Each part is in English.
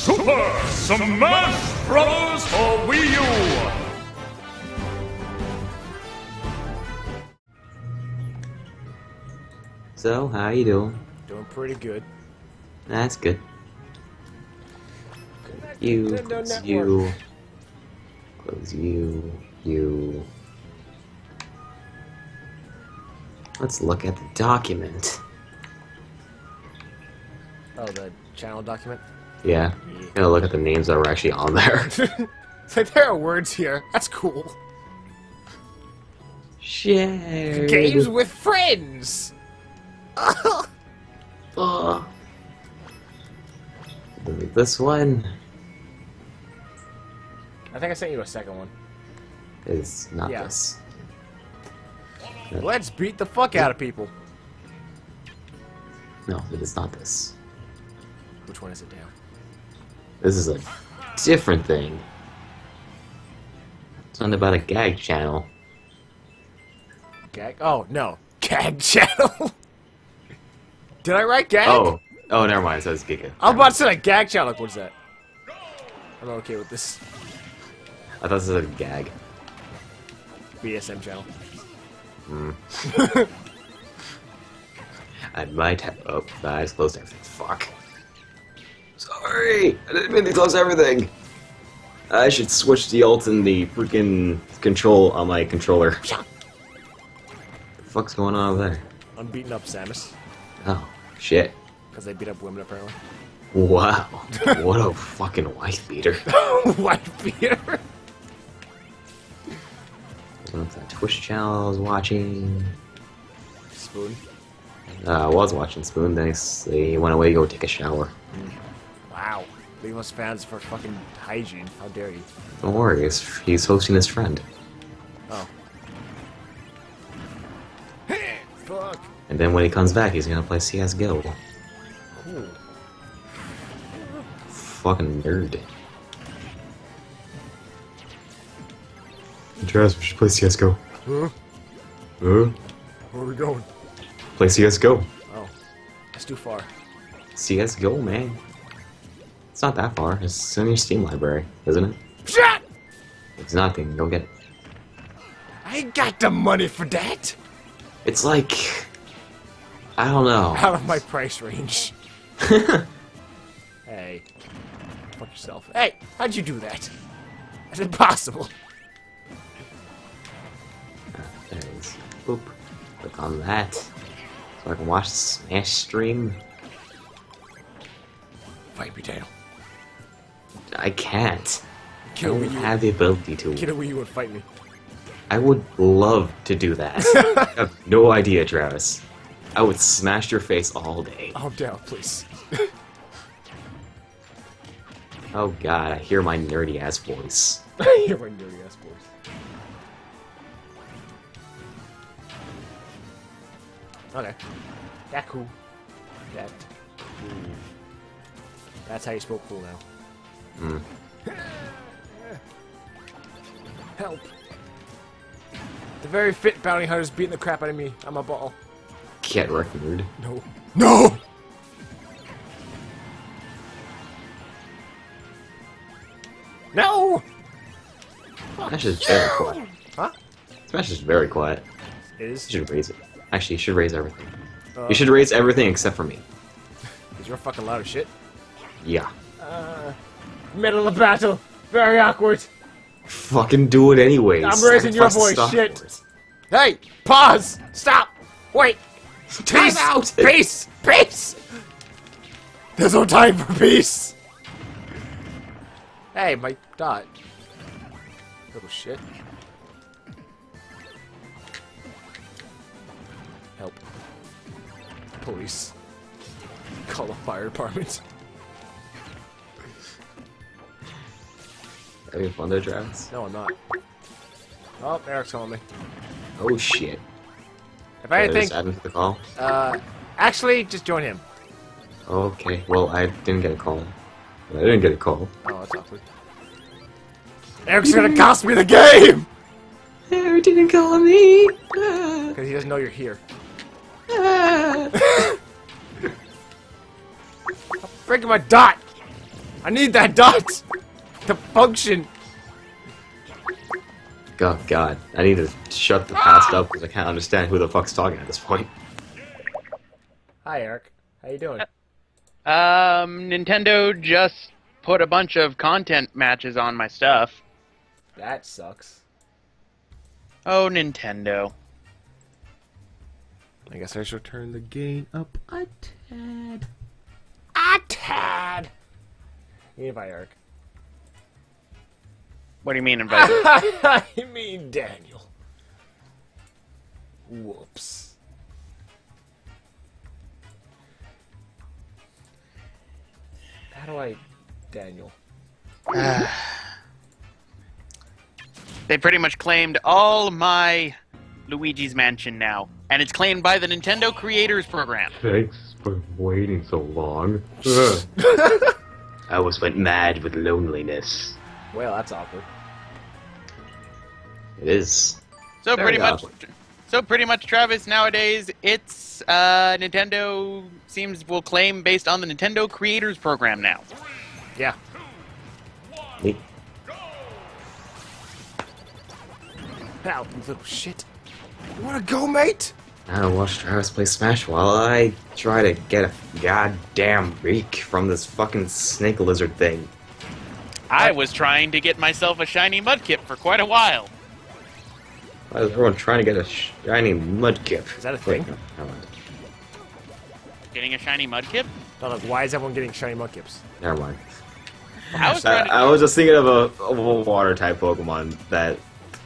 Super Smash Bros. For Wii U! So, how you doing? Doing pretty good. That's good. You, close you. Let's look at the document. Oh, the channel document? Yeah. Gonna look at the names that were actually on there. It's like, there are words here. That's cool. Share. Games with friends! This one I think I sent you a second one. is not Yeah. this. Let's beat the fuck out of people. No, it is not this. Which one is it, Dan? This is a different thing. Something about a gag channel. Gag? Oh, no. Gag channel. Did I write gag? Oh, never mind. It says Giga. I'm about to say like gag channel. Like, what is that? I'm okay with this. I thought this was a gag. BSM channel. I might have. Oh, the eyes closed. Everything. Fuck. Sorry, I didn't mean to close everything. I should switch the alt and the freaking control on my controller. What the fuck's going on over there? I'm beating up Samus. Oh, shit. Because they beat up women, apparently. Wow. What a fucking wife beater. White beater. What's that Twitch channel I was watching? Spoon. I was watching Spoon, thanks. They went away to go take a shower. Wow. Leave us fans for fucking hygiene. How dare you? Don't worry, he's hosting his friend. Oh. Fuck. And then when he comes back, he's gonna play CSGO. Cool. Fucking nerd. Travis, we should play CSGO. Huh? Huh? Where are we going? Play CSGO. Oh. That's too far. CSGO, man. It's not that far. It's in your Steam library, isn't it? Shit! It's nothing. Go get it. I ain't got the money for that! It's like... I don't know. Out of my price range. Hey. Fuck yourself. Hey! How'd you do that? That's impossible. There it is. Boop. Click on that. So I can watch the Smash stream. Fight me, Daniel. I can't. I Get a don't Wii U. have the ability to. Get a Wii U and fight me. I would love to do that. I have no idea, Travis. I would smash your face all day. Oh, Daniel, please. Oh god, I hear my nerdy ass voice. You're my nerdy ass voice. Okay. That cool. That cool. That's how you spoke cool now. Help. The very fit bounty hunter's beating the crap out of me. I'm a ball. Get wrecked, nerd. No. No! No! Smash is very quiet. Huh? Smash is very quiet. It is? You should raise it. Actually, you should raise everything. You should raise everything except for me. Because you're fucking loud as shit. Yeah. Middle of battle. Very awkward. Fucking do it anyways. I'm raising your Sacrifice voice, stuff shit. for it. Hey! Pause! Stop! Wait! Time Peace! out! Peace! Peace! There's no time for peace! Hey, my dot. Little shit. Help. Police. Call the fire department. Having fun there, Travis? No, I'm not. Oh, Eric's calling me. Oh shit. If anything, Just add him to the call? actually, just join him. Okay, well, I didn't get a call. I didn't get a call. Oh, that's awkward. Eric's gonna cost me the game! Eric didn't call me! Because he doesn't know you're here. Breaking my dot! I need that dot to function. Oh god, I need to shut the past up because I can't understand who the fuck's talking at this point. Hi, Eric. How you doing? Nintendo just put a bunch of content matches on my stuff. That sucks. Oh, Nintendo. I guess I should turn the gain up a tad. A tad! You invite Eric. What do you mean invited? I mean Daniel. Whoops. How do I... Daniel. They pretty much claimed all my Luigi's Mansion now. And it's claimed by the Nintendo Creators Program. Thanks for waiting so long. I almost went mad with loneliness. Well, that's awkward. It is. So Very pretty much, Travis, nowadays, it's, Nintendo will claim based on the Nintendo Creators Program now. Yeah. Neat. Ow, you little shit. You wanna go, mate? Now watch Travis play Smash while I try to get a goddamn reek from this fucking snake lizard thing. I was trying to get myself a shiny Mudkip for quite a while. Why is everyone trying to get a shiny Mudkip? Is that a thing? Wait, no, never mind. Getting a shiny Mudkip? No, like, why is everyone getting shiny Mudkips? Never mind. I I was just thinking of a water type Pokemon that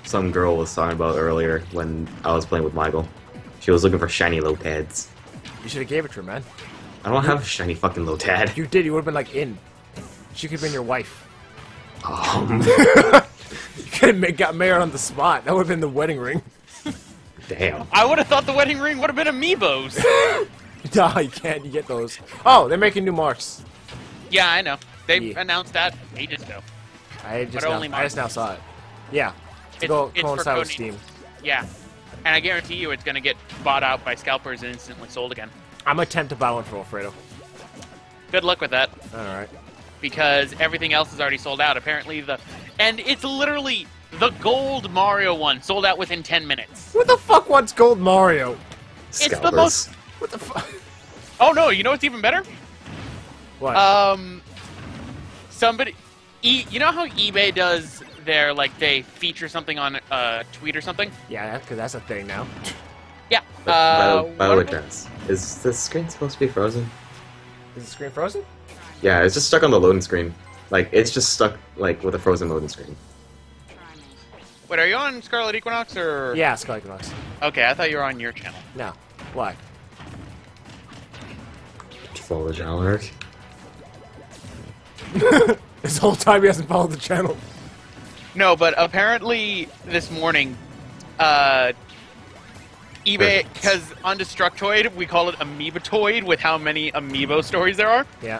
some girl was talking about earlier when I was playing with Michael. She was looking for shiny Lotads. You should have gave it to her, man. I don't have a shiny fucking Lotad. You did, you would have been like in. She could have been your wife. You could have got married on the spot. That would have been the wedding ring. Damn. I would have thought the wedding ring would have been amiibos. No, you can't. You get those. Oh, they're making new marks. Yeah, I know. They Yeah. announced that ages ago. I just But only now saw it. Yeah. To It's for coincide with Cody. Steam. Yeah. And I guarantee you it's going to get bought out by scalpers and instantly sold again. I'm gonna attempt to buy one for Alfredo. Good luck with that, Alright. because everything else is already sold out. Apparently and it's literally the gold Mario one sold out within 10 minutes. What the fuck wants Gold Mario? It's the Scalpers. most... What the fuck? Oh no, you know what's even better? What? Somebody... you know how eBay does their, like, they feature something on a tweet or something? Yeah, because that's a thing now. Yeah. By the way, what- Travis, is the screen supposed to be frozen? Is the screen frozen? Yeah, it's just stuck on the loading screen. Like, it's just stuck, like, with a frozen loading screen. Wait, are you on Scarlet Equinox or...? Yeah, Scarlet Equinox. Okay, I thought you were on your channel. No. Why? Follow the channel, Eric. This whole time he hasn't followed the channel. No, but apparently this morning, eBay, because on Destructoid, we call it Amoebatoid with how many Amiibo stories there are. Yeah.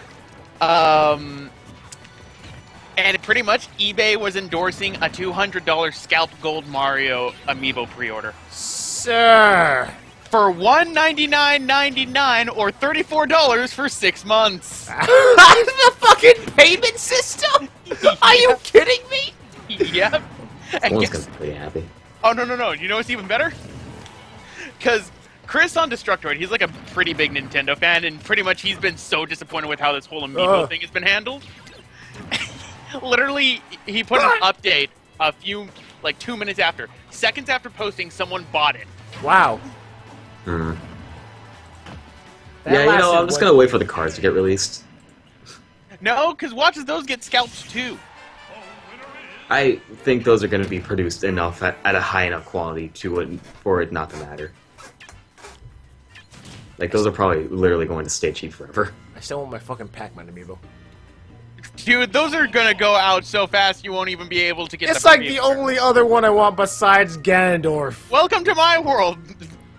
And pretty much eBay was endorsing a $200 Scalp Gold Mario Amiibo pre-order. Sir! For $199.99 or $34 for 6 months. The fucking payment system? Are you kidding me? Yep. And Someone's guess- gonna be pretty happy. Oh, no. You know what's even better? Because Chris on Destructoid, he's like a pretty big Nintendo fan, and pretty much he's been so disappointed with how this whole Amiibo thing has been handled. Literally, he put an update a few, like 2 minutes after. Seconds after posting, someone bought it. Wow. Hmm. That Yeah, you know, lasted I'm just one- gonna wait for the cards to get released. No, because watches those get scalped too. I think those are gonna be produced enough at a high enough quality for it not to matter. Like, those are probably literally going to stay cheap forever. I still want my fucking Pac-Man amiibo. Dude, those are gonna go out so fast you won't even be able to get It's the like premium the version. only other one I want besides Ganondorf. Welcome to my world!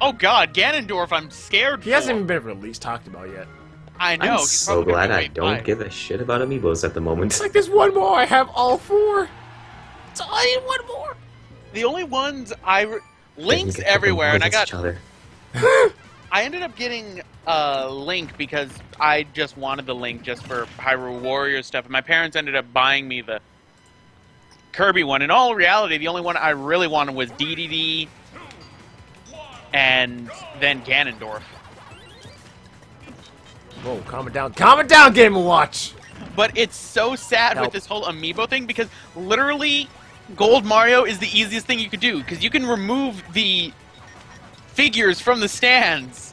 Oh god, Ganondorf, I'm scared He for. hasn't even been released, talked about yet. I know, I'm he's so probably glad gonna I be don't fine. give a shit about amiibos at the moment. It's like there's one more, I have all four. So I need one more. The only ones They Links can get everywhere, and I against got... each other. I ended up getting a Link because I just wanted the Link just for Hyrule Warriors stuff. And my parents ended up buying me the Kirby one. In all reality, the only one I really wanted was DDD and then Ganondorf. Whoa, calm it down. Calm it down, Game & Watch! But it's so sad with this whole amiibo thing because literally Gold Mario is the easiest thing you could do because you can remove the figures from the stands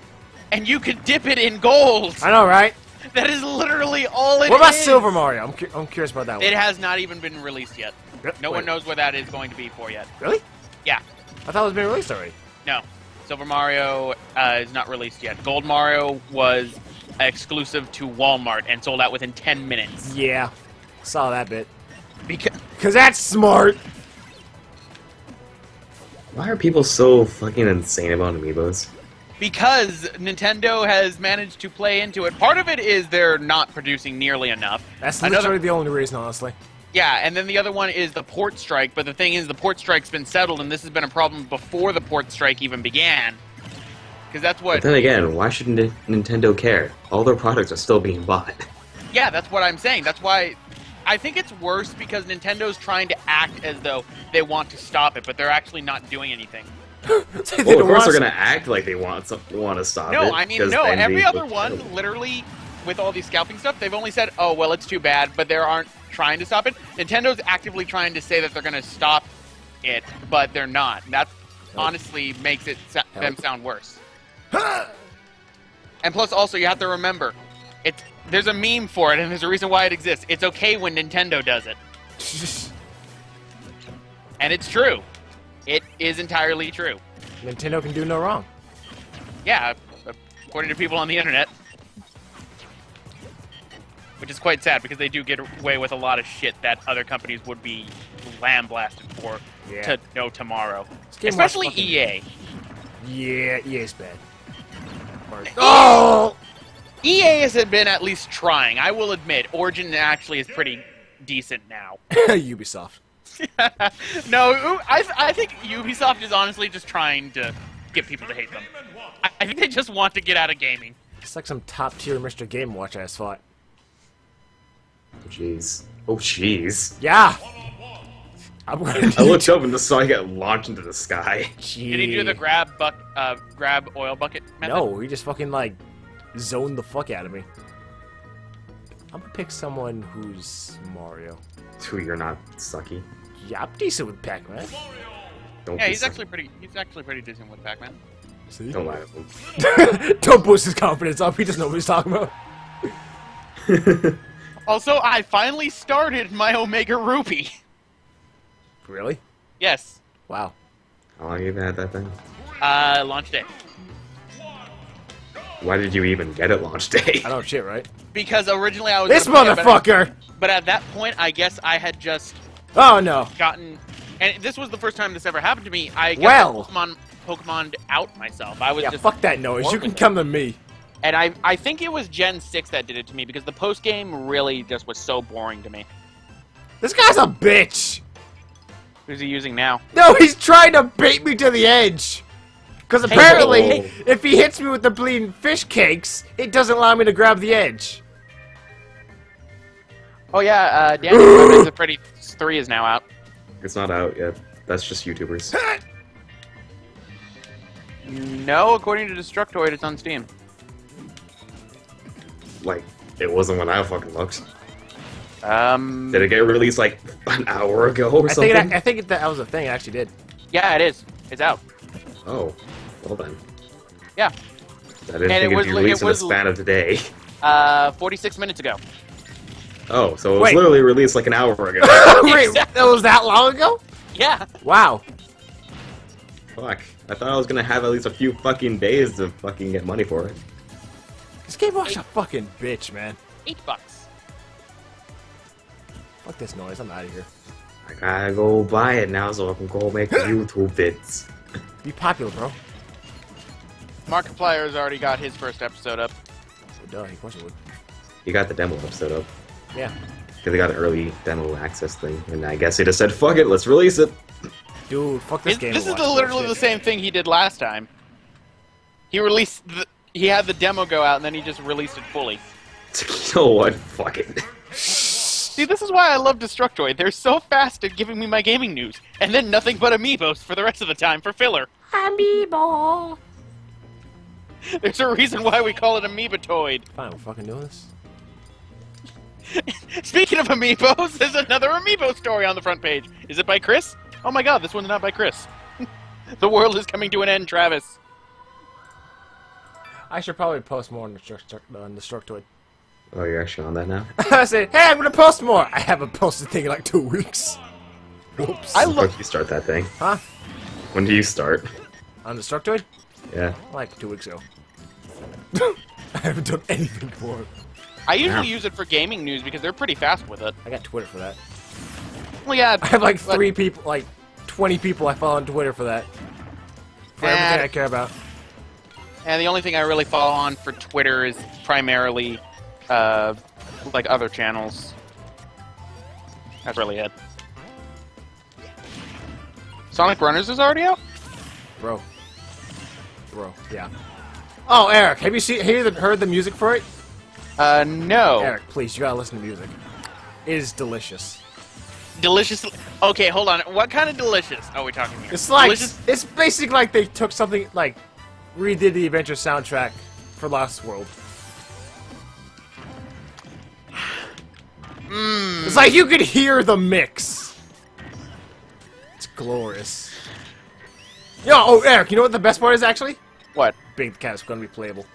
and you can dip it in gold. I know, right? That is literally all it is. What about Silver Mario? I'm curious about that one. It has not even been released yet. No one knows what that is going to be for yet. Really? Yeah. I thought it was being released already. No. Silver Mario is not released yet. Gold Mario was exclusive to Walmart and sold out within 10 minutes. Yeah. Saw that bit. Because that's smart! Why are people so fucking insane about amiibos? Because Nintendo has managed to play into it. Part of it is they're not producing nearly enough. That's literally the only reason, honestly. Yeah, and then the other one is the port strike, but the thing is the port strike's been settled, and this has been a problem before the port strike even began. Because that's what... But then again, why should Nintendo care? All their products are still being bought. Yeah, that's what I'm saying. That's why... I think it's worse because Nintendo's trying to act as though they want to stop it, but they're actually not doing anything. Well, of course they're gonna act like they want to stop it. No, I mean, no. Every other one, literally, with all these scalping stuff, they've only said, oh, well, it's too bad, but they aren't trying to stop it. Nintendo's actively trying to say that they're gonna stop it, but they're not. That honestly makes it them sound worse. And plus, also, you have to remember, there's a meme for it, and there's a reason why it exists. It's okay when Nintendo does it. And it's true. It is entirely true. Nintendo can do no wrong. Yeah, according to people on the internet. Which is quite sad, because they do get away with a lot of shit that other companies would be lambasted for to no tomorrow. Especially EA. Yeah, EA's bad. Oh! EA has been at least trying. I will admit, Origin actually is pretty decent now. Ubisoft. No, I think Ubisoft is honestly just trying to get people to hate them. I think they just want to get out of gaming. It's like some top-tier Mr. Game Watch I thought. Jeez. Oh, jeez. Yeah! I looked up and saw I get launched into the sky. Gee. Did he do the grab oil bucket method? No, he just fucking, like, zoned the fuck out of me. I'm gonna pick someone who's Mario. Who you're not sucky. Yeah, I'm decent with Pac-Man. Yeah, he's actually pretty decent with Pac-Man. See? Don't lie to him. Don't boost his confidence up, he doesn't know what he's talking about. Also, I finally started my Omega Rupee. Really? Yes. Wow. How long have you had that thing? Launch day. Why did you even get it launch day? I don't shit, right? Because originally I was this motherfucker! But at that point, I guess I had just oh no gotten, and this was the first time this ever happened to me. I got Pokemon out myself. I was just fuck that noise. You can come to me. And I think it was Gen 6 that did it to me because the post game really just was so boring to me. This guy's a bitch. Who's he using now? No, he's trying to bait me to the edge. Because apparently, if he hits me with the bleeding fish cakes, it doesn't allow me to grab the edge. Oh yeah, Daniel the Freddy 3 is now out. It's not out yet. That's just YouTubers. No, according to Destructoid, it's on Steam. Like, it wasn't when I fucking looked. Did it get released like an hour ago or something? I think that was a thing. It actually did. Yeah, it is. It's out. Oh, well then. Yeah. I didn't think it'd be released in the span of the day. 46 minutes ago. Oh, so it was literally released like an hour ago. Wait, that was that long ago? Yeah. Wow. Fuck. I thought I was gonna have at least a few fucking days to fucking get money for it. This Game Watch a fucking bitch, man. $8. Fuck this noise, I'm out of here. I gotta go buy it now so I can go make YouTube vids. Be popular, bro. Markiplier's already got his first episode up. Duh, of course it would. You got the demo episode up. Yeah. Because they got an early demo access thing, and I guess they just said, fuck it, let's release it. Dude, fuck this game. This is literally the same thing he did last time. He had the demo go out, and then he just released it fully. You know what? Fuck it. See, this is why I love Destructoid. They're so fast at giving me my gaming news, and then nothing but amiibos for the rest of the time for filler. Amiibo. There's a reason why we call it Amiibotoid. Fine, we're fucking doing this. Speaking of amiibos, there's another amiibo story on the front page. Is it by Chris? Oh my god, this one's not by Chris. The world is coming to an end, Travis. I should probably post more on Destructoid. Oh, you're actually on that now? I said, hey, I'm gonna post more. I haven't posted a thing in like 2 weeks. Whoops. When do you start that thing? Huh? When do you start? On Destructoid? Yeah. Like 2 weeks ago. I haven't done anything for it. I usually use it for gaming news because they're pretty fast with it. I got Twitter for that. Well, yeah. I have like 3 people, like 20 people I follow on Twitter for that. For everything I care about. And the only thing I really follow on for Twitter is primarily, like other channels. That's really it. Sonic Runners is already out? Bro, yeah. Oh, Eric, have you heard the music for it? No. Eric, please, you gotta listen to music. It is delicious. Delicious. Okay, hold on. What kind of delicious are we talking here? It's like delicious? it's basically like they took something like redid the Adventure soundtrack for Lost World. It's like you could hear the mix. It's glorious. Yo, Eric, you know what the best part is actually? What? Big the Cat is gonna be playable.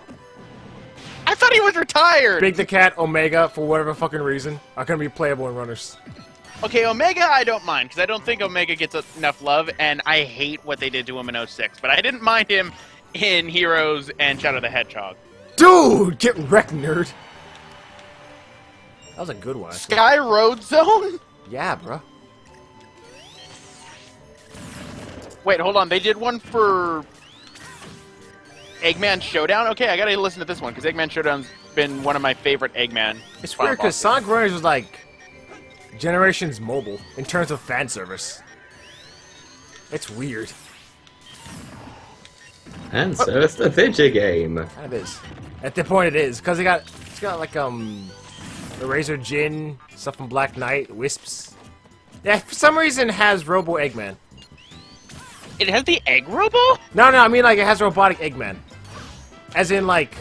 I thought he was retired! Big the Cat, Omega, for whatever fucking reason, are gonna be playable in Runners. Okay, Omega I don't mind, because I don't think Omega gets enough love, and I hate what they did to him in 06, but I didn't mind him in Heroes and Shadow the Hedgehog. Dude, get wrecked, nerd! That was a good one. Sky Road Zone? Yeah, bro. Wait, hold on, they did one for Eggman Showdown? Okay, I gotta listen to this one, because Eggman Showdown's been one of my favorite Eggman. It's weird, because Sonic Runners was like Generations Mobile in terms of fan service. It's weird. And so it's the video game. Kind of is. At the point it is, because it's got like the Razor Jin, stuff from Black Knight, Wisps. Yeah, for some reason it has Robo Eggman. It has the Egg Robo? No, I mean like it has robotic Eggman. As in like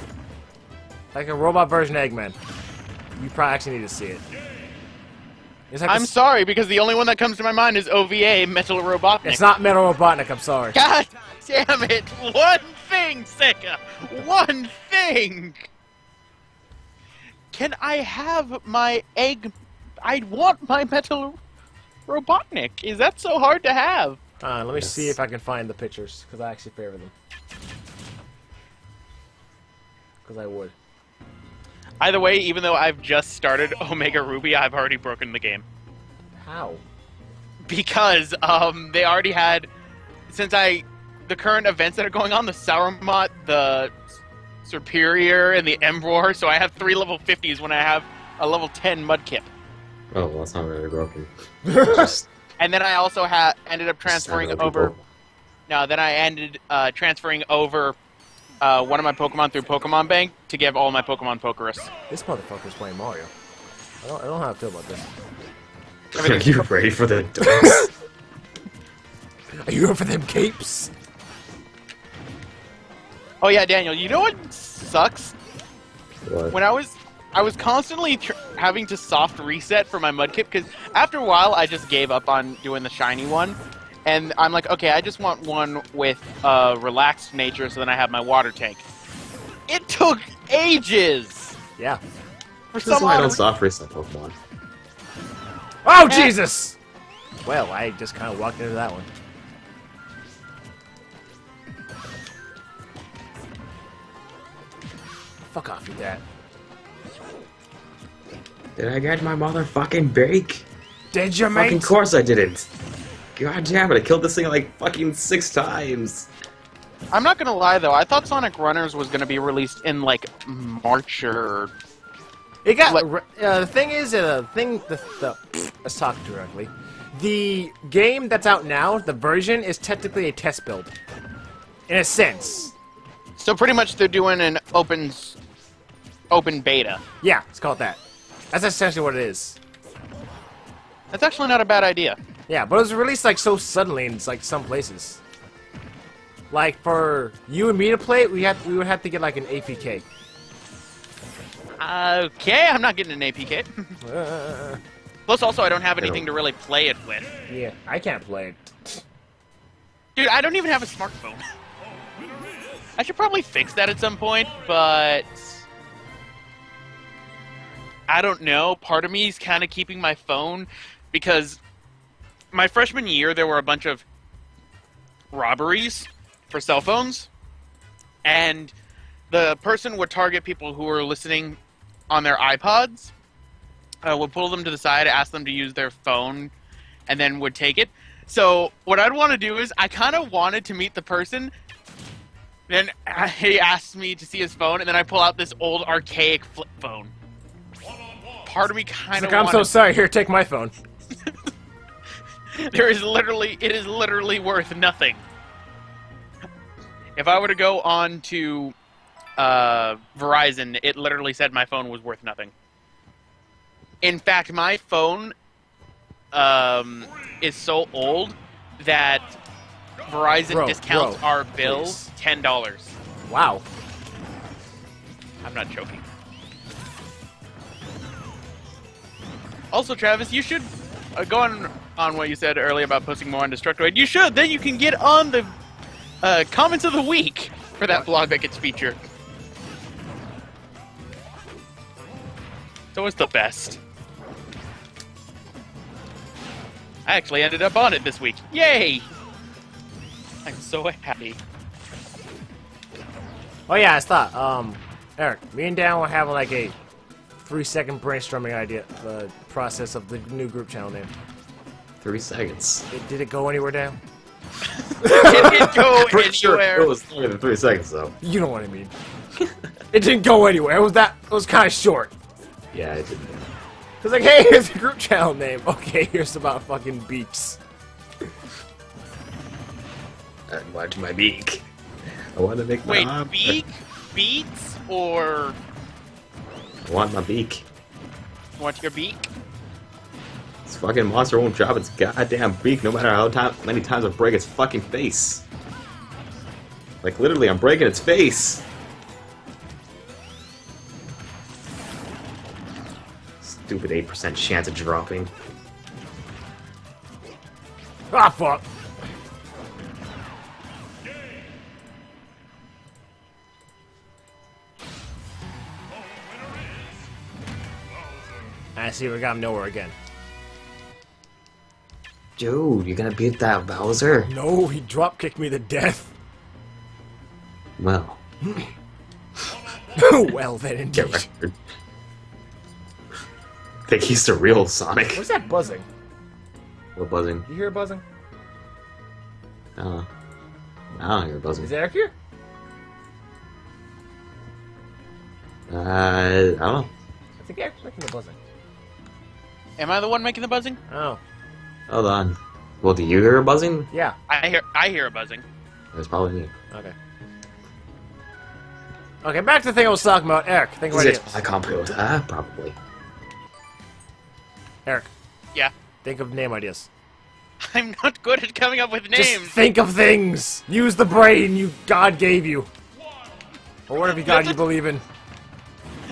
a robot version of Eggman. You probably actually need to see it. It's like I'm sorry, because the only one that comes to my mind is OVA, Metal Robotnik. It's not Metal Robotnik, I'm sorry. God damn it! One thing, Sega! One thing! Can I have my egg... I want my Metal Robotnik. Is that so hard to have? Let me see if I can find the pictures, because I actually favor them. Because I would. Either way, even though I've just started Omega Ruby, I've already broken the game. How? Because they already had, the current events that are going on, the Sauermot, the Superior, and the Emperor, so I have 3 level 50s when I have a level 10 Mudkip. Oh, well, that's not really broken. And then I also ended up transferring over... No, then I ended transferring over one of my Pokemon through Pokemon Bank to give all my Pokemon Pokerus. This motherfucker's playing Mario. I don't know how to feel about this. Are you ready for the dogs? Are you ready for them capes? Oh yeah, Daniel, you know what sucks? What? When I was constantly having to soft reset for my Mudkip, because after a while I just gave up on doing the shiny one. And I'm like, okay, I just want one with relaxed nature so then I have my water tank. It took ages! Yeah. For This is some why I odd don't soft reset Pokemon. Oh, Jesus! Well, I just kind of walked into that one. Fuck off, you dad. Did I get my motherfucking break? Did you, Fucking mate? course I didn't. God damn it, I killed this thing like fucking 6 times. I'm not gonna lie though, I thought Sonic Runners was gonna be released in like March or... It got... the thing is, let's talk directly. The game that's out now, the version, is technically a test build. In a sense. So pretty much they're doing an open beta. Yeah, it's called that. That's essentially what it is. That's actually not a bad idea. Yeah, but it was released like so suddenly in like some places. Like for you and me to play it, we would have to get like an APK. Okay, I'm not getting an APK. Plus, also, I don't have anything to really play it with. Yeah, I can't play it. Dude, I don't even have a smartphone. I should probably fix that at some point, but I don't know. Part of me is kind of keeping my phone because my freshman year there were a bunch of robberies for cell phones, and the person would target people who were listening on their iPods, would pull them to the side, ask them to use their phone, and then would take it. So what I'd want to do is I kind of wanted to meet the person. Then he asked me to see his phone, and then I pull out this old archaic flip phone. Part of me kind of like, I'm so sorry. Here, take my phone. It is literally worth nothing. If I were to go on to Verizon, it literally said my phone was worth nothing. In fact, my phone is so old that Verizon discounts our bills $10. Wow. I'm not joking. Also, Travis, you should go on what you said earlier about posting more on Destructoid. You should. Then you can get on the comments of the week for that blog that gets featured. It's always the best. I actually ended up on it this week. Yay! I'm so happy. Oh yeah, I thought, Eric, me and Dan will have like a 3-second brainstorming idea, the process of the new group channel name. 3 seconds. Did it go anywhere, Dan? It didn't go Pretty sure anywhere. it was longer than 3 seconds, though. You know what I mean. It didn't go anywhere. It was kind of short. Yeah, it didn't. It's like, hey, here's the group channel name. Okay, here's about fucking beaks. And watch my beak. I want to make my Wait, beak? Beats? Or I want my beak. want your beak? This fucking monster won't drop its goddamn beak no matter how many times I break its fucking face. Like, literally, I'm breaking its face. Stupid 8% chance of dropping. Ah, fuck. I see we got him nowhere again. Dude, you gonna beat that Bowser? No, he drop kicked me to death. Well. Well then, Get indeed. record. Think he's the real Sonic. What's that buzzing? What buzzing? You hear it buzzing? I don't know. I don't hear buzzing. Is Eric here? I don't know. I think Eric's making the buzzing. Am I the one making the buzzing? Oh. Hold on. Well, do you hear a buzzing? Yeah. I hear a buzzing. It's probably me. Okay. Okay, back to the thing I was talking about. Eric, think about Is it. it my computer? Probably. Eric, Yeah. think of name ideas. I'm not good at coming up with Just names. think of things! Use the brain God gave you. Or whatever God you believe in.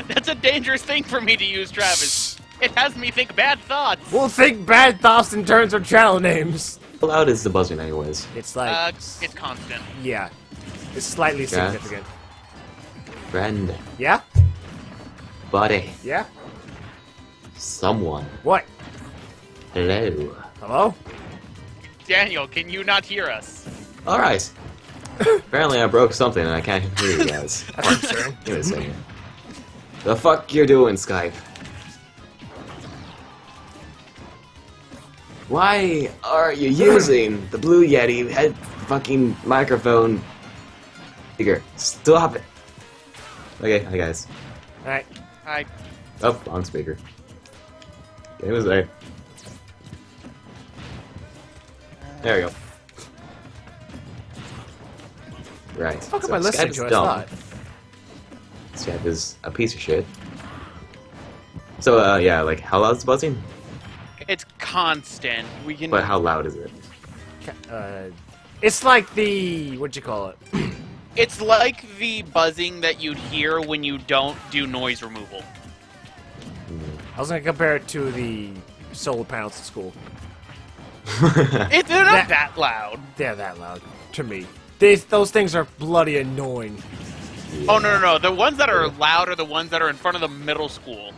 That's a dangerous thing for me to use, Travis. It has me think bad thoughts. We'll think bad thoughts in terms of channel names. How loud is the buzzing, anyways? It's like... It's constant. yeah. It's slightly Yeah. significant. Friend. Yeah? Buddy. Yeah? Someone. What? Hello. Hello? Daniel, can you not hear us? Alright. Apparently I broke something and I can't hear you guys. That's concerning. Give me a second. The fuck you doing, Skype? Why are you using the Blue Yeti head fucking microphone speaker? Stop it. Okay, hi guys. Alright. Hi. Oh, wrong speaker. It was there. There we go. Right. Fuck am So I listening Skype to? I is dumb. thought. Skype is a piece of shit. So, yeah, like, how loud is the buzzing? It's constant. We can. But how loud is it? It's like the what you call it? It's like the buzzing that you'd hear when you don't do noise removal. I was gonna compare it to the solar panels at school. They're not that loud. They're that loud to me. Those things are bloody annoying. Yeah. Oh no. The ones that are loud are the ones that are in front of the middle school.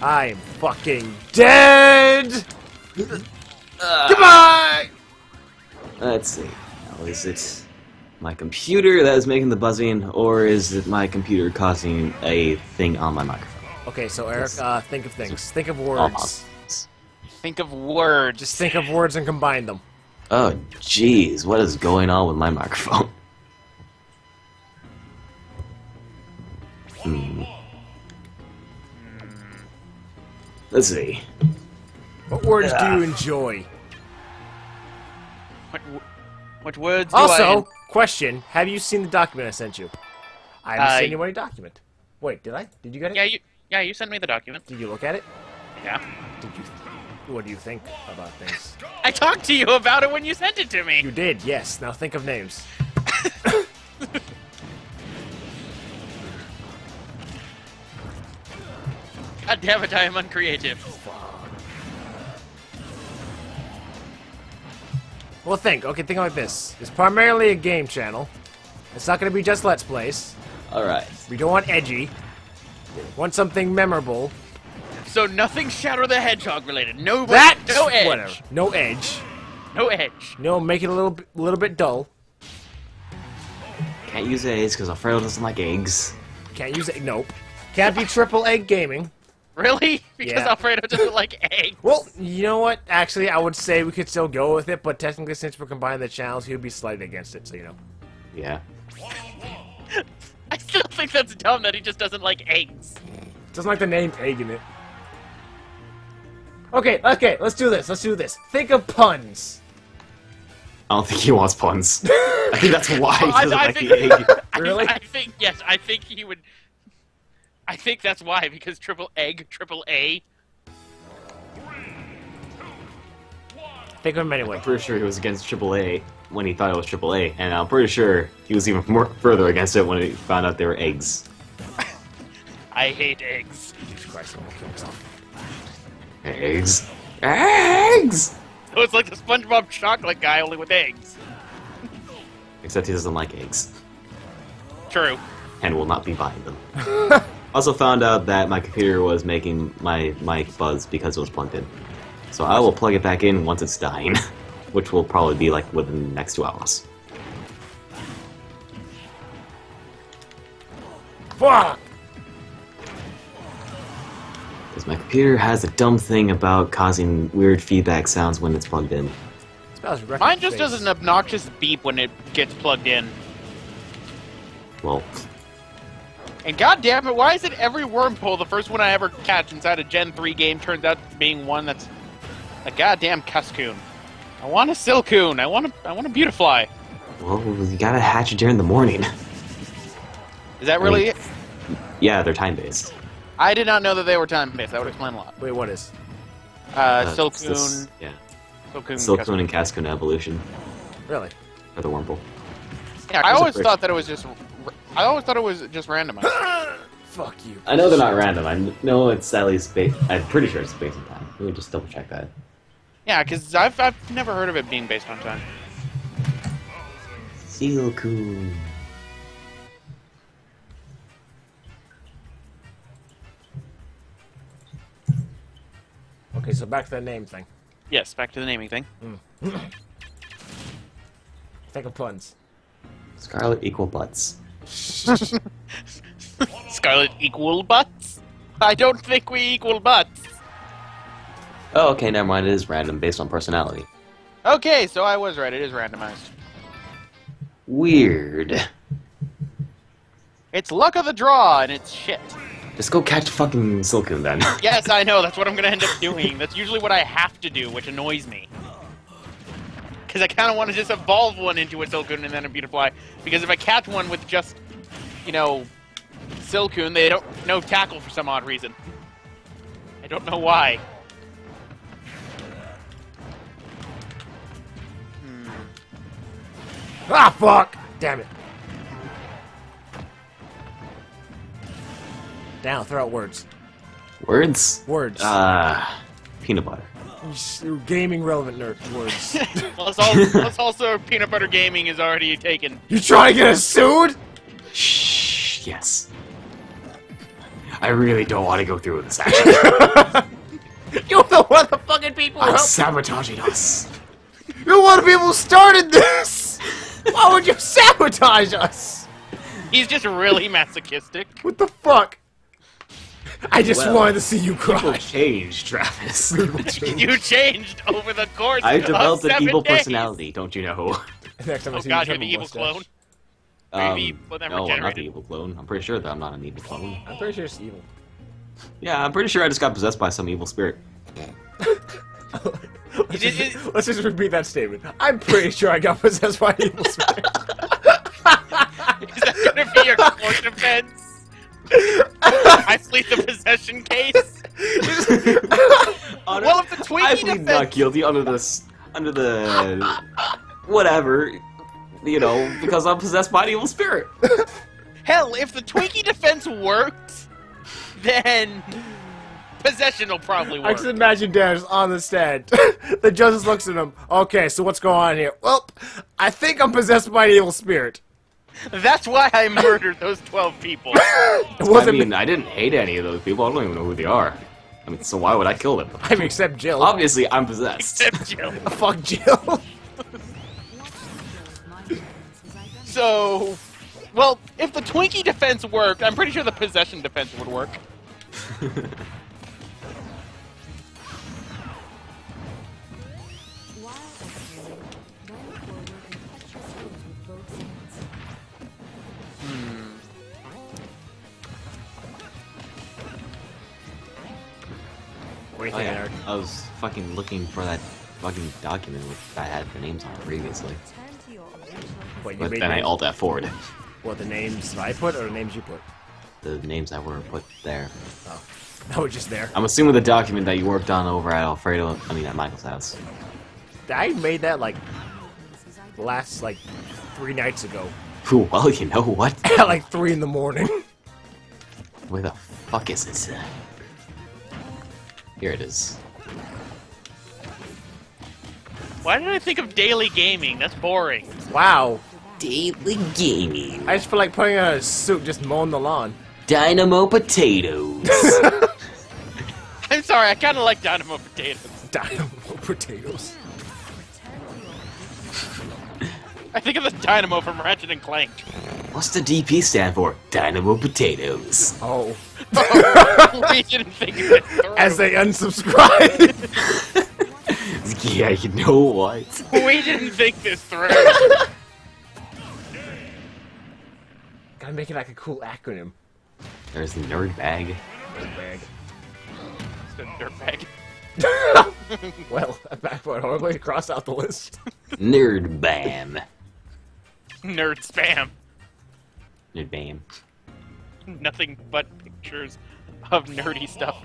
I am fucking dead. Goodbye. Let's see. Now, is it my computer that is making the buzzing, or is it my computer causing a thing on my microphone? Okay, so Eric, think of things. Think of Oh, words. Think of words. Just think of words and combine them. oh, jeez, what is going on with my microphone? Let's see. What words do you enjoy? What words do I... Also, question: have you seen the document I sent you? I haven't seen any document. Wait, did I? Did you get it? Yeah, you sent me the document. Did you look at it? Yeah. Did you? What do you think about things? I talked to you about it when you sent it to me. You did, yes. Now think of names. God damn it, I am uncreative. Well, think. Okay, think like this. It's primarily a game channel. It's not going to be just Let's Plays. Alright. We don't want edgy. We want something memorable. So nothing Shadow the Hedgehog related. No edge. Whatever. No edge. No edge. No, make it a little bit dull. Can't use eggs because Alfredo doesn't like eggs. Can't use it. Nope. Can't be triple egg gaming. Really? Because Yeah. Alfredo doesn't like eggs. Well, you know what? Actually, I would say we could still go with it, but technically, since we're combining the channels, he would be slightly against it, so you know. Yeah. I still think that's dumb that he just doesn't like eggs. Doesn't like the name egg in it. Okay, let's do this. Think of puns. I don't think he wants puns. I think that's why he doesn't I like think- the egg. Really? I think, yes, I think he would... I think that's why, because triple egg, triple A. Think of him anyway. I'm pretty sure he was against AAA when he thought it was AAA, and I'm pretty sure he was even more further against it when he found out they were eggs. I hate eggs. Jesus Christ, I'm gonna kill myself. Eggs? Eggs! So it's like the SpongeBob chocolate guy, only with eggs. Except he doesn't like eggs, True. and will not be buying them. Also found out that my computer was making my mic buzz because it was plugged in. So I will plug it back in once it's dying, which will probably be like within the next 2 hours. Fuck! Because my computer has a dumb thing about causing weird feedback sounds when it's plugged in. Mine just does an obnoxious beep when it gets plugged in. Well, And god damn it, why is it every wormhole the first one I ever catch inside a Gen 3 game turns out being one that's a goddamn Cascoon? I want a Silcoon. I want a Beautifly. well, you gotta hatch it during the morning. Is that really it? Yeah, they're time-based. I did not know that they were time-based. That would explain a lot. Wait, what is? Silcoon. Yeah. Silcoon. Silcoon and Cascoon evolution Really? for the Wurmple. Yeah, I always thought that it was just. I always thought it was just randomized. Fuck you. I know they're not random. I know it's at least based. I'm pretty sure it's based on time. Let me just double check that. Yeah, because I've never heard of it being based on time. Silcoon. Okay, so back to the name thing. Yes, back to the naming thing. Think of puns. Scarlet equal butts. Scarlet equal butts? I don't think we equal butts. Oh, okay, never mind. It is random based on personality. Okay, so I was right. It is randomized. Weird. It's luck of the draw, and it's shit. Just go catch fucking Silcoon then. Yes, I know. That's what I'm going to end up doing. That's usually what I have to do, which annoys me. because I kind of want to just evolve one into a Silcoon and then a Beautifly. Because if I catch one with just, you know, Silcoon, they don't no tackle for some odd reason. I don't know why. Ah, fuck! Damn it. Down, throw out words. Words? Words. Peanut butter. Gaming relevant nerd words. Plus also, Peanut Butter Gaming is already taken. You trying to get us sued? Shh, yes. I really don't want to go through with this, actually. You're the one of the fucking people who I'm helped. sabotaging us. You're one of the people who started this! Why would you sabotage us? He's just really masochistic. What the fuck? I just Well, wanted to see you People cry. changed, Travis. You changed over the course I've of developed an 7 evil days. personality, don't you know? Next time I Oh see god, you, you're the have a evil mustache. clone? Maybe, but then no, I'm not the regenerated. evil clone. I'm pretty sure that I'm not an evil clone. I'm pretty sure it's evil. Yeah, I'm pretty sure I just got possessed by some evil spirit. Let's just repeat that statement. I'm pretty sure I got possessed by an evil spirit. Is that gonna be your court defense? I plead the possession case? Well, if the Twinkie I plead defense... not guilty under the whatever, you know, because I'm possessed by an evil spirit. Hell, if the Twinkie defense works, then possession will probably I work. just imagine Dan is on the stand. The judge looks at him. Okay, so what's going on here? Well, I think I'm possessed by an evil spirit. That's why I murdered those 12 people. It I wasn't mean, me. I didn't hate any of those people. I don't even know who they are. I mean, so why would I kill them? I mean, except Jill. Obviously, I'm possessed. Except Jill. Fuck Jill. So, well, if the Twinkie defense worked, I'm pretty sure the possession defense would work. What do you Oh, think, yeah. Eric? I was fucking looking for that fucking document that had the names on it previously. What, you But made then I names? alt F4'd it. What, the names I put or the names you put? The names that were put there. Oh, that was just there. I'm assuming the document that you worked on over at at Michael's house. I made that like last like 3 nights ago. Ooh, well, you know what? At like 3 in the morning. Where the fuck is it? Here it is. Why did I think of daily gaming? That's boring. Wow. Daily gaming. I just feel like putting on a suit, just mowing the lawn. Dynamo potatoes. I'm sorry, I kind of like Dynamo Potatoes. Dynamo potatoes. I think of the Dynamo from Ratchet and Clank. What's the DP stand for? Dynamo potatoes. Oh. We didn't think of it through. As they unsubscribe. Yeah, you know what? We didn't think this through. Gotta make it like a cool acronym. There's the nerd bag. Bag. It's a dirtbag. Well, back one. I'm going to cross out the list. Nerd bam. Nerd spam. Nerd bam. Nothing but pictures of nerdy stuff.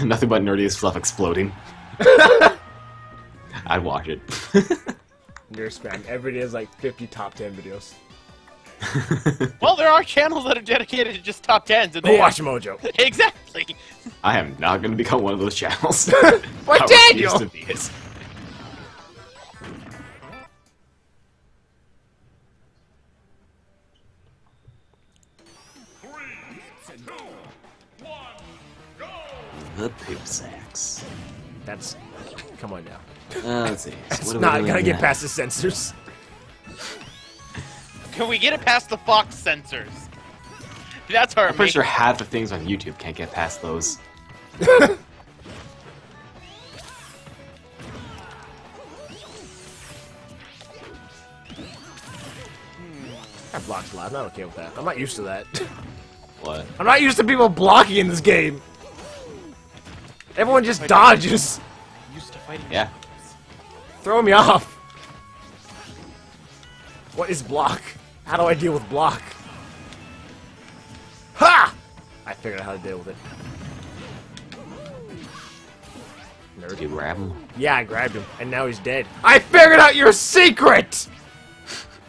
Nothing but nerdy stuff exploding. I'd watch it. Nerd spam. Every day is like 50 top 10 videos. Well, there are channels that are dedicated to just top 10s. And Go they watch Mojo. Exactly. I am not going to become one of those channels. Why, I Daniel? refuse to be it. The poop sacks. That's... Come on now. Let's see. So It's what are we not doing gonna get now? past the censors. Can we get it past the Fox censors? That's our I'm pretty main- sure half the things on YouTube can't get past those. That block's loud. I'm not okay with that. I'm not used to that. What? I'm not used to people blocking in this game. Everyone just dodges. Used to fighting. Yeah. Throw me off. What is block? How do I deal with block? Ha! I figured out how to deal with it. Nerd. Did you grab him? Yeah, I grabbed him, and now he's dead. I figured out your secret!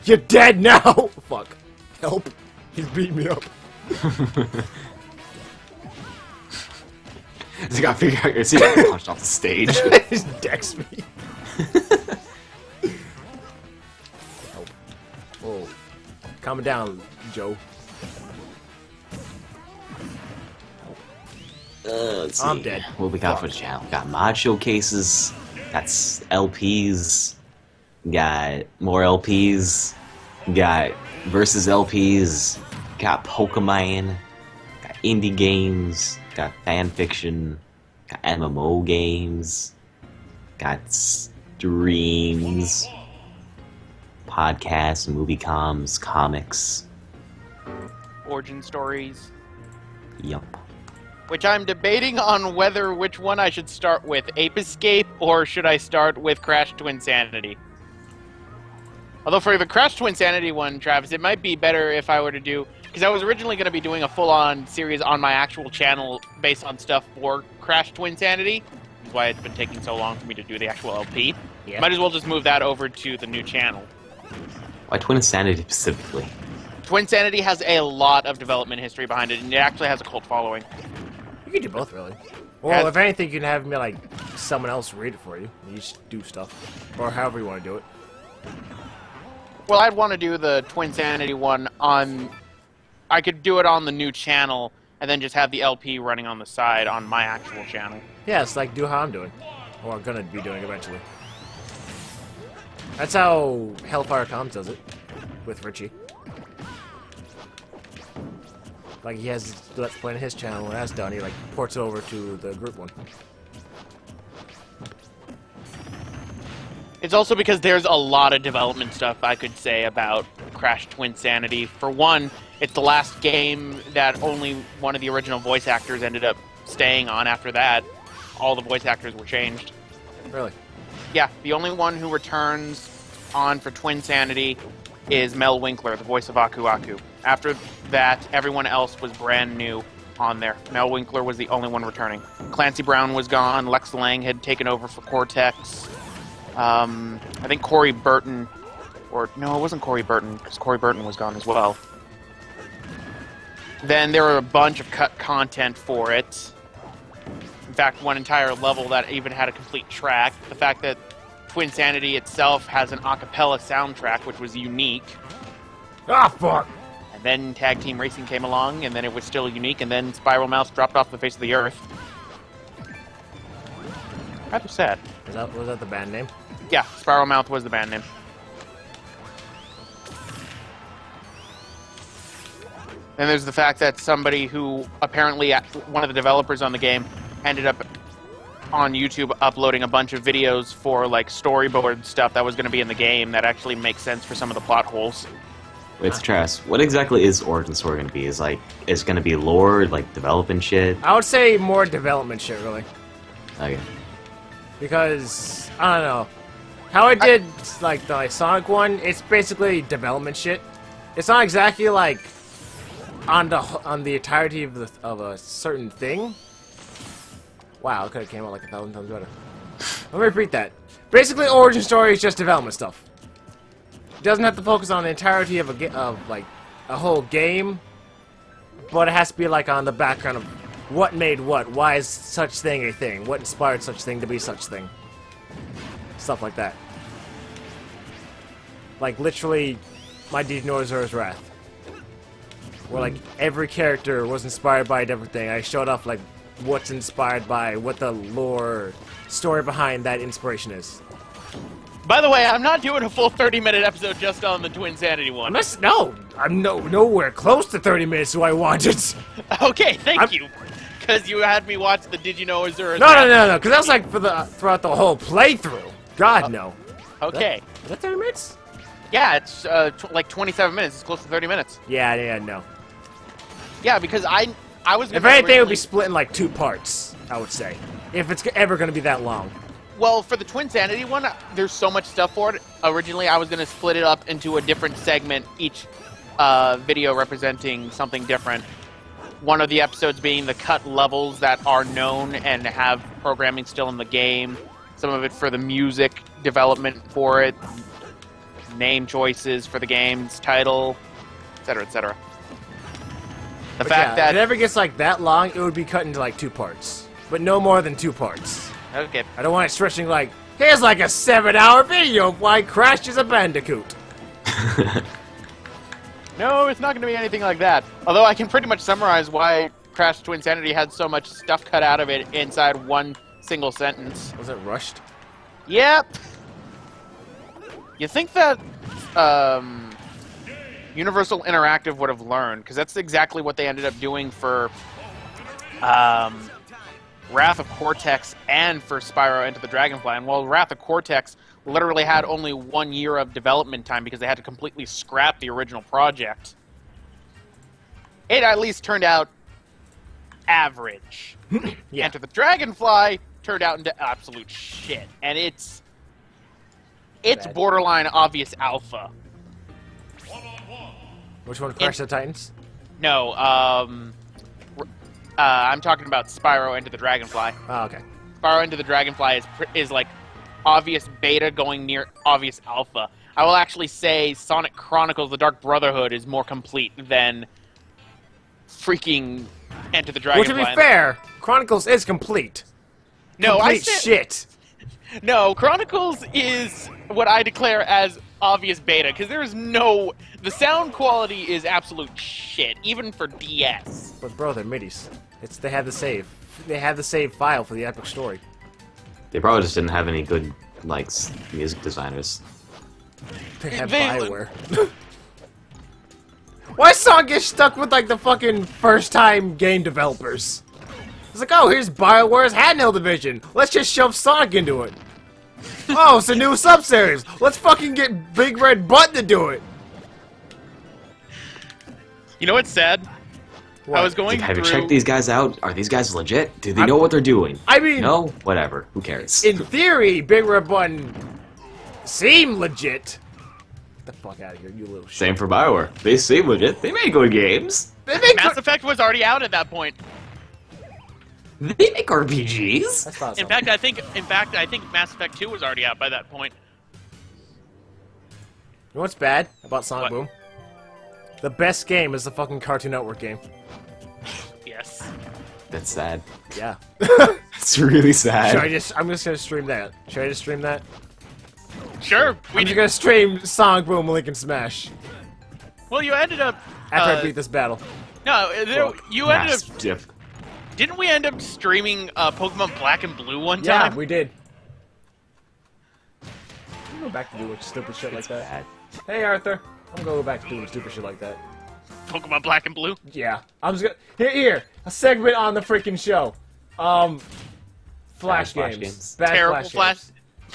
You're dead now! Fuck. Help. He's beating me up. You gotta figure out your secret. Punched off the stage. He decks me. Help. Oh. Calm down, Joe. Let's see. I'm dead. What we got for the channel? Got mod showcases. That's LPs. Got more LPs. Got versus LPs. Got Pokemon. Got indie games. Got fan fiction. Got MMO games. Got streams. Podcasts, movie comms, comics. Origin stories. Yup. Which I'm debating on which one I should start with, Ape Escape, or should I start with Crash Twinsanity? Although for the Crash Twinsanity one, Travis, it might be better if I were to do... Because I was originally going to be doing a full-on series on my actual channel based on stuff for Crash Twinsanity. That's why it's been taking so long for me to do the actual LP. Yeah. Might as well just move that over to the new channel. Why Twinsanity specifically? Twinsanity has a lot of development history behind it, and it actually has a cult following. You can do both, really. Well, if anything, you can have me, like, someone else read it for you. You just do stuff. Or however you want to do it. Well, I'd want to do the Twinsanity one on... I could do it on the new channel, and then just have the LP running on the side on my actual channel. Yeah, it's like, do how I'm doing. Or I'm gonna be doing eventually. That's how Hellfire Comms does it. With Richie. Like, he has Let's Play on his channel, and that's done, he, like, ports it over to the group one. It's also because there's a lot of development stuff I could say about Crash Twinsanity. For one, it's the last game that only one of the original voice actors ended up staying on. After that, all the voice actors were changed. Really? Yeah, the only one who returns on for Twinsanity is Mel Winkler, the voice of Aku Aku. After that, everyone else was brand new on there. Mel Winkler was the only one returning. Clancy Brown was gone. Lex Lang had taken over for Cortex. I think Corey Burton, or no, it wasn't Corey Burton, because Corey Burton was gone as well. Then there were a bunch of cut content for it. In fact, one entire level that even had a complete track. The fact that Twinsanity itself has an a cappella soundtrack, which was unique. Ah, fuck! And then Tag Team Racing came along, and then it was still unique, and then Spiral Mouse dropped off the face of the earth. Rather sad. Was that the band name? Yeah, Spiral Mouth was the band name. Then there's the fact that somebody who apparently, one of the developers on the game, ended up on YouTube uploading a bunch of videos for like storyboard stuff that was going to be in the game that actually makes sense for some of the plot holes. Wait, so Travis, what exactly is Origin Story going to be? Is it going to be lore, like development shit? I would say more development shit, really. Okay. Because, I don't know. How I did, like, the Sonic one, it's basically development shit. It's not exactly, like, on the entirety of a certain thing. Wow, it could have came out like 1,000 times better. Let me repeat that. Basically, Origin Story is just development stuff. It doesn't have to focus on the entirety of like, a whole game, but it has to be, like, on the background of what made what, why is such thing a thing, what inspired such thing to be such thing. Stuff like that. Like, literally, My Deed Noiser's Wrath. Where, like, every character was inspired by a different thing. I showed off, like, what's inspired by, what the lore, story behind that inspiration is. By the way, I'm not doing a full 30-minute episode just on the Twinsanity one. No, I'm nowhere close to 30 minutes do I wanted. Okay, thank you. Because you had me watch the Did You Know Azura's No, because that was like throughout the whole playthrough. God, no. Okay. Is that 30 minutes? Yeah, it's like 27 minutes. It's close to 30 minutes. Yeah, no. Yeah, because I was. If anything, it would be split in like 2 parts, I would say. If it's ever going to be that long. Well, for the Twinsanity one, there's so much stuff for it. Originally, I was going to split it up into a different segment, each video representing something different. One of the episodes being the cut levels that are known and have programming still in the game. Some of it for the music development for it, name choices for the game's title, etc., etc. The fact that if it ever gets like that long, it would be cut into like 2 parts, but no more than 2 parts. Okay. I don't want it stretching like, here's like a 7-hour video of why Crash is a Bandicoot. No, it's not going to be anything like that. Although I can pretty much summarize why Crash Twinsanity had so much stuff cut out of it inside one single sentence. Was it rushed? Yep. You think that Universal Interactive would have learned, because that's exactly what they ended up doing for Wrath of Cortex and for Spyro Into the Dragonfly. And while Wrath of Cortex literally had only 1 year of development time because they had to completely scrap the original project, it at least turned out average. Yeah. Enter the Dragonfly turned out into absolute shit. And it's Bad. borderline obvious alpha. Which one? Crash the Titans? No, I'm talking about Spyro Into the Dragonfly. Oh, okay. Spyro Into the Dragonfly is like obvious beta going near obvious alpha. I will actually say Sonic Chronicles: The Dark Brotherhood is more complete than freaking Enter the Dragonfly. Well, to be fair, Chronicles is complete. No, Complete shit. No, Chronicles is what I declare as obvious beta, because there's no... The sound quality is absolute shit, even for DS. But bro, they're middies. They have the save. They have the save file for the epic story. They probably just didn't have any good, like, music designers. They have Bioware. Why Sonic get stuck with like the fucking first-time game developers? It's like, oh, here's Bioware's handheld division. Let's just shove Sonic into it. Oh, it's a new sub-series. Let's fucking get Big Red Button to do it. You know what's sad? What? I was going Have you through... checked these guys out? Are these guys legit? Do they know what they're doing? I mean... No? Whatever. Who cares? In theory, Big Red Button seem legit. Get the fuck out of here, you little shit. Same for Bioware. They seem legit. They make good games. They make Mass Effect was already out at that point. They make RPGs. That's not In fact, I think Mass Effect 2 was already out by that point. You know what's bad about Sonic What? Boom? The best game is the fucking Cartoon Network game. Yes. That's sad. Yeah. It's really sad. I'm just gonna stream that. Should I just stream that? Sure. I'm just gonna stream Sonic Boom Lincoln Smash Well, you ended up... after I beat this battle. No, you ended up... Mass diff. Didn't we end up streaming Pokemon Black and Blue one Yeah, time? we did. I'm go back to doing stupid shit like that. Bad. Hey, Arthur. I'm gonna go back to doing stupid shit like that. Pokemon Black and Blue? Yeah. I'm just gonna... Here, a segment on the freaking show. Flash Flash games. games. Bad Terrible Flash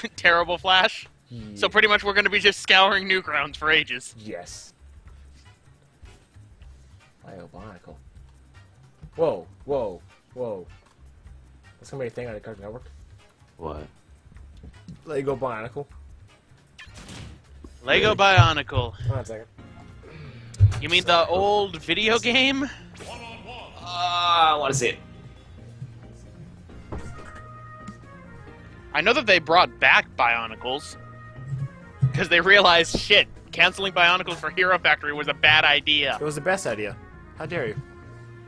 games. Terrible Flash? So pretty much we're going to be just scouring Newgrounds for ages. Yes. Bionicle. Whoa, whoa, whoa. That's gonna be a thing on the Cartoon Network. What? Lego Bionicle. Lego Bionicle. Hold on a second. You mean the old video game? I want to see it. I know that they brought back Bionicles. Because they realized, shit, canceling Bionicles for Hero Factory was a bad idea. It was the best idea. How dare you?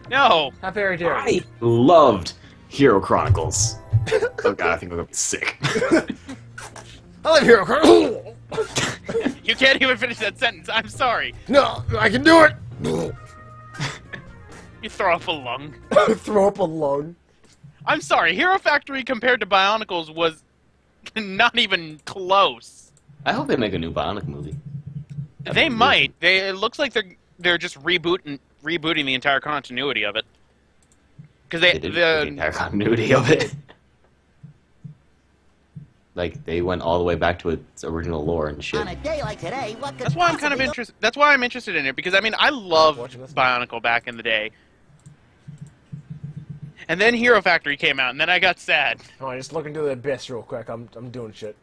No! How very dare I you? loved Hero Chronicles. Oh god, I think I'm gonna be sick. I love Hero Chronicles. You can't even finish that sentence, I'm sorry. No, I can do it. You throw up a lung. Throw up a lung. I'm sorry, Hero Factory compared to Bionicles was not even close. I hope they make a new Bionic movie. They might. It looks like they're just rebooting the entire continuity of it. Because They did the entire continuity of it. Like, they went all the way back to its original lore and shit. On a day like today, what could That's why I'm kind of interested. That's why I'm interested in it, because I mean I love Watching this? Bionicle back in the day, And then Hero Factory came out, and then I got sad. Oh, just look into the abyss real quick. I'm doing shit.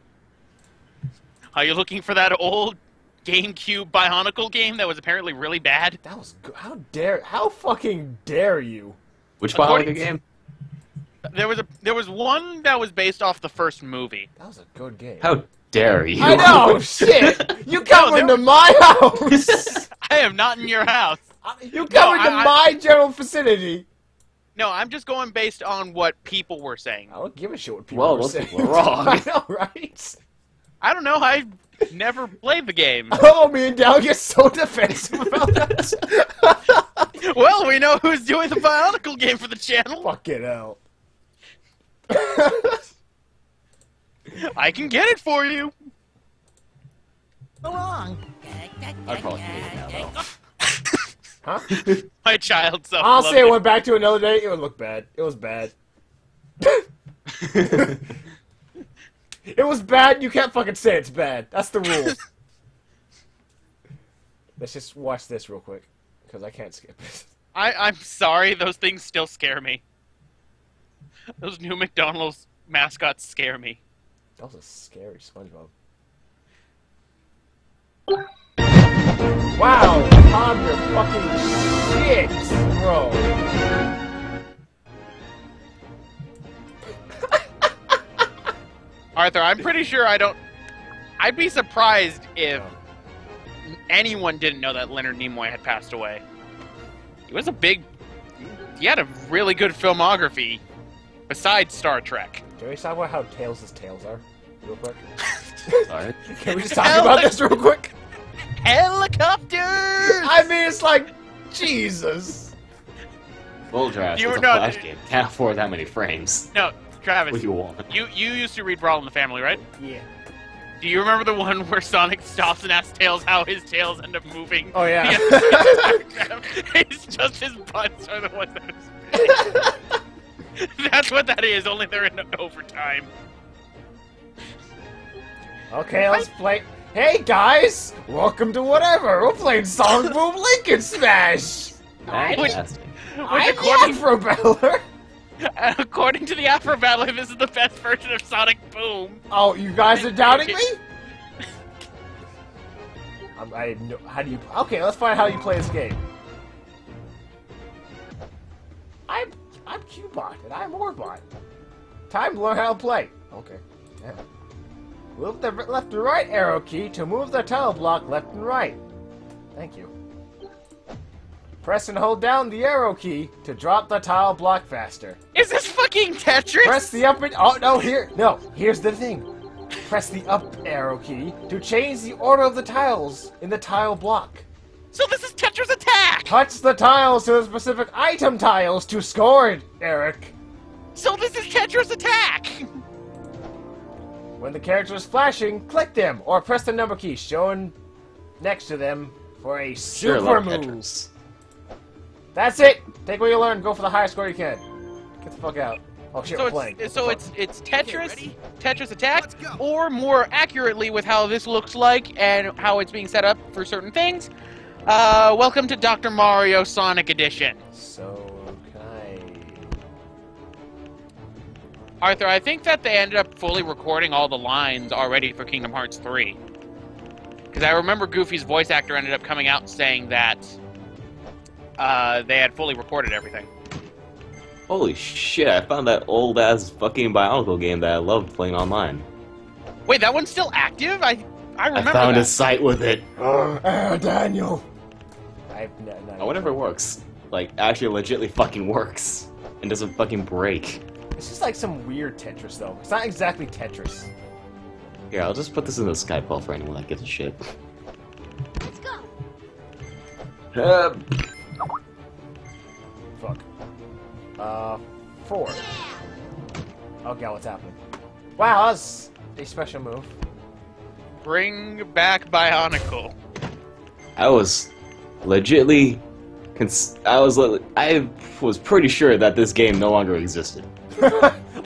Are you looking for that old GameCube Bionicle game that was apparently really bad? That was good. How fucking dare you? Which According Bionicle game? There was one that was based off the first movie. That was a good game. How dare you? I know, shit! You come into my house! I am not in your house. You come into my general vicinity! No, I'm just going based on what people were saying. I don't give a shit what people were saying. Well, wrong. I know, right? I don't know, I never played the game. Oh, me and Dow get so defensive about that. Well, we know who's doing the Bionicle game for the channel. Fucking hell. I can get it for you. Along. I'd probably hate it now, though. Huh? My child self. I'll say it went back to another day, it would look bad. It was bad. It was bad, you can't fucking say it's bad. That's the rule. Let's just watch this real quick, because I can't skip it. I'm sorry, those things still scare me. Those new McDonald's mascots scare me. That was a scary SpongeBob. Wow, Tom, you're fucking shit, bro. Arthur, I'm pretty sure I'd be surprised if anyone didn't know that Leonard Nimoy had passed away. He had a really good filmography besides Star Trek. Can we talk about how Tails' tails are, real quick? Sorry. Can we just talk about this real quick? Helicopters! I mean, it's like, Jesus. Well, Trash, You it's were a not- Flash game. Can't afford that many frames. No, Travis, What do you want? you used to read Brawl in the Family, right? Yeah. Do you remember the one where Sonic stops and asks Tails how his tails end up moving? Oh, yeah. It's just his butts are the ones that are spinning. That's what that is, only they're in overtime. Okay, let's play. Hey, guys! Welcome to whatever. We're playing Sonic Boom Lincoln Smash! Fantastic. I'm the according- Afro Battler! According to the Afro Battler, this is the best version of Sonic Boom. Oh, you guys are doubting me? How do you... Okay, let's find out how you play this game. I'm Qbot, and I'm Orbot. Time to learn how to play. Okay. Yeah. Move the left and right arrow key to move the tile block left and right. Thank you. Press and hold down the arrow key to drop the tile block faster. Is this fucking Tetris? Press the up and... Oh, no, here's the thing. Press the up arrow key to change the order of the tiles in the tile block. So this is Tetris Attack! Touch the tiles to the specific item tiles to score it, Eric. So this is Tetris Attack! When the character is flashing, click them or press the number key shown next to them for a Sure, super love move. Tetris. That's it. Take what you learn. Go for the highest score you can. Get the fuck out. Oh shit, So we're playing. it's Tetris, ready? Tetris Attack, or more accurately with how this looks like and how it's being set up for certain things. Welcome to Dr. Mario Sonic Edition. So can I? Arthur, I think that they ended up fully recording all the lines already for Kingdom Hearts 3. Because I remember Goofy's voice actor ended up coming out saying that they had fully recorded everything. Holy shit, I found that old-ass fucking Bionicle game that I loved playing online. Wait, that one's still active? I remember I found that. a site with it. Daniel. I wonder if it works. Like, actually legitly fucking works. And doesn't fucking break. It's just like some weird Tetris, though. It's not exactly Tetris. Here, I'll just put this in the Skype call for anyone that gives a shit. Let's go. Fuck. 4. Oh god, what's happening? Wow, that's a special move. Bring back Bionicle. I was legitly... I was pretty sure that this game no longer existed.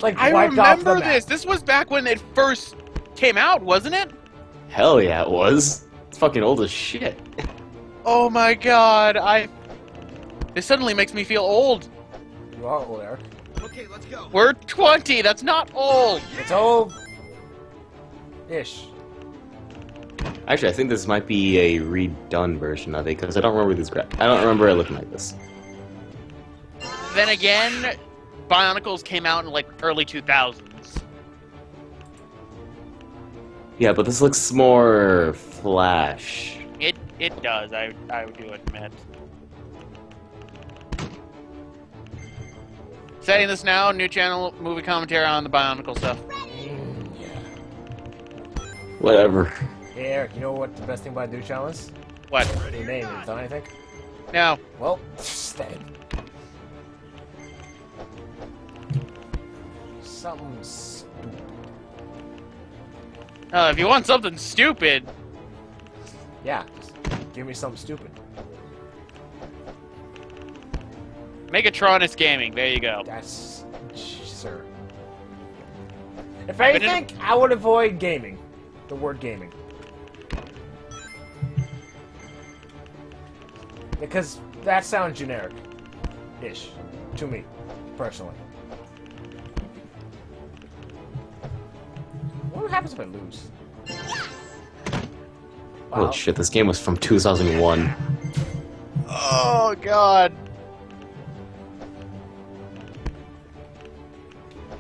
Like I wiped off the remember map. this. This was back when it first came out, wasn't it? Hell yeah, it was. It's fucking old as shit. Oh my god, this suddenly makes me feel old. You are old, Eric. Okay, let's go. We're 20. That's not old. It's old. Ish. Actually, I think this might be a redone version of it because I don't remember this. I don't remember it looking like this. Then again, Bionicles came out in like early 2000s. Yeah, but this looks more Flash. It does. I do admit. Setting this now. New channel, movie commentary on the Bionicle stuff. Whatever. Hey, Eric, you know what the best thing about New Channel is? What? Your name, you thought anything? No. Well, stay. Something stupid. If you want something stupid, Yeah, just give me something stupid. Megatronus Gaming. There you go. That's... sir. If anything, I would avoid gaming. The word gaming. Because that sounds generic-ish. To me, personally. What happens if I lose? Wow. Holy shit, this game was from 2001. Oh God.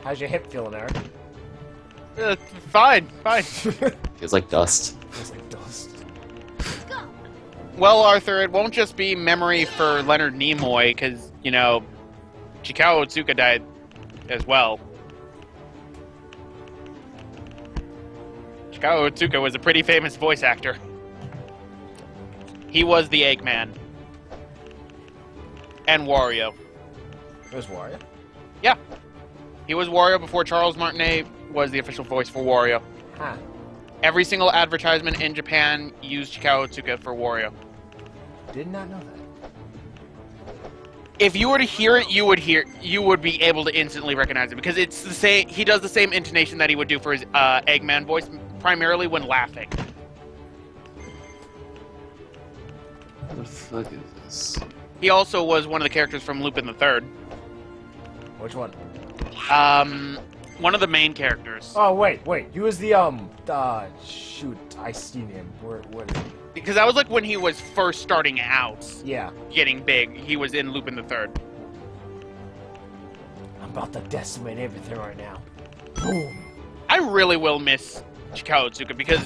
How's your hip feeling, Eric? Fine. Feels like dust. Feels like dust. Let's go. Well, Arthur, it won't just be memory for Leonard Nimoy, because, you know, Chikao Otsuka died as well. Chikao Otsuka was a pretty famous voice actor. He was the Eggman. And Wario. It was Wario? Yeah. He was Wario before Charles Martinet was the official voice for Wario. Huh. Every single advertisement in Japan used Chikao Otsuka for Wario. Did not know that. If you were to hear it, you would be able to instantly recognize it because it's the same. He does the same intonation that he would do for his Eggman voice, primarily when laughing. What the fuck is this? He also was one of the characters from Lupin the Third. Which one? One of the main characters. Oh, wait. He was the, shoot, I seen him. What is he? Because that was like when he was first starting out, Yeah. getting big. He was in Lupin the Third. I'm about to decimate everything right now. Boom. I really will miss Chikao Otsuka because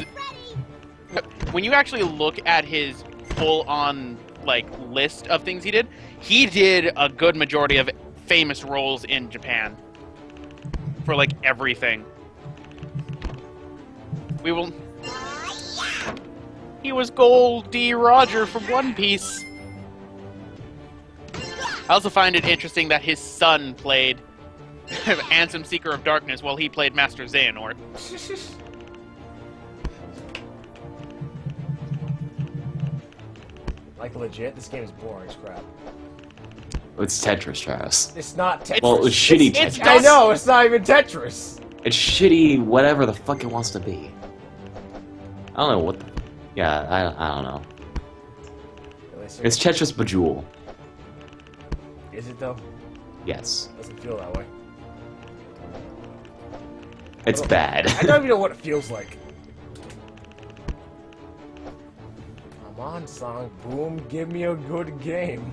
when you actually look at his full-on like list of things he did a good majority of famous roles in Japan for like everything. He was Gold D. Roger from One Piece. I also find it interesting that his son played Ansem Seeker of Darkness while he played Master Xehanort. Like, legit, this game is boring as crap. It's Tetris, Travis. It's not Tetris. Well, it's shitty it's Tetris. I know, it's not even Tetris. It's shitty whatever the fuck it wants to be. I don't know what the... Yeah, I don't know. It's Tetris Bejewel. Is it, though? Yes. Doesn't feel that way. It's bad. I don't even know what it feels like. Come on, Sonic Boom, give me a good game.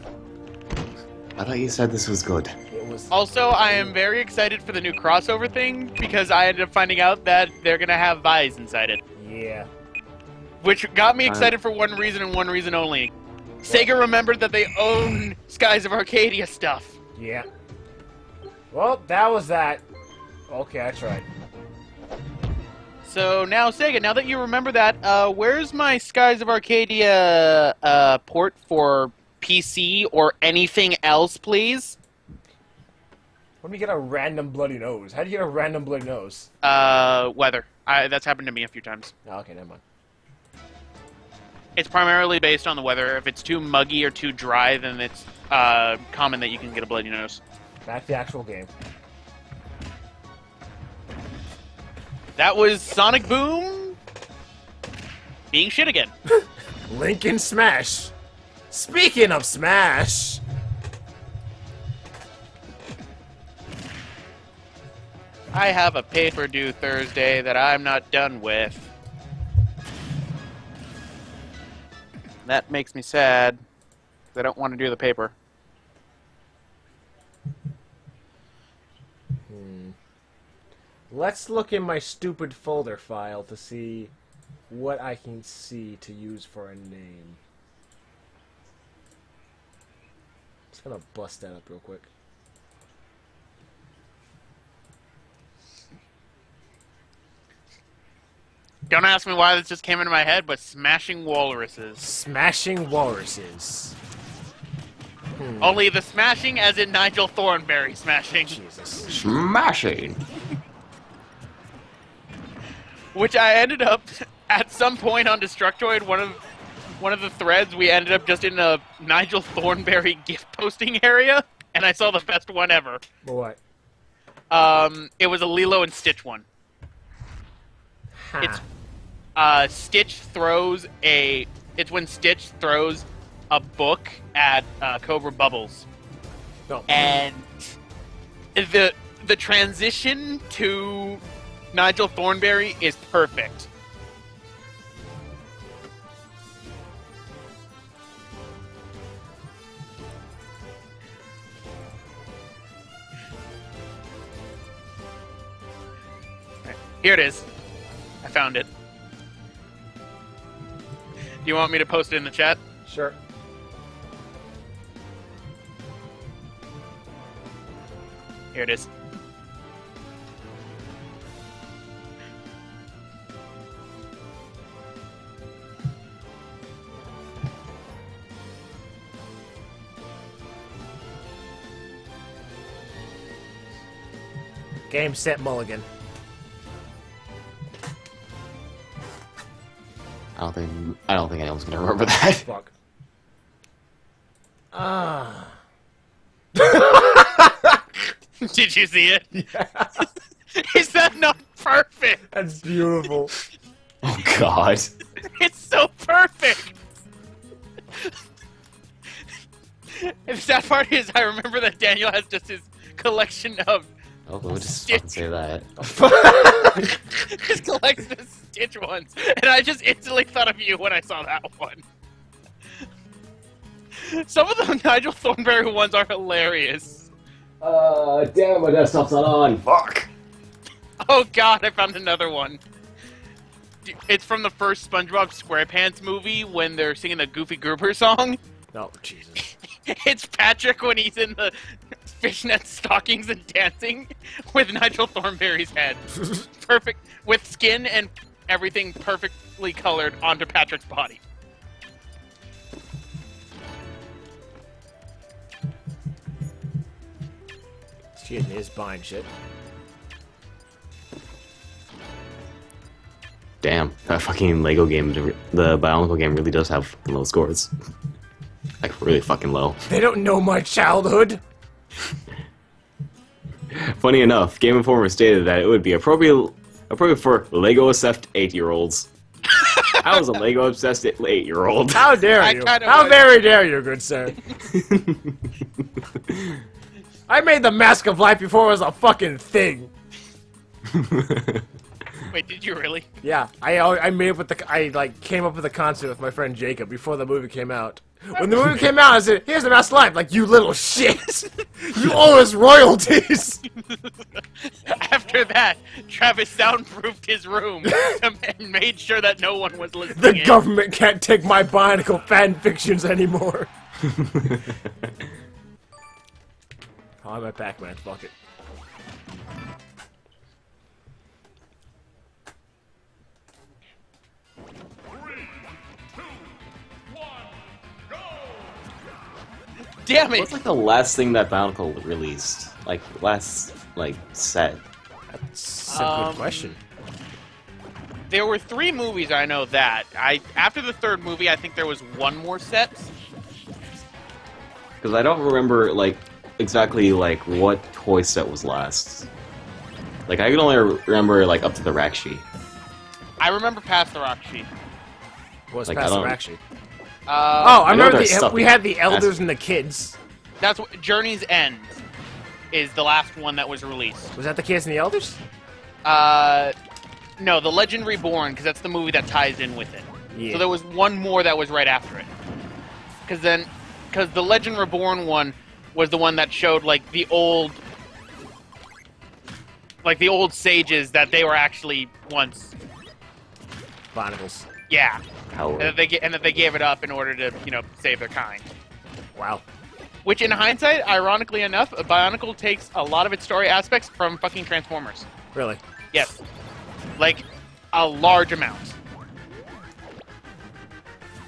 I thought you said this was good. It was... Also, I am very excited for the new crossover thing because I ended up finding out that they're gonna have Vi's inside it. Yeah. Which got me excited for one reason and one reason only. Sega remembered that they own Skies of Arcadia stuff. Yeah. Well, that was that. Okay, I tried. So now, Sega, now that you remember that, where's my Skies of Arcadia port for PC or anything else, please? Let me get a random bloody nose. How do you get a random bloody nose? Weather. That's happened to me a few times. Oh, okay, never mind. It's primarily based on the weather. If it's too muggy or too dry, then it's common that you can get a bloody nose. Back to the actual game. That was Sonic Boom being shit again. Lincoln Smash. Speaking of Smash. I have a paper due Thursday that I'm not done with. That makes me sad. I don't want to do the paper. Let's look in my stupid folder file to see what I can see to use for a name. Just gonna bust that up real quick. Don't ask me why this just came into my head, but Smashing Walruses. Smashing Walruses. Only the smashing as in Nigel Thornberry smashing. Jesus. Smashing. Which I ended up, at some point on Destructoid, one of the threads, we ended up just in a Nigel Thornberry gift posting area, and I saw the best one ever. What? It was a Lilo and Stitch one. Ha. It's Stitch throws a. It's when Stitch throws a book at Cobra Bubbles, No. and the transition to Nigel Thornberry is perfect. Here it is. I found it. Do you want me to post it in the chat? Sure. Here it is. Game, set, mulligan. I don't think anyone's gonna remember that. Fuck. Ah. Did you see it? Yeah. Is that not perfect? That's beautiful. Oh God. It's so perfect. And the sad part is, I remember that Daniel has just his collection of. Oh, we'll just fucking say that. His collection of Stitch ones, and I just instantly thought of you when I saw that one. Some of the Nigel Thornberry ones are hilarious. Damn, my desktop's not on. Fuck. Oh God, I found another one. It's from the first SpongeBob SquarePants movie when they're singing the Goofy Goober song. Oh, Jesus. It's Patrick when he's in the fishnet stockings and dancing with Nigel Thornberry's head. Perfect, with skin and everything perfectly colored onto Patrick's body. Shit is buying shit. Damn, that fucking Lego game, the Bionicle game really does have low scores. Like, really fucking low. They don't know my childhood. Funny enough, Game Informer stated that it would be appropriate for Lego-obsessed 8-year-olds. I was a Lego-obsessed 8-year-old. How dare I you? kinda How was. very dare you, good sir? I made the Mask of Life before it was a fucking thing. Wait, did you really? Yeah, I made up with came up with the concept with my friend Jacob before the movie came out. When the movie came out, I said, "Here's the Mask of Life." Like, you little shit, you owe us royalties. After that, Travis soundproofed his room and made sure that no one was listening. The government can't take my Bionicle fan fictions anymore. Oh, I'm at Pac-Man. Fuck it. Damn it! What's like the last thing that Bionicle released? Like, last, like, set? That's a good question. There were 3 movies, I know that. After the 3rd movie, I think there was 1 more set. Because I don't remember, like, exactly, like, what toy set was last. Like, I can only remember, like, up to the Rakshi. I remember past the Rakshi. What's Like, past I the don't- Rakshi? Oh, I I know remember there's stuff we in had the past- elders and the kids. That's what Journey's End. is the last one that was released. Was that the Kids and the Elders? No, The Legend Reborn, because that's the movie that ties in with it. Yeah. So there was one more that was right after it. Because the Legend Reborn one was the one that showed like the old sages that they were actually once. Barnacles. Yeah. How? And that they gave it up in order to, save their kind. Wow. Which, in hindsight, ironically enough, Bionicle takes a lot of its story aspects from fucking Transformers. Really? Yes. Like, a large amount.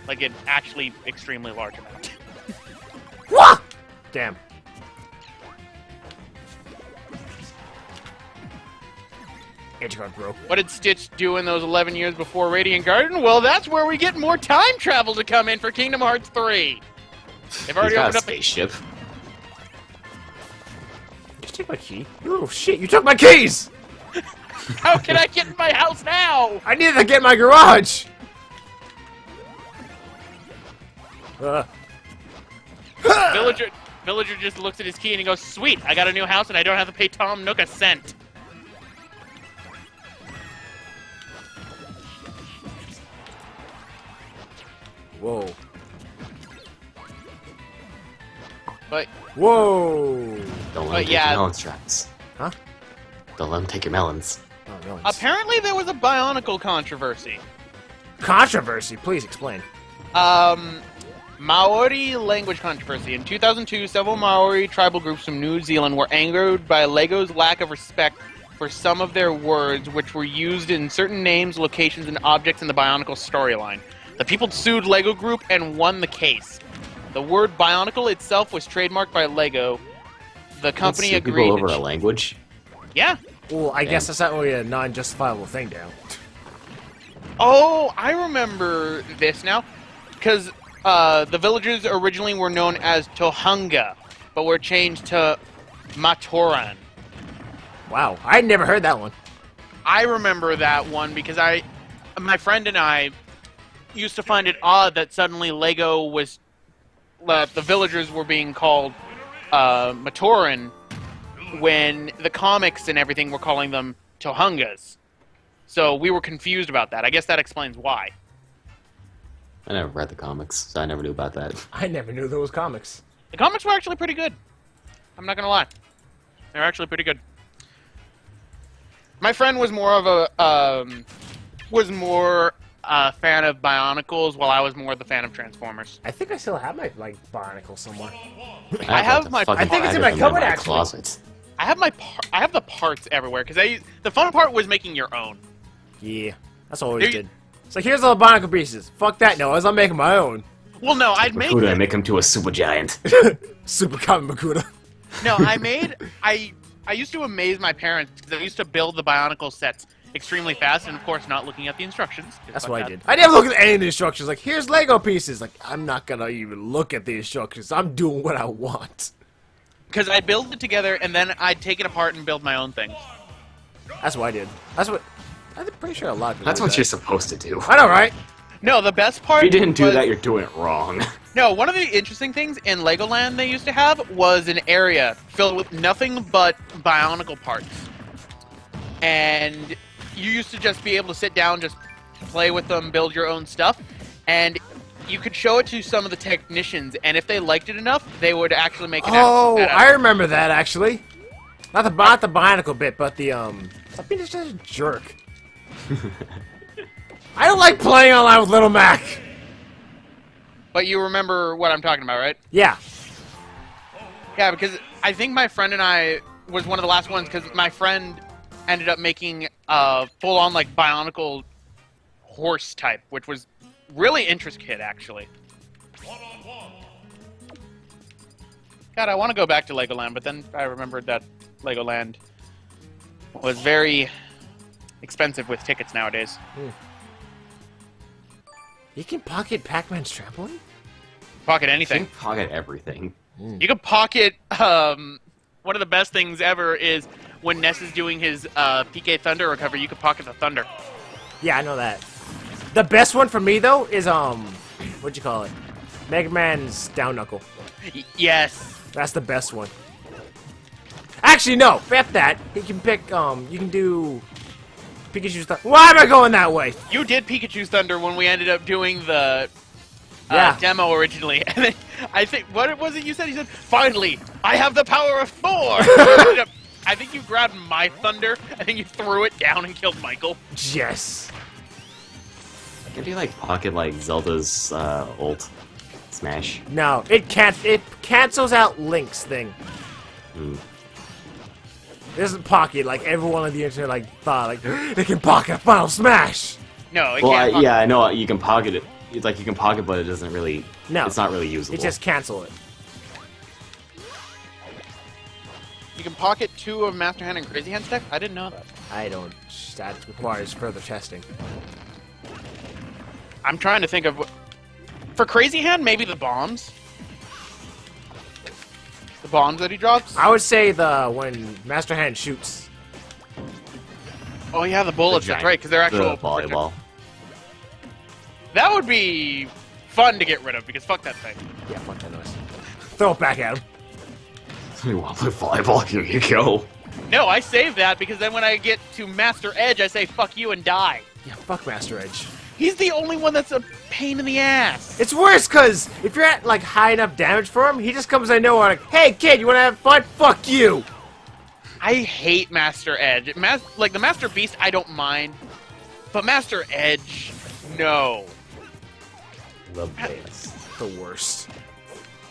Like, an actually extremely large amount. Wah! Damn. Edge guard, bro. What did Stitch do in those 11 years before Radiant Garden? Well, that's where we get more time travel to come in for Kingdom Hearts 3. They've already He's got opened a up spaceship. Just take my key. You little shit, you took my keys! How can I get in my house now? I needed to get my garage! Villager just looks at his key and he goes, "Sweet, I got a new house and I don't have to pay Tom Nook a cent." Whoa. But Whoa! Don't let But him take yeah. your melon straps. Huh? Don't let him take your melons. Oh, no. apparently there was a Bionicle controversy. Controversy, please explain. Maori language controversy. In 2002, several Maori tribal groups from New Zealand were angered by Lego's lack of respect for some of their words, which were used in certain names, locations, and objects in the Bionicle storyline. The people sued Lego Group and won the case. The word Bionicle itself was trademarked by Lego. The company Let's sue agreed. people over a language. Yeah. Well, I guess that's not really a non-justifiable thing now. Oh, I remember this now. Because the villagers originally were known as Tohunga, but were changed to Matoran. Wow, I had never heard that one. I remember that one because my friend and I used to find it odd that suddenly Lego was, the villagers were being called Matoran when the comics and everything were calling them Tohungas. So we were confused about that. I guess that explains why. I never read the comics, so I never knew about that. I never knew there was comics. The comics were actually pretty good. I'm not gonna lie. They're actually pretty good. My friend was more of a fan of Bionicles, while I was more the fan of Transformers. I think I still have my Bionicle somewhere. I have my- I think it's in my cupboard, actually. Closet. I have the parts everywhere because the fun part was making your own. Yeah, that's all I always There you- did. So here's all the Bionicle pieces. Fuck that noise, I'm making my own. Well, no, I'd make Makuta and make him to a super giant. Super Kamen Makuta. no, I used to amaze my parents because I used to build the Bionicle sets extremely fast, and of course, not looking at the instructions. That's what I did. I never look at any of the instructions. Like, here's Lego pieces. Like, I'm not gonna even look at the instructions. I'm doing what I want. Because I'd build it together, and then I'd take it apart and build my own things. That's what I did. That's what. I'm pretty sure a lot of people That's do what that. you're supposed to do. I know, right? No, the best part. If you didn't do was- that, you're doing it wrong. No, one of the interesting things in Legoland they used to have was an area filled with nothing but Bionicle parts. And you used to just be able to sit down, just play with them, build your own stuff. And you could show it to some of the technicians, and if they liked it enough, they would actually make an Oh, out of I it. remember that actually. Not the Bionicle bit, but the Stop being just a jerk. I don't like playing online with Little Mac. But you remember what I'm talking about, right? Yeah. Yeah, because I think my friend and I was one of the last ones, because my friend ended up making a full-on, like, Bionicle horse type, which was really intricate, actually. God, I want to go back to Legoland, but then I remembered that Legoland was very expensive with tickets nowadays. You can pocket Pac-Man's trampoline? Pocket You anything. can pocket everything. You can pocket, one of the best things ever is when Ness is doing his PK Thunder recovery, you can pocket the Thunder. Yeah, I know that. The best one for me though is what'd you call it? Mega Man's down knuckle. Yes. That's the best one. Actually, no. F that. He can pick. You can do Pikachu's Thunder. Why am I going that way? You did Pikachu's Thunder when we ended up doing the Yeah. demo originally, and then I think what was it you said? You said, "Finally, I have the power of Thor." I think you grabbed my Thunder. I think you threw it down and killed Michael. Yes. Can you like pocket like Zelda's ult smash? No, it can't. It cancels out Link's thing. Hmm. It doesn't pocket like everyone on the internet like thought. Like it can pocket Final Smash. No, it Well, can't. yeah, I know you can pocket it. It's like you can pocket, but it doesn't really. No, it's not really usable. It just cancel it. You can pocket 2 of Master Hand and Crazy Hand's deck? I didn't know that. I don't. That requires further testing. I'm trying to think of what... For Crazy Hand, maybe the bombs? The bombs that he drops? I would say when Master Hand shoots. Oh yeah, the bullets, that's right, because they're actual... the volleyball. That would be fun to get rid of, because fuck that thing. Yeah, fuck that noise. Throw it back at him. You want to play volleyball? Here you go. No, I save that, because then when I get to Master Edge, I say fuck you and die. Yeah, fuck Master Edge. He's the only one that's a pain in the ass. It's worse because if you're at like high enough damage for him, he just comes out of nowhere like, "Hey kid, you wanna have fun? Fuck you!" I hate Master Edge. Like the Master Beast, I don't mind, but Master Edge, no. The best. The worst.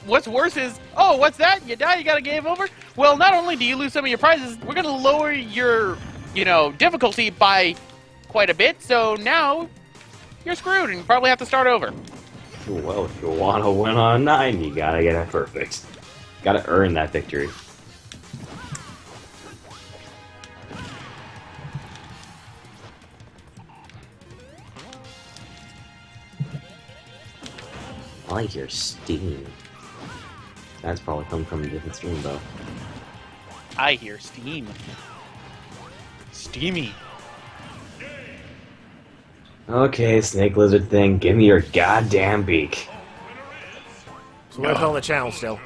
What's worse is, oh, what's that? You die, you got a game over? Well, not only do you lose some of your prizes, we're gonna lower your, difficulty by quite a bit, so now you're screwed and you probably have to start over. Well, if you want to win on 9, you gotta get it perfect. Gotta earn that victory. I like your steam. That's probably come from a different stream, though. I hear steam. Steamy. Okay, snake lizard thing, give me your goddamn beak. So we're on the channel still.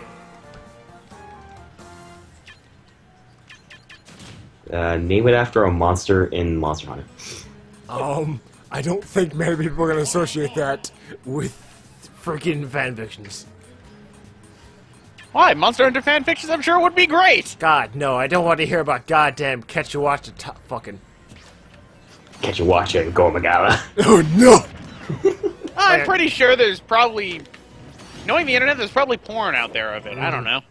Name it after a monster in Monster Hunter. I don't think many people are gonna associate that with freaking fanfictions. Why? Monster Hunter fanfictions I'm sure would be great! God, no, I don't want to hear about goddamn catch you watch the top fucking. Catch you watching, go Magala. Oh no! I'm pretty sure there's probably... Knowing the internet, there's probably porn out there of it. I don't know.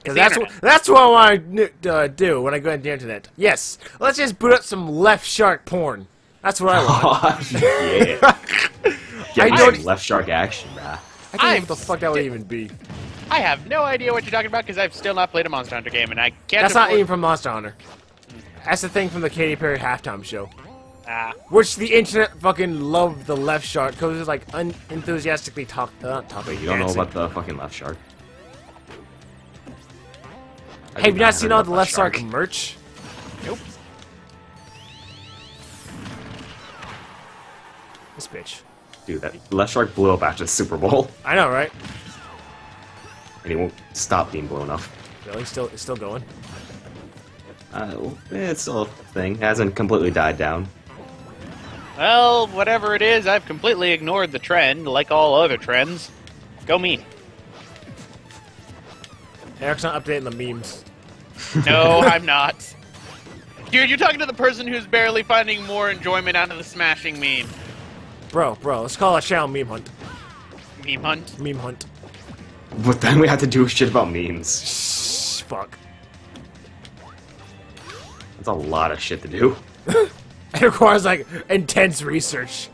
Because It's the that's what I want to do when I go on the internet. Yes, let's just boot up some left shark porn. That's what I want. Yeah. Get I me don't- some left shark action, bruh. I don't know what the fuck that would even be. I have no idea what you're talking about because I've still not played a Monster Hunter game, and I can't That's not afford... even from Monster Hunter. That's the thing from the Katy Perry halftime show. Ah. Which the internet fucking loved the left shark because it's like unenthusiastically You don't know about the fucking left shark. Have you not seen all the left shark merch? Nope. This bitch. Dude, that left shark blew up after the Super Bowl, I know, right? and he won't stop being blown up. Really? It's still going? It's still a thing. It hasn't completely died down. Well, whatever it is, I've completely ignored the trend, like all other trends. Go me. Eric's not updating the memes. No, I'm not. Dude, you're talking to the person who's barely finding more enjoyment out of the smashing meme. Bro, let's call our channel Meme Hunt. Meme hunt? Meme Hunt. But then we have to do shit about memes. Shh, fuck. That's a lot of shit to do. It requires, like, intense research.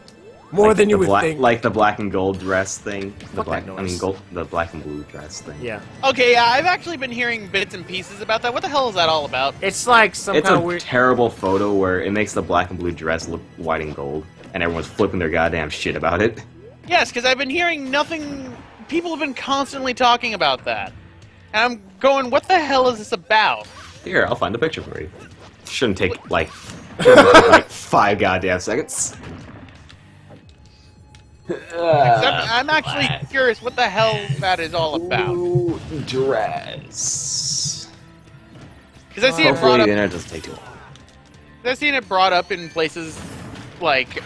More Like than you the would think. Like the black and gold dress thing. The Fuck black, that I mean, noise. gold, the black and blue dress thing. Yeah. Okay, yeah, I've actually been hearing bits and pieces about that. What the hell is that all about? It's like some It's kind a of weird... terrible photo where it makes the black and blue dress look white and gold, and everyone's flipping their goddamn shit about it. Yes, because I've been hearing nothing... People have been constantly talking about that. And I'm going, what the hell is this about? Here, I'll find a picture for you. Shouldn't take like 5 goddamn seconds. Except I'm actually curious what the hell that is all about. Blue dress. Because I see it brought Hopefully up. the internet doesn't take too long. I've seen it brought up in places like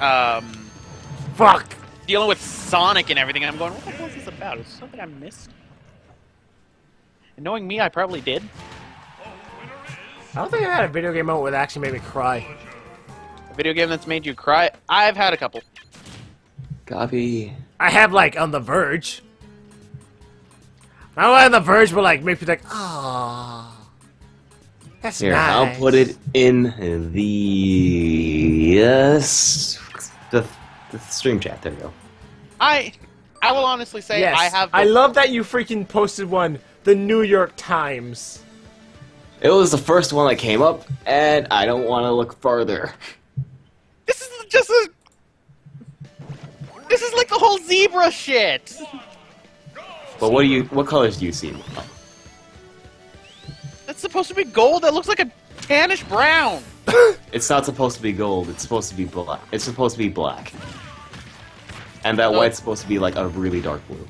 Fuck! dealing with Sonic and everything. And I'm going, what the hell is this about? Is there something I missed? And knowing me, I probably did. I don't think I had a video game moment that actually made me cry. A video game that's made you cry? I've had a couple. Copy. I have, like, On the Verge. Not On the Verge, but, like, make me like, ah, that's Here, nice. I'll put it in the yes, the stream chat. There we go. I will honestly say Yes, I have. I love that you freaking posted one. The New York Times. It was the first one that came up, and I don't want to look further. This is just a. This is like the whole zebra shit. But what colors do you see? That's supposed to be gold. That looks like a tannish brown. It's not supposed to be gold. It's supposed to be black. It's supposed to be black. And that Oh. white's supposed to be like a really dark blue.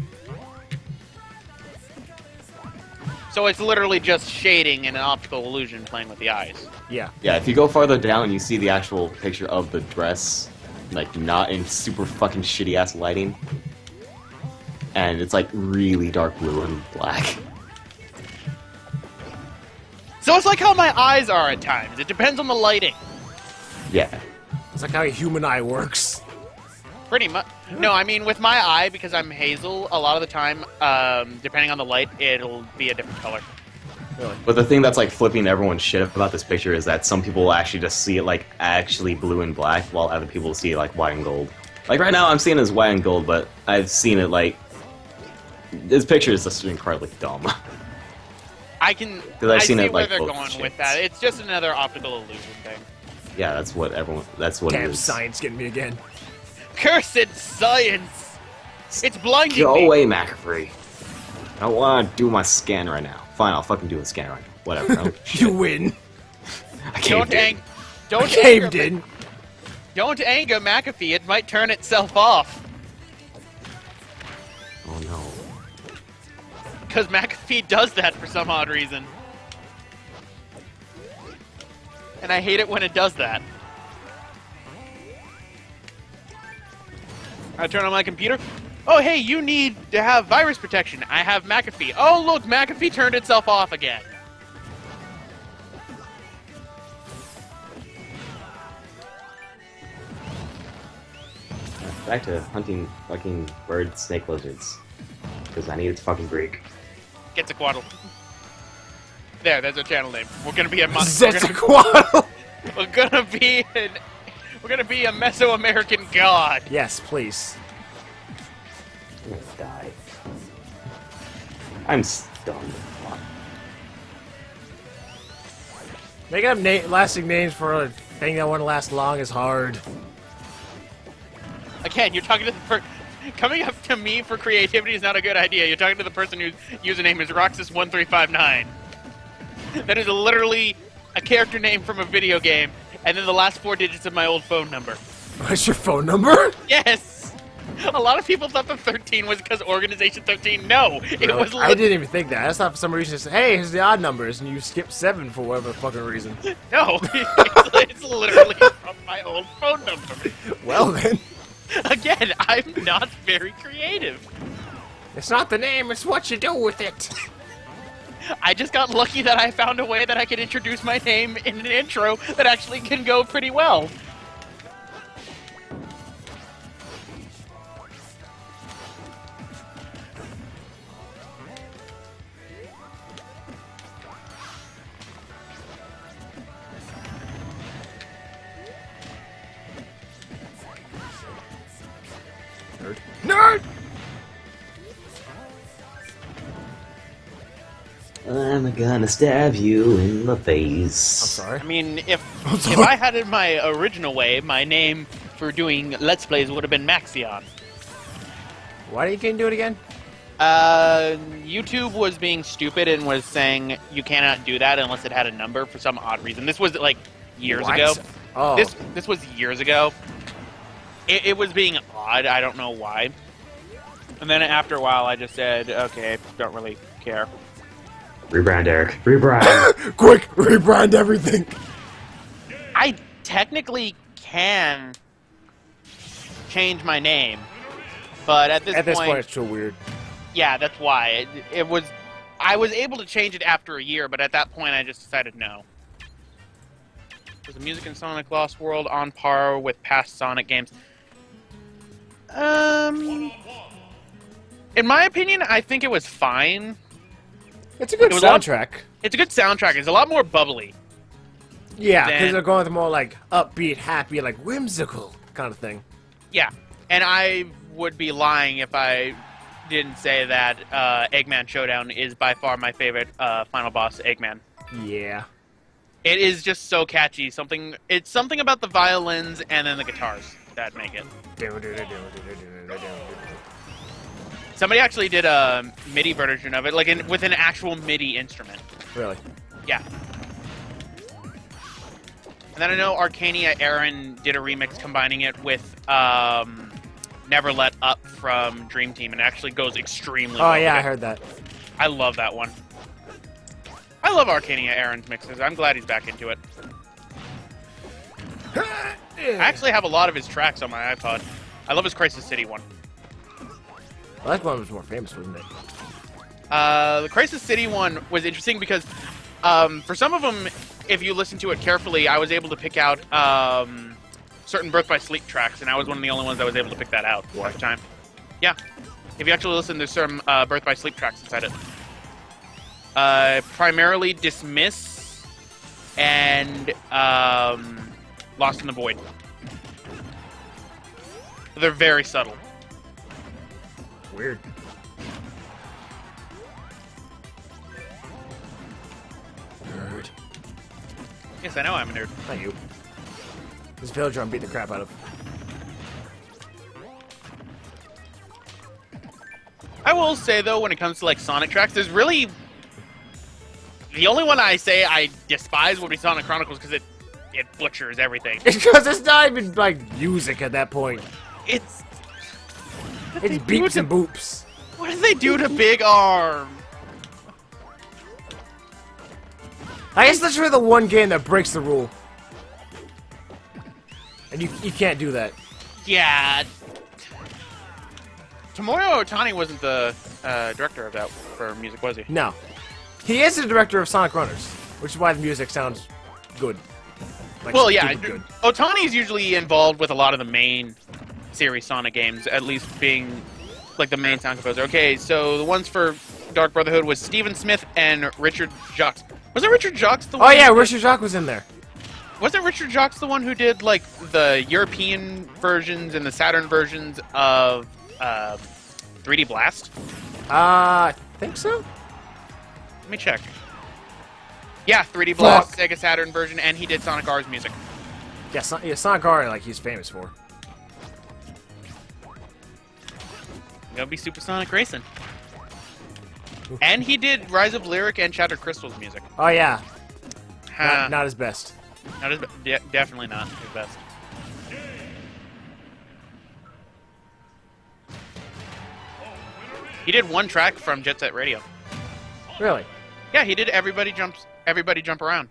So it's literally just shading and an optical illusion playing with the eyes. Yeah. Yeah, if you go farther down, you see the actual picture of the dress, like not in super fucking shitty ass lighting. And it's like really dark blue and black. So it's like how my eyes are at times. It depends on the lighting. Yeah. It's like how a human eye works. Pretty much. No, I mean with my eye, because I'm hazel, a lot of the time, depending on the light, it'll be a different color. Really. But the thing that's like flipping everyone's shit about this picture is that some people will actually just see it like actually blue and black, while other people see it like white and gold. Like right now I'm seeing it as white and gold, but I've seen it like... This picture is just incredibly dumb. I can. I've I seen see it, where like, they're both going with shades. that. It's just another optical illusion thing. Yeah, that's what everyone... That's what it Damn is. science getting me again. Cursed science! It's blinding Go me. away, McAfee. I don't want to do my scan right now. Fine, I'll fucking do a scan right now. Whatever. Oh, shit. You win. I caved in. Don't Caved anger, in. Don't anger McAfee. It might turn itself off. Oh no. Because McAfee does that for some odd reason. And I hate it when it does that. I turn on my computer. Oh, hey, you need to have virus protection. I have McAfee. Oh, look, McAfee turned itself off again. Back to hunting fucking bird snake lizards. Because I need it to fucking break. Quetzalcoatl. There's our channel name. We're gonna be a Zetzaquaddle. we're gonna be a Mesoamerican god. Yes, please. I'm gonna die. I'm stunned. Making up lasting names for a thing that won't last long is hard. Again, you're talking to the coming up to me for creativity is not a good idea. You're talking to the person whose username is Roxas1359. That is literally a character name from a video game, and then the last 4 digits of my old phone number. What's your phone number? Yes! A lot of people thought the 13 was because Organization 13. No, it was. I didn't even think that. I just thought for some reason, just, hey, here's the odd numbers, and you skipped 7 for whatever fucking reason. No, it's literally from my old phone number. Well then, Again, I'm not very creative. it's not the name, it's what you do with it. I just got lucky that I found a way that I could introduce my name in an intro that actually can go pretty well. Nerd! I'm gonna stab you in the face. I'm sorry. I mean, if I had it my original way, my name for doing Let's Plays would have been Maxion. Why didn't you do it again? YouTube was being stupid and was saying you cannot do that unless it had a number for some odd reason. This was like years What? ago. Oh. This was years ago. It was being odd. I don't know why. And then after a while, I just said, okay, don't really care. Rebrand, Eric. Rebrand. Quick, rebrand everything. I technically can change my name, but at this point, it's so weird. yeah, that's why it was. I was able to change it after a year, but at that point, I just decided no. Was the music in Sonic Lost World on par with past Sonic games? In my opinion, I think it was fine. It's a good soundtrack. It's a good soundtrack. It's a lot more bubbly. Yeah, because they're going with more like upbeat, happy, like whimsical kind of thing. Yeah, and I would be lying if I didn't say that Eggman Showdown is by far my favorite final boss, Eggman. Yeah. It is just so catchy. It's something about the violins and then the guitars that make it. Somebody actually did a MIDI version of it, like with an actual MIDI instrument. Really? Yeah. And then I know Arcania Aaron did a remix combining it with Never Let Up from Dream Team, and it actually goes extremely well. Oh, yeah, I heard that. I love that one. I love Arcania Aaron's mixes. I'm glad he's back into it. I actually have a lot of his tracks on my iPod. I love his Crisis City one. Well, that one was more famous, wasn't it? The Crisis City one was interesting because for some of them, if you listen to it carefully, I was able to pick out certain Birth by Sleep tracks, and I was one of the only ones that was able to pick that out at the time. Yeah. If you actually listen, there's some Birth by Sleep tracks inside it. Primarily Dismiss and Lost in the Void. They're very subtle. Weird. Nerd. Yes, I know I'm a nerd. Not you. This villager I'm beating the crap out of. I will say, though, when it comes to, like, Sonic tracks, there's really... The only one I say I despise would be Sonic Chronicles, because it butchers everything. Because it's not even, like, music at that point. It's beeps and boops. What did they do to Big Arm? I guess that's really the one game that breaks the rule. And you can't do that. Yeah. Tomoyo Otani wasn't the director of that for music, was he? No. He is the director of Sonic Runners, which is why the music sounds good. Like, well, yeah. good. Otani's usually involved with a lot of the main series Sonic games, at least being like the main sound composer. Okay, so the ones for Dark Brotherhood was Steven Smith and Richard Jacques. Was it Richard Jacques the one? Oh yeah, Richard Jacques was in there. Wasn't Richard Jacques the one who did like the European versions and the Saturn versions of 3D Blast? I think so. Let me check. Yeah, 3D Blast, Sega Saturn version, and he did Sonic R's music. Yeah, Sonic R, like he's famous for. Gonna be Supersonic Racing. And he did Rise of Lyric and Shattered Crystal's music. Oh yeah. Huh. Not his best. Not his definitely not his best. He did one track from Jet Set Radio. Really? Yeah, he did Everybody Jump Around.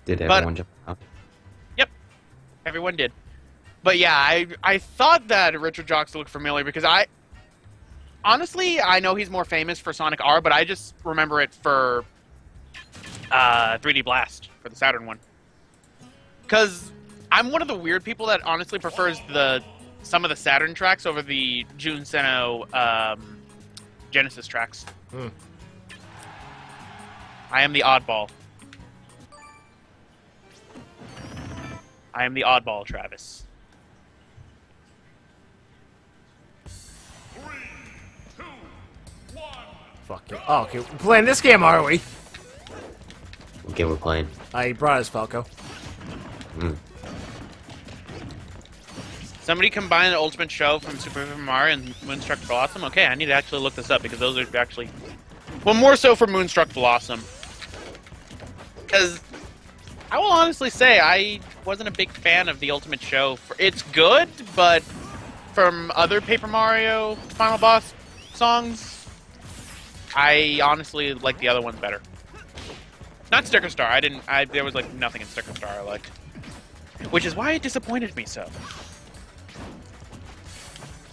Did everyone jump up? Yep. Everyone did. But yeah, I thought that Richard Jacques looked familiar because honestly, I know he's more famous for Sonic R, but I just remember it for 3D Blast, for the Saturn one. Because I'm one of the weird people that honestly prefers some of the Saturn tracks over the Jun Seno Genesis tracks. I am the oddball. I am the oddball, Travis. 3, 2, 1. Fuck you. Oh, okay. We're playing this game, are we? What game we're playing? I brought us Falco. Somebody combine the Ultimate Show from Super Mario and Moonstruck Blossom? Okay, I need to actually look this up because those are actually... Well, more so for Moonstruck Blossom. Because I will honestly say I wasn't a big fan of the Ultimate Show. It's good, but from other Paper Mario Final Boss songs, I honestly like the other ones better. Not Sticker Star. There was like nothing in Sticker Star I liked. Which is why it disappointed me so.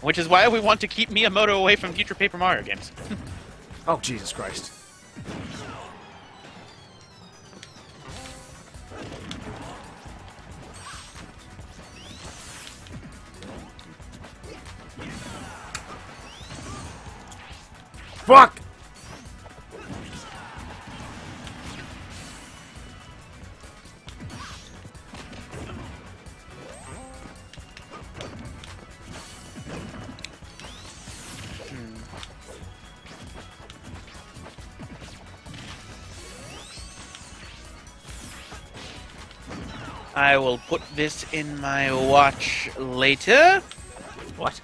Which is why we want to keep Miyamoto away from future Paper Mario games. Oh, Jesus Christ. Fuck! I will put this in my watch later. What?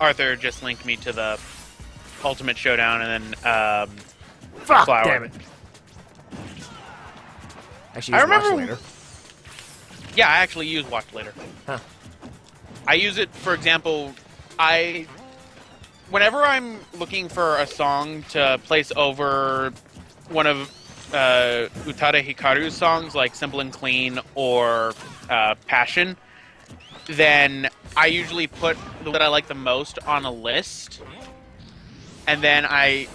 Arthur just linked me to the Ultimate Showdown and then, Fuck! Flower. Damn it. Actually, I remember- watch later. Yeah, I actually use Watch Later. Huh. I use it, for example, whenever I'm looking for a song to place over one of Utada Hikaru's songs, like Simple and Clean or Passion, then I usually put the that I like the most on a list, and then I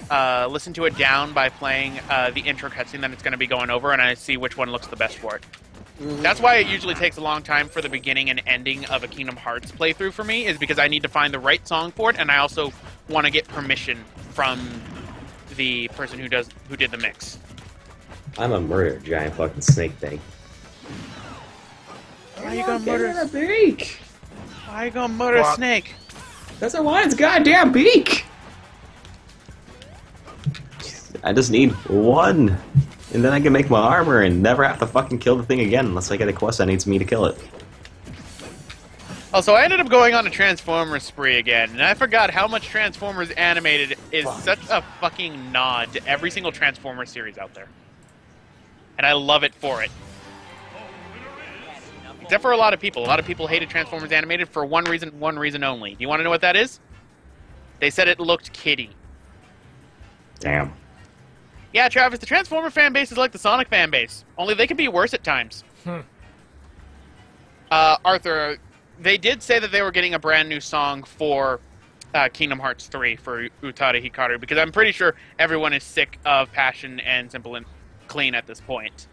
listen to it down by playing the intro cutscene that it's going to be going over, and I see which one looks the best for it. That's why it usually takes a long time for the beginning and ending of a Kingdom Hearts playthrough for me, is because I need to find the right song for it, and I also want to get permission from the person who did the mix. I'm a murder giant fucking snake thing. Why you gonna murder a beak? Why you gonna murder a Fuck. snake? That's why its goddamn beak. I just need one, and then I can make my armor and never have to fucking kill the thing again unless I get a quest that needs me to kill it. Also, I ended up going on a Transformers spree again, and I forgot how much Transformers Animated is Fuck. such a fucking nod to every single Transformers series out there. And I love it for it. Except for a lot of people. A lot of people hated Transformers Animated for one reason only. Do you want to know what that is? They said it looked kiddie. Damn. Yeah, Travis, the Transformer fan base is like the Sonic fan base. Only they can be worse at times. Arthur, they did say that they were getting a brand new song for Kingdom Hearts 3 for Utada Hikaru, because I'm pretty sure everyone is sick of Passion and Simple and Clean at this point.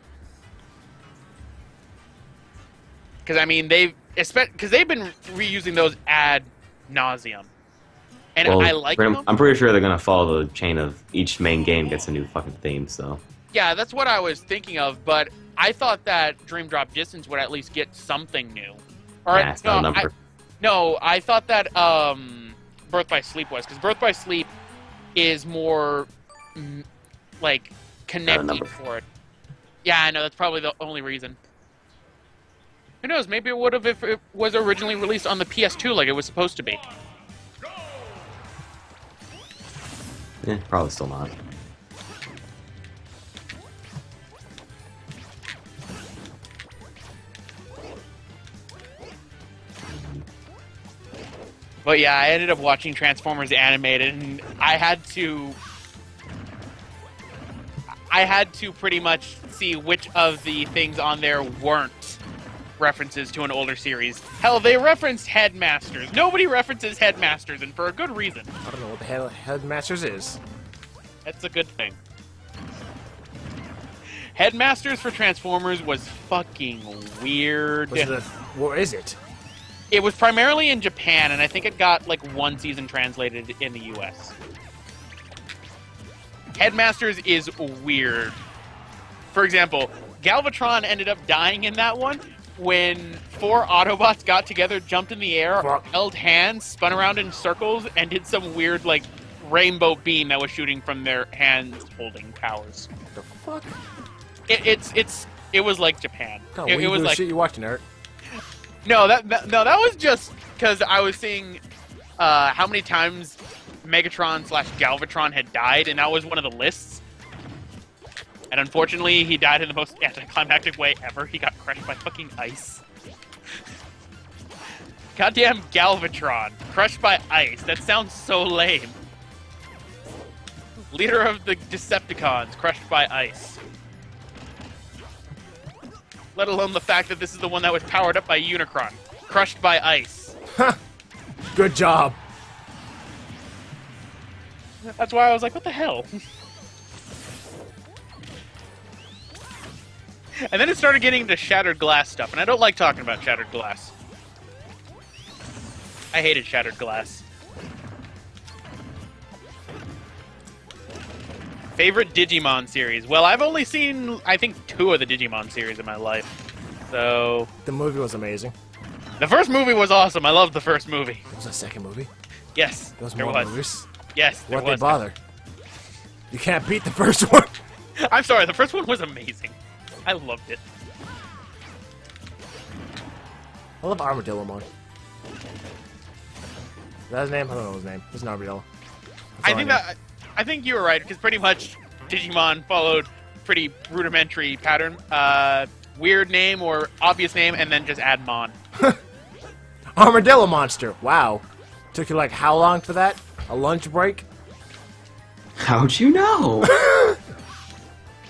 Because, I mean, they've been reusing those ad nauseum. And Well, I like them. I'm pretty sure they're gonna follow the chain of each main game gets a new fucking theme, so. Yeah, that's what I was thinking of, but I thought that Dream Drop Distance would at least get something new. Or, Nah, it's not a number. I thought that Birth by Sleep was, because Birth by Sleep is more, like, connected number. for it. Yeah, I know, that's probably the only reason. Who knows, maybe it would have if it was originally released on the PS2 like it was supposed to be. Probably still not. But yeah, I ended up watching Transformers Animated, and I had to pretty much see which of the things on there weren't references to an older series. Hell, they referenced Headmasters. Nobody references Headmasters, and for a good reason. I don't know what the hell Headmasters is. That's a good thing. Headmasters for Transformers was fucking weird. What is it? It was primarily in Japan, and I think it got like one season translated in the US. Headmasters is weird. For example, Galvatron ended up dying in that one when 4 Autobots got together, jumped in the air, Fuck. held hands, spun around in circles, and did some weird like rainbow beam that was shooting from their hands holding powers. The fuck? It was like Japan. Oh, It was like shit you watching, Art? no, that was just because I was seeing how many times Megatron / Galvatron had died, and that was one of the lists. And unfortunately, he died in the most anticlimactic way ever. He got crushed by fucking ice. Goddamn Galvatron, crushed by ice. That sounds so lame. Leader of the Decepticons, crushed by ice. Let alone the fact that this is the one that was powered up by Unicron, crushed by ice. Good job. That's why I was like, what the hell? And then it started getting into Shattered Glass stuff, and I don't like talking about Shattered Glass. I hated Shattered Glass. Favorite Digimon series? Well, I've only seen, I think, 2 of the Digimon series in my life. So... The movie was amazing. The first movie was awesome. I loved the first movie. There was a second movie? Yes, There was there more was. movies? Yes, there Why'd they was. bother? You can't beat the first one. I'm sorry, the first one was amazing. I loved it. I love Armadillomon. Is that his name? I don't know his name. It's an armadillo. That's all know. I think you were right, because pretty much Digimon followed pretty rudimentary pattern. Weird name or obvious name, and then just add Mon. Armadillo monster. Wow. Took you like how long for that? A lunch break? How'd you know?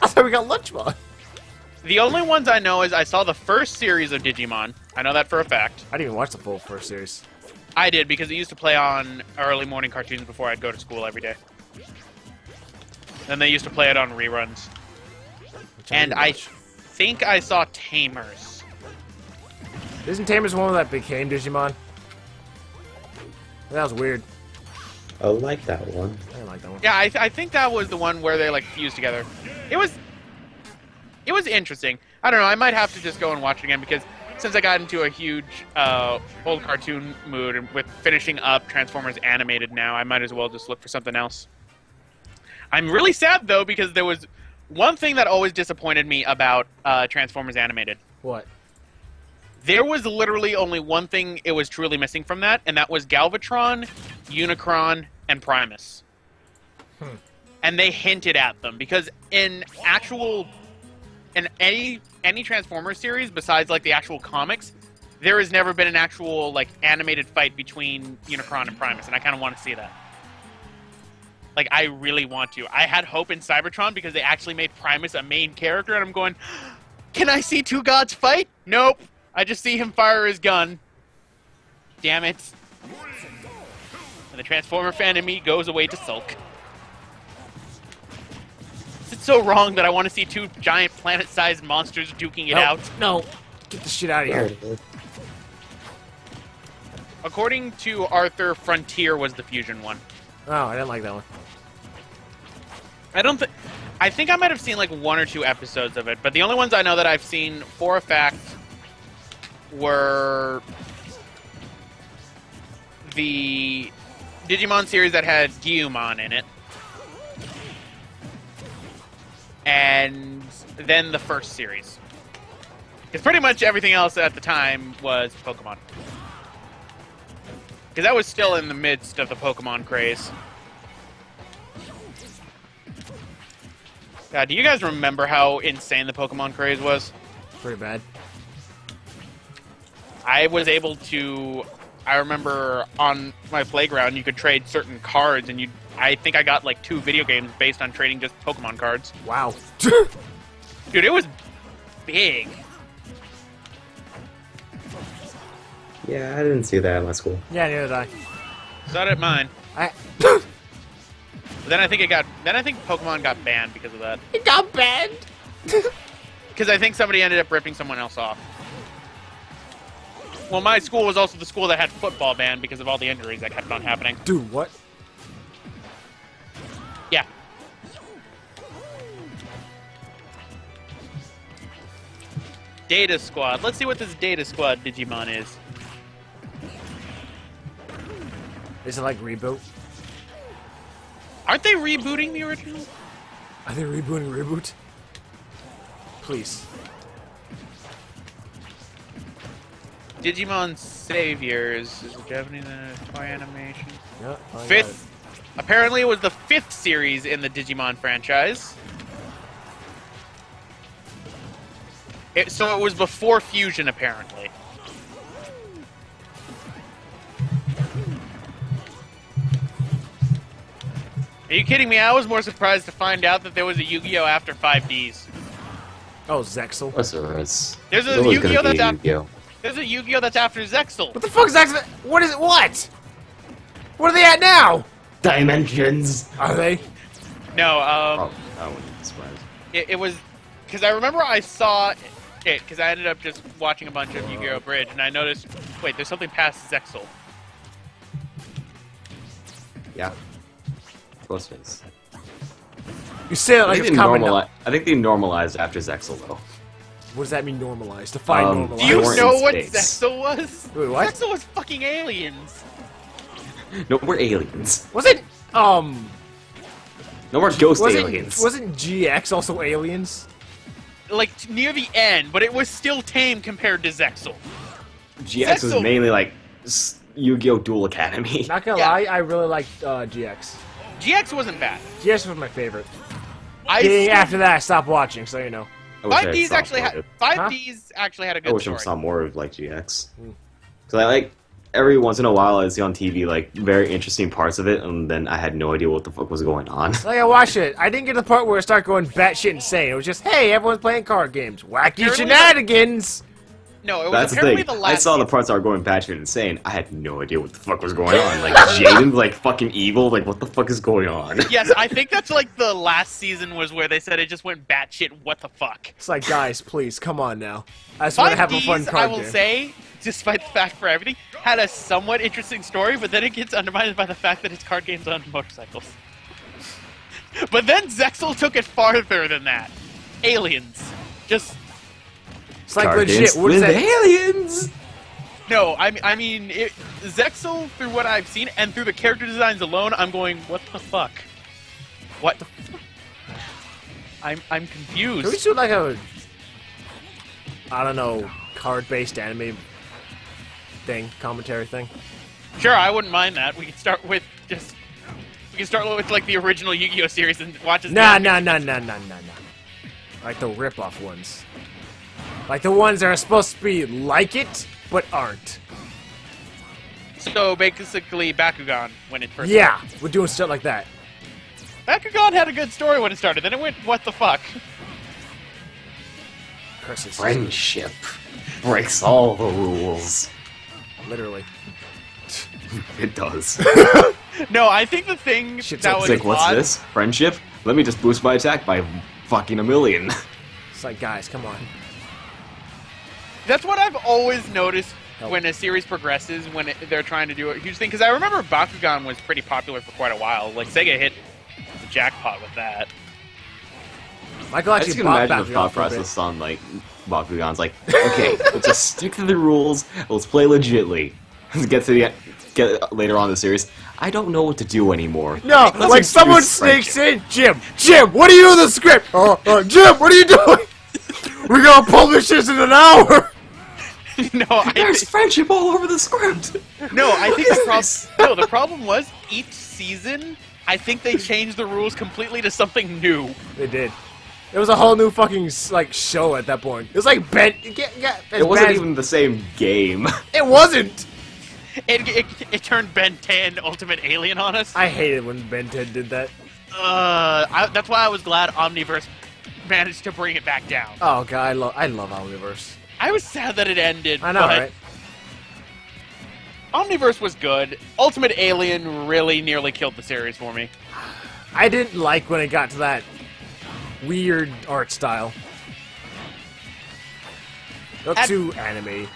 I thought we got lunch month. The only ones I know is I saw the first series of Digimon. I know that for a fact. I didn't even watch the full first series. I did, because it used to play on early morning cartoons before I'd go to school every day. Then they used to play it on reruns. And I think I saw Tamers. Isn't Tamers one that became Digimon? That was weird. I like that one. I didn't like that one. Yeah, I think that was the one where they like fused together. It was interesting. I don't know. I might have to just go and watch it again, because since I got into a huge old cartoon mood and with finishing up Transformers Animated now, I might as well just look for something else. I'm really sad though, because there was one thing that always disappointed me about Transformers Animated. What? There was literally only one thing it was truly missing from that, and that was Galvatron, Unicron, and Primus. And they hinted at them, because in any Transformers series besides like the actual comics, there has never been an actual like animated fight between Unicron and Primus, and I kind of want to see that. Like, I really want to. I had hope in Cybertron because they actually made Primus a main character, and I'm going, can I see two gods fight? Nope. I just see him fire his gun. Damn it. And the Transformer fan in me goes away to sulk. It's so wrong that I want to see two giant planet-sized monsters duking it out. No. Get the shit out of here. According to Arthur, Frontier was the fusion one. Oh, I didn't like that one. I think I might have seen like 1 or 2 episodes of it, but the only ones I know that I've seen for a fact were the Digimon series that had Gyumon in it, and then the first series. Because pretty much everything else at the time was Pokemon. Because that was still in the midst of the Pokemon craze. God, do you guys remember how insane the Pokemon craze was? Pretty bad. I was able to... I remember on my playground you could trade certain cards, and I think I got like 2 video games based on trading just Pokemon cards. Wow. Dude, it was big. Yeah, I didn't see that at my school. Yeah, neither did I. It's not at mine. But then I think Pokemon got banned because of that. It got banned? Because I think somebody ended up ripping someone else off. Well, my school was also the school that had football banned because of all the injuries that kept on happening. Dude, what? Yeah. Data Squad. Let's see what this Data Squad Digimon is. Is it like Reboot? Aren't they rebooting the original? Are they rebooting Reboot? Please. Digimon Saviors is a Japanese toy animation. Yeah, I got Fifth. Apparently, it was the 5th series in the Digimon franchise. So it was before Fusion, apparently. Are you kidding me? I was more surprised to find out that there was a Yu-Gi-Oh! After 5Ds. Oh, Zexal. What's the rest? There's a always Yu-Gi-Oh! gonna that's be a after. Yu-Gi-Oh. There's a Yu-Gi-Oh! That's after Zexal. What the fuck is Zexal? What is it? What? What are they at now? Dimensions! Uh, Are they? No, Oh, I wouldn't be surprised. it was because I remember I saw it because I ended up just watching a bunch of Yu-Gi-Oh! Bridge and I noticed, wait, there's something past Zexal. Yeah. Close face. You say it like it's coming up. I think they normalized after Zexal, though. What does that mean, normalized? Define Do normalized. Do you weren't know in what space. Zexal was? Wait, what? Zexal was fucking aliens. No more aliens. Wasn't, No more ghost wasn't, aliens. wasn't GX also aliens? Like near the end, but it was still tame compared to Zexal. GX was Zexal- mainly like Yu-Gi-Oh! Duel Academy. Not gonna Yeah. lie, I really liked GX. GX wasn't bad. GX was my favorite. I Being still- after that, I stopped watching, so you know. I wish I 5Ds saw actually more had of it. 5Ds actually had a I good wish I story. saw more of like GX. Because I like every once in a while I see on TV like very interesting parts of it, and then I had no idea what the fuck was going on. Like, I watched it. I didn't get to the part where it started going batshit insane. It was just, hey, everyone's playing card games. Wacky Apparently- shenanigans! No, it was That's the apparently thing. the I last. saw the parts that were going batshit insane. I had no idea what the fuck was going on. Like Jaden's like fucking evil. Like what the fuck is going on? Yes, I think that's like the last season was where they said it just went batshit. What the fuck? It's like, guys, please, come on now. I just want to have a fun 5Ds, card I will game. say, despite the fact for everything, had a somewhat interesting story, but then it gets undermined by the fact that it's card games on motorcycles. But then Zexal took it farther than that. Aliens. Just It's like Card legit. games What is with that? aliens. no, I mean, Zexal through what I've seen and through the character designs alone, I'm going, what the fuck? What the fuck? I'm Can we confused. do like a, I don't know, card-based anime thing, commentary thing? Sure, I wouldn't mind that. We can start with like the original Yu-Gi-Oh series and watch as Nah. Like the rip-off ones. Like the ones that are supposed to be like it, but aren't. So basically, Bakugan when it first. Yeah, we're doing stuff like that. Bakugan had a good story when it started. Then it went, what the fuck? Curses. Friendship breaks all the rules. Literally. It does. No, I think the thing Shit's that up. was It's like, what's odd. this? Friendship? Let me just boost my attack by fucking a million. It's like, guys, come on. That's what I've always noticed Help. when a series progresses, when they're trying to do a huge thing. Because I remember Bakugan was pretty popular for quite a while. Like Sega hit the jackpot with that. Michael I actually just can bought imagine the Bakugan thought for a bit. process on like Bakugan's like, okay, let's just stick to the rules. Let's play legitly. Get to the later on in the series. I don't know what to do anymore. No, Let's like introduce someone sneaks friendship. in. Jim, what are you in the script? Jim, what are you doing? We're gonna publish this in an hour. No, There's friendship all over the script. No, I think What the is problem. this? No, the problem was each season. I think they changed the rules completely to something new. They did. It was a whole new fucking like show at that point. It was like Ben. It wasn't even the same game. It wasn't. It turned Ben 10 Ultimate Alien on us. I hated when Ben 10 did that. That's why I was glad Omniverse managed to bring it back down. Oh god, I love Omniverse. I was sad that it ended. I know, but right? Omniverse was good. Ultimate Alien really nearly killed the series for me. I didn't like when it got to that weird art style. Look too anime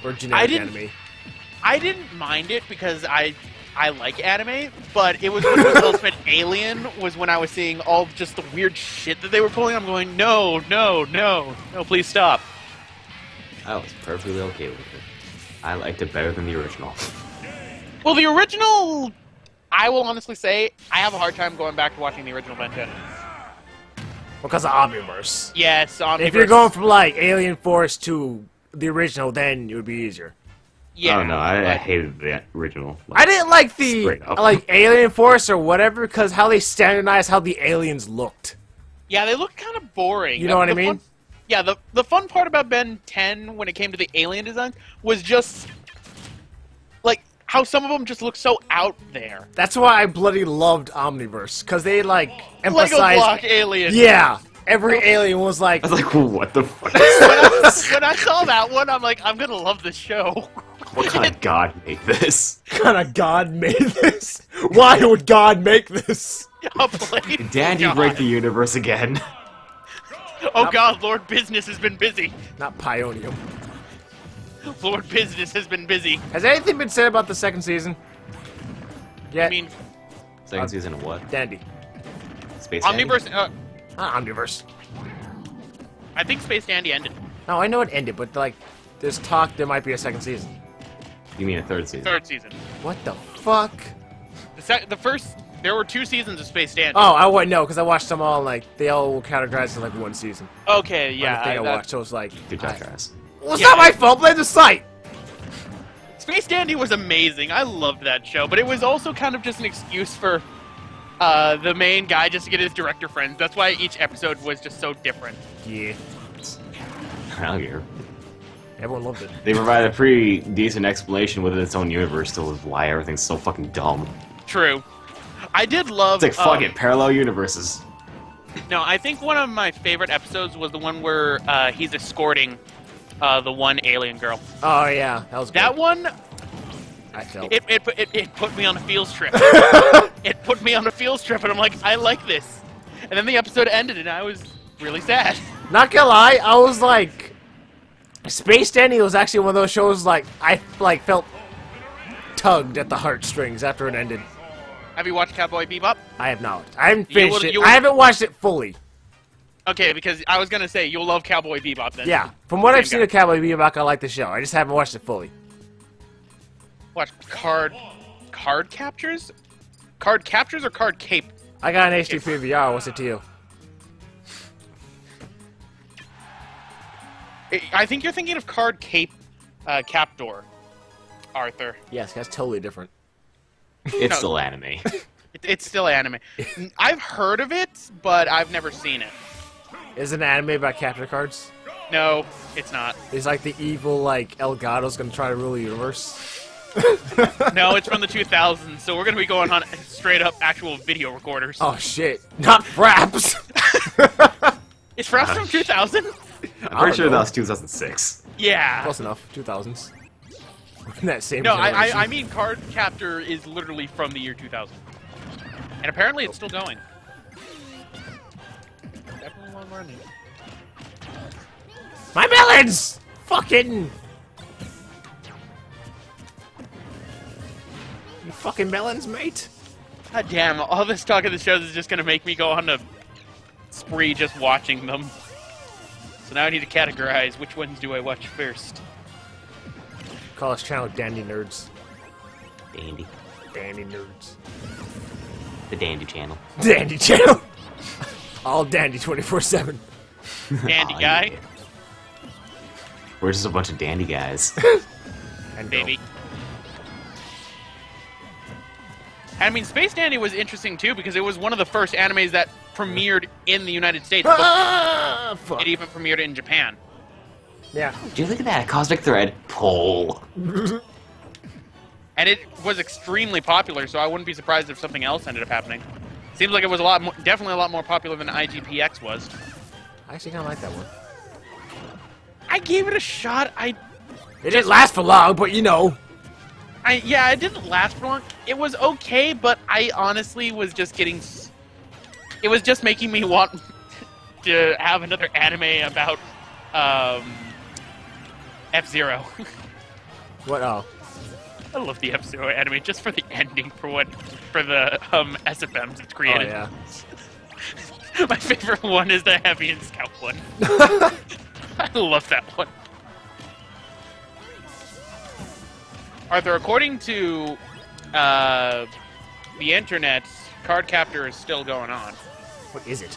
or generic didn't- anime. I didn't mind it because I like anime, but it was when it was Ultimate Alien was when I was seeing all just the weird shit that they were pulling. I'm going, no, please stop. I was perfectly okay with it. I liked it better than the original. Well, the original, I will honestly say, I have a hard time going back to watching the original Ben 10. Because of Omniverse. Yes, Omniverse. If you're going from like Alien Force to the original, then it would be easier. yeah, I don't know. I but- hated the original. I didn't like the Straight up. like Alien Force or whatever because how they standardized how the aliens looked. Yeah, they look kind of boring. You know what I The mean? fun- yeah, the fun part about Ben 10 when it came to the alien design was just like how some of them just look so out there. That's why I bloody loved Omniverse, because they, like, Lego emphasized... block alien. Yeah! Every alien was like... I was like, what the fuck is this? When I saw that one, I'm like, I'm gonna love this show. What kind of god made this? What kind of god made this? Why would God make this? A play. Dandy God. break the universe again. Oh God, Lord Business has been busy. Not Pionium. Lord Business has been busy. Has anything been said about the second season? Yeah. I mean, Second season of what? Dandy. Space Dandy? Omniverse. Not Omniverse. I think Space Dandy ended. No, I know it ended, but, like, there's talk there might be a second season. You mean a third season? Third season. What the fuck? The first. There were 2 seasons of Space Dandy. Oh, I wouldn't know, because I watched them all, like, they all were categorized as, like, one season. Okay, On yeah. the thing I that- watched, so it was like... Good job, Travis. Well, it's Yeah, not my fault, blame the site! Space Dandy was amazing. I loved that show, but it was also kind of just an excuse for the main guy just to get his director friends. That's why each episode was just so different. Yeah. I don't care. Everyone loved it. They provide a pretty decent explanation within its own universe still of why everything's so fucking dumb. True. I did love. It's like, fuck it, parallel universes. No, I think one of my favorite episodes was the one where he's escorting the one alien girl. Oh, yeah, that was good. That one, I felt. it put me on a field trip. It put me on a field trip, and I'm like, I like this. And then the episode ended, and I was really sad. Not gonna lie, I was like... Space Dandy was actually one of those shows, like, I, like, felt tugged at the heartstrings after it ended. Have you watched Cowboy Bebop? I have not. I haven't You finished will- it. you will- I haven't watched it fully. Okay, because I was gonna say you'll love Cowboy Bebop then. Yeah, from what I've Same seen guy. of Cowboy Bebop, I like the show. I just haven't watched it fully. Watch card captures, card captures or card cape. I got an HD VR. What's it to you? I think you're thinking of card cape, captor, Arthur. Yes, that's totally different. It's No. still anime. It's still anime. I've heard of it, but I've never seen it. Is it an anime about capture cards? No, it's not. Is like the evil, like, Elgato's gonna try to rule the universe? No, it's from the 2000s, so we're gonna be going on straight up actual video recorders. Oh shit, not Fraps! It's from 2000? I'm pretty sure that was 2006. Yeah. Close enough, 2000s. In that same No, generation. I mean card captor is literally from the year 2000. And apparently it's still going. Definitely one more name. My melons! Fucking... You fucking melons, mate? God damn, all this talk of the shows is just gonna make me go on a spree just watching them. So now I need to categorize which ones do I watch first. Call this channel Dandy Nerds. Dandy. Dandy Nerds. The Dandy channel. Dandy channel! All dandy 24/7. Dandy Aw, guy, yeah. We're just a bunch of dandy guys. And girl. baby. I mean, Space Dandy was interesting too because it was one of the first animes that premiered in the United States. But Ah, fuck. it even premiered in Japan. Yeah. Do you look at that? Cosmic Thread. Pull. And it was extremely popular, so I wouldn't be surprised if something else ended up happening. Seems like it was a lot more, definitely a lot more popular than IGPX was. I actually kind of like that one. I gave it a shot. It didn't last for long, but you know. Yeah, it didn't last for long. It was okay, but I honestly was just getting. It was just making me want to have another anime about F-Zero. What? Oh. I love the F-Zero anime just for the ending, for the SFMs it's Oh, created. yeah. My favorite one is the Heavy and Scout one. I love that one. Arthur, according to the internet, Card Captor is still going on. What is it?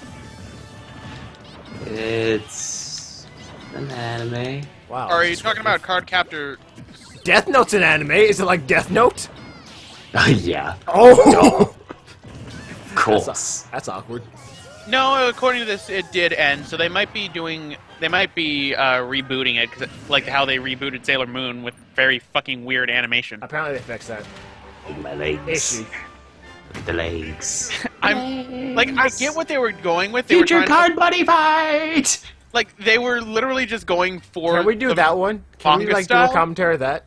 It's an anime. Wow. Or are you this is talking about Card Captor? Death Note's an anime? Is it like Death Note? Yeah. Oh! Of course. That's awkward. No, according to this, it did end. So they might be rebooting it, 'cause like how they rebooted Sailor Moon with very fucking weird animation. Apparently they fixed that My legs. issue. The legs. I'm like, I get what they were going with. They Future were trying card buddy fight! like they were literally just going for. Can we do that one? Can we manga like do style? a commentary of that?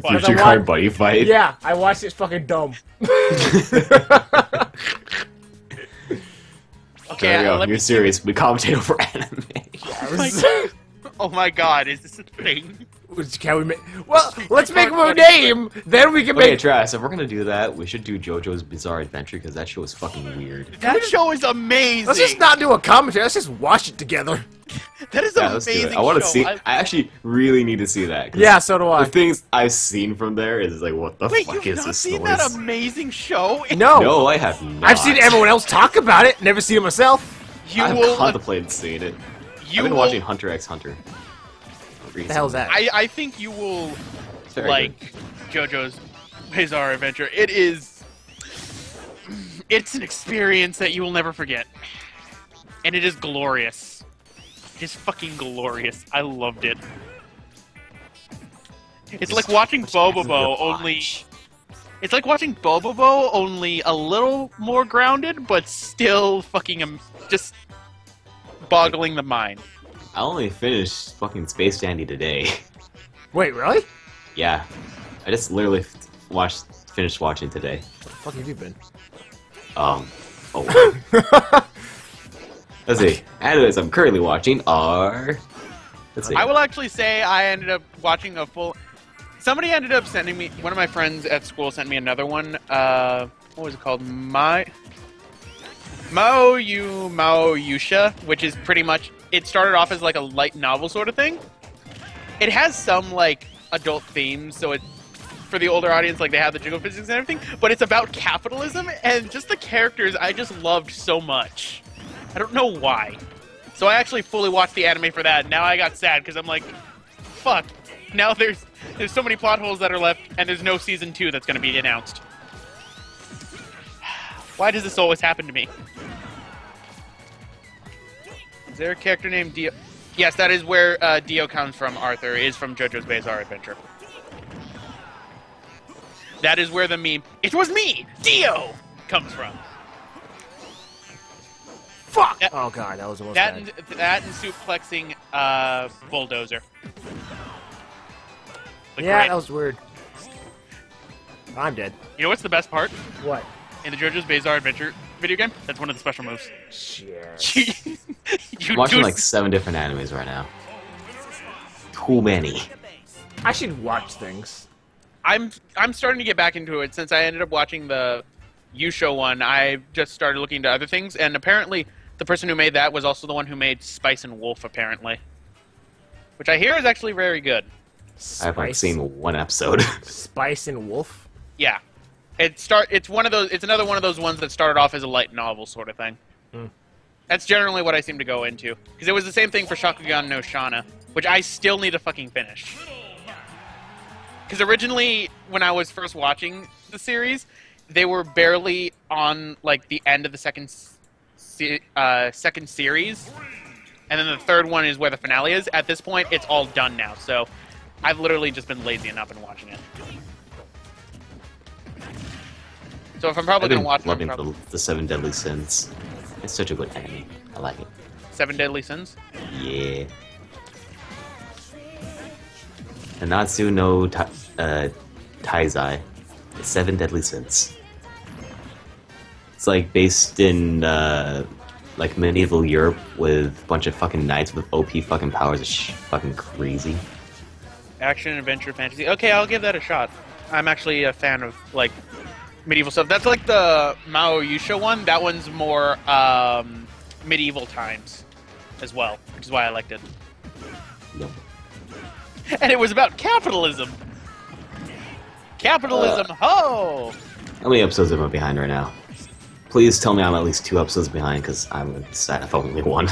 Future card buddy fight? Yeah, I watched it. It's fucking dumb. Okay, There we go. let me You're serious. We commentate over anime. Oh my god, is this a thing? Can we make? Well, let's make him a name. Then we can Okay, make. Travis, if we're gonna do that, we should do JoJo's Bizarre Adventure because that show is fucking weird. That show is amazing. Let's just not do a commentary. Let's just watch it together. That is Yeah, let's do amazing. it. I want to show. see. I actually really need to see that. 'cause Yeah, so do I. The things I've seen from there is like, what the Wait, fuck you've is not this seen noise? that amazing show? No, No, I have not. I've seen everyone else talk about it. Never seen it myself. You I've will. contemplated seeing it. You I've been will, watching Hunter x Hunter. What the hell is that? I think you will It's very like JoJo's Bizarre Adventure. It is. It's an experience that you will never forget, and it is glorious. It is fucking glorious. I loved it. It's like watching Bobobo, only. It's like watching Bobobo, only a little more grounded, but still fucking just boggling the mind. I only finished fucking Space Dandy today. Wait, really? Yeah, I just literally finished watching today. Where the fuck have you been? Oh. Let's see. Animes I'm currently watching are. Let's see. I will actually say I ended up watching a full. Somebody ended up sending me. One of my friends at school sent me another one. What was it called? Maoyusha, which is pretty much. It started off as like a light novel sort of thing. It has some like adult themes, so it for the older audience, like they have the jiggle physics and everything. But it's about capitalism and just the characters. I just loved so much. I don't know why. So I actually fully watched the anime for that. Now I got sad because I'm like, fuck. Now there's so many plot holes that are left, and there's no season 2 that's going to be announced. Why does this always happen to me? Is there a character named Dio? Yes, that is where Dio comes from. Arthur is from JoJo's Bizarre Adventure. That is where the meme "It was me, Dio" comes from. Fuck! Oh god, that was almost That bad. and suplexing Bulldozer. The Yeah, great- that was weird. I'm dead. You know what's the best part? What? In the JoJo's Bizarre Adventure video game? That's one of the special moves. Shit. I'm watching like 7 different animes right now. Too many. I should watch things. I'm starting to get back into it since I ended up watching the Yusho one. I just started looking into other things, and apparently the person who made that was also the one who made Spice and Wolf, apparently. Which I hear is actually very good. I've like seen 1 episode. Spice and Wolf? Yeah. It's another one of those ones that started off as a light novel sort of thing. Hmm. That's generally what I seem to go into. Because it was the same thing for Shakugan no Shana, which I still need to fucking finish. Because originally, when I was first watching the series, they were barely on like the end of the second series, and then the third one is where the finale is. At this point, it's all done now, so I've literally just been lazy enough in watching it. So if I'm probably I've gonna been watch loving the 7 Deadly Sins. It's such a good anime. I like it. 7 Deadly Sins. Yeah. Nanatsu no Taizai. The 7 Deadly Sins. It's like based in like medieval Europe with a bunch of fucking knights with OP fucking powers. It's fucking crazy. Action, adventure, fantasy. Okay, I'll give that a shot. I'm actually a fan of like medieval stuff. That's like the Mao Yusha one. That one's more medieval times as well, which is why I liked it. Yep. And it was about capitalism. Capitalism, ho! How many episodes am I behind right now? Please tell me I'm at least 2 episodes behind, because I'm sad if only 1.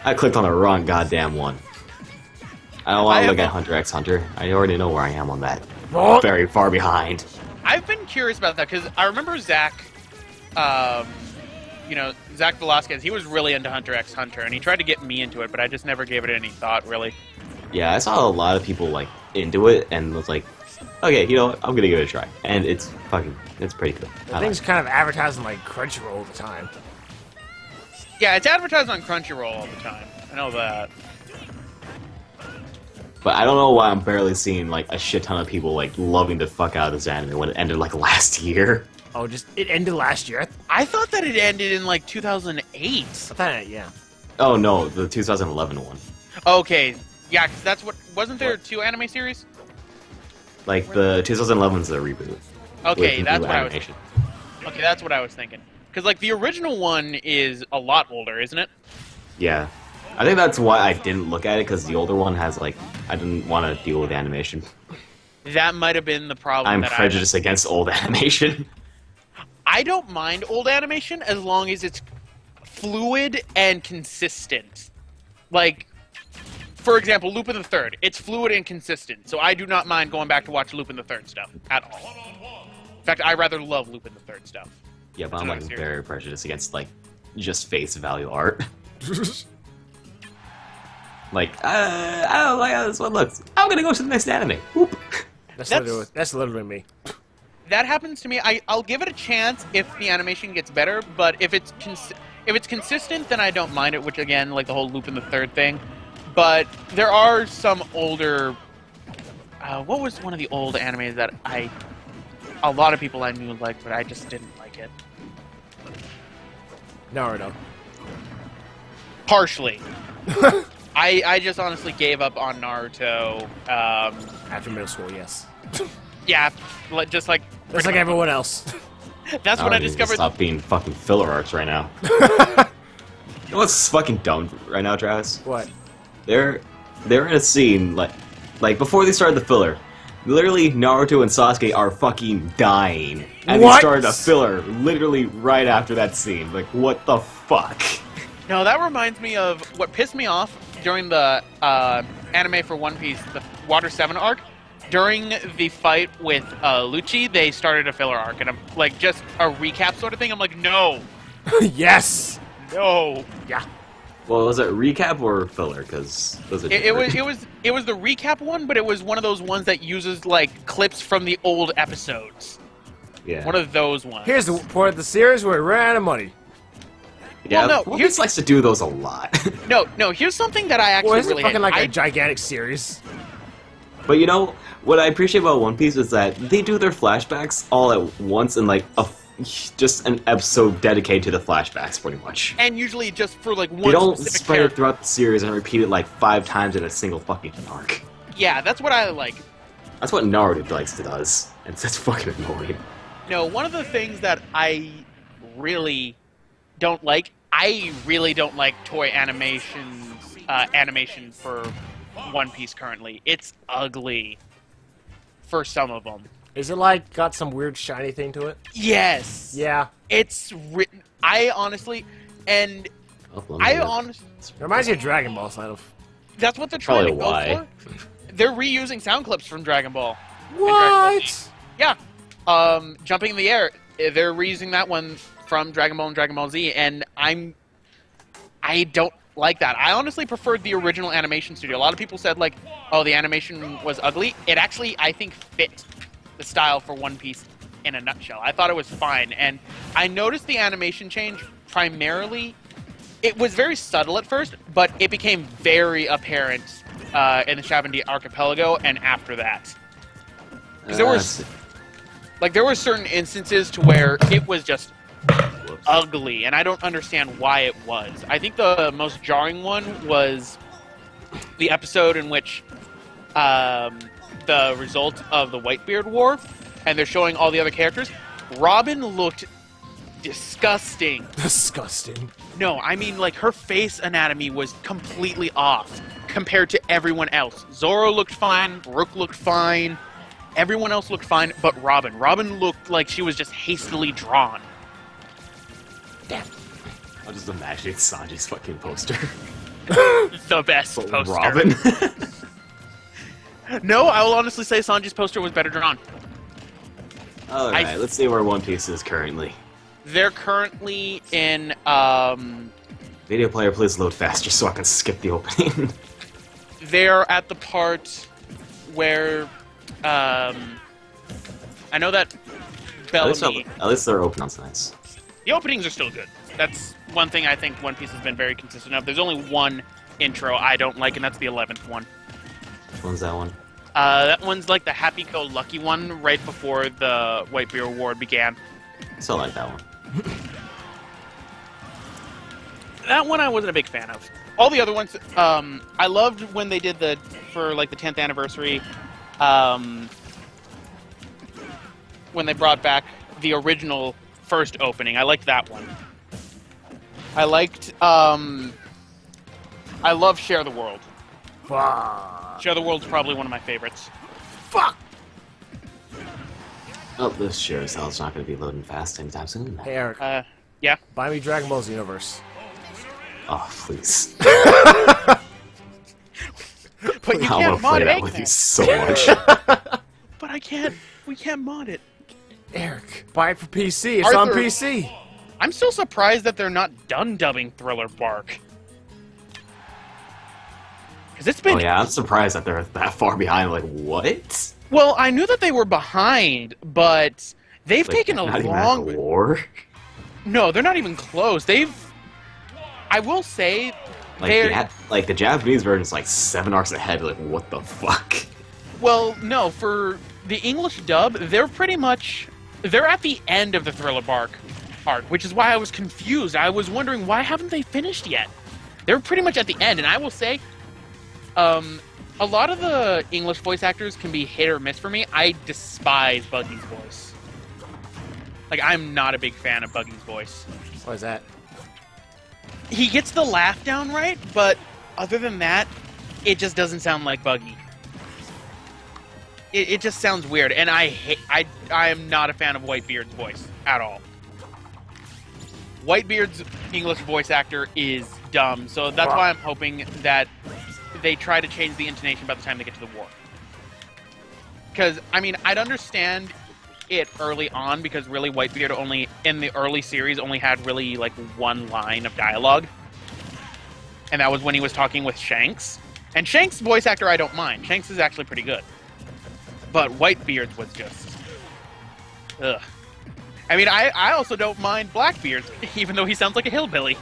I clicked on the wrong goddamn one. I don't want to look at Hunter x Hunter. I already know where I am on that. Very far behind. I've been curious about that because I remember Zach, you know, Zach Velasquez, he was really into Hunter x Hunter, and he tried to get me into it, but I just never gave it any thought, really. Yeah, I saw a lot of people like into it and was like, okay, you know what? I'm gonna give it a try, and it's pretty cool. The thing's kind of advertising like Crunchyroll all the time. Yeah, it's advertised on Crunchyroll all the time. I know that. But I don't know why I'm barely seeing like a shit ton of people like loving the fuck out of this anime when it ended like last year. Oh, it ended last year? I thought that it ended in like 2008. I thought, yeah. Oh no, the 2011 one. Okay, yeah, because that's what... Wasn't there 2 anime series? Like the 2011's a reboot. Okay, with that's new what I was... animation. Okay, that's what I was thinking. Because, like, the original one is a lot older, isn't it? Yeah. I think that's why I didn't look at it, because the older one has, like, I didn't want to deal with animation. That might have been the problem. I'm prejudiced against old animation. I don't mind old animation as long as it's fluid and consistent. Like, for example, Lupin the Third. It's fluid and consistent, so I do not mind going back to watch Lupin the Third stuff at all. In fact, I rather love Lupin the Third stuff. Yeah, but I'm like very prejudiced against like just face value art. Like, I don't like how this one looks. I'm gonna go to the next anime. Whoop. That's literally me. That happens to me. I'll give it a chance if the animation gets better, but if it's consistent, then I don't mind it. Which again, like the whole Lupin the Third thing. But there are some older. What was one of the old animes that a lot of people I knew liked, but I just didn't like it. Naruto. Partially. I just honestly gave up on Naruto. After middle school, yes. Yeah, just like everyone else. That's when I discovered. Stop being fucking filler arcs right now. You know what's fucking dumb right now, Travis? What? They're in a scene like before they started the filler. Literally, Naruto and Sasuke are fucking dying, and What? they started a filler literally right after that scene. Like, what the fuck? No, that reminds me of what pissed me off during the anime for One Piece, the Water 7 arc. During the fight with Lucci, they started a filler arc, and I'm like, just a recap sort of thing. I'm like, no, Yes. no. Yeah. Well, was it recap or filler? Because those are It was the recap one, but it was one of those ones that uses like clips from the old episodes. Yeah. One of those ones. Here's the part of the series where we ran out of money. Yeah, Well, no, One Piece likes to do those a lot. No. Here's something that I actually Well, it's really fucking hate. like a gigantic series. But you know, what I appreciate about One Piece is that they do their flashbacks all at once in like just an episode dedicated to the flashbacks, pretty much. And usually just for like one They don't specific spread it character. throughout the series and repeat it like 5 times in a single fucking arc. Yeah, that's what I like. That's what Naruto likes to does, and it's fucking annoying. No, one of the things that I really don't like, I really don't like toy animation for One Piece currently. It's ugly for some of them. Is it like got some weird shiny thing to it? Yes. Yeah. It's written. I honestly, and I honestly, It reminds me of Dragon Ball, kind of. that's what they're trying to Probably go why. for. They're reusing sound clips from Dragon Ball. and Dragon Ball Z. What? Yeah. Jumping in the air. They're reusing that one from Dragon Ball and Dragon Ball Z, and I don't like that. I honestly preferred the original animation studio. A lot of people said like, oh, the animation was ugly. It actually, I think, fit the style for One Piece in a nutshell. I thought it was fine, and I noticed the animation change primarily. It was very subtle at first, but it became very apparent in the Shabandi Archipelago and after that. Because there were certain instances to where it was just ugly, and I don't understand why it was. I think the most jarring one was the episode in which the result of the Whitebeard War, and they're showing all the other characters. Robin looked disgusting. Disgusting. No, I mean, like, her face anatomy was completely off compared to everyone else. Zoro looked fine, Brook looked fine, everyone else looked fine, but Robin. Robin looked like she was just hastily drawn. Damn. I'll just imagine Sanji's fucking poster. The best But poster. Robin. No, I will honestly say Sanji's poster was better drawn. Alright, let's see where One Piece is currently. They're currently in, Video player, please load faster so I can skip the opening. they're at the part where, I know that Bellamy... At least they're open on tonight's. The openings are still good. That's one thing I think One Piece has been very consistent of. There's only one intro I don't like, and that's the 11th one. Which one's that one? That one's like the happy-go-lucky one right before the Whitebeard War began. I still like that one. That one I wasn't a big fan of. All the other ones, I loved when they did for like the 10th anniversary, when they brought back the original first opening. I liked that one. I liked, I love Share the World. Fuck. Share the World's probably one of my favorites. Fuck. Oh, this sure as hell's not going to be loading fast anytime soon. Hey, Eric. Yeah? Buy me Dragon Ball Xenoverse. Oh, please. But you I can't want to play mod that with Eggman. you so much. But we can't mod it. Eric, buy it for PC. It's on Arthur- PC. I'm still surprised that they're not done dubbing Thriller Bark. Because it's been... Oh yeah, I'm surprised that they're that far behind. Like, what? Well, I knew that they were behind, but they've Like, taken a not even at long... the war? No, they're not even close. I will say... Like, the Japanese version's like 7 arcs ahead. Like, what the fuck? Well, no, for the English dub, they're pretty much... They're at the end of the Thriller Bark arc, which is why I was confused. I was wondering, why haven't they finished yet? They're pretty much at the end, and I will say... a lot of the English voice actors can be hit or miss for me. I despise Buggy's voice. Like, I'm not a big fan of Buggy's voice. What is that? He gets the laugh down right, but other than that, it just doesn't sound like Buggy. It just sounds weird, and I am not a fan of Whitebeard's voice at all. Whitebeard's English voice actor is dumb, so that's why I'm hoping that they try to change the intonation by the time they get to the war. Because, I mean, I'd understand it early on, because really Whitebeard only, in the early series, only had really, like, one line of dialogue. And that was when he was talking with Shanks. And Shanks' voice actor I don't mind. Shanks is actually pretty good. But Whitebeard's was just... ugh. I mean, I also don't mind Blackbeard's, even though he sounds like a hillbilly.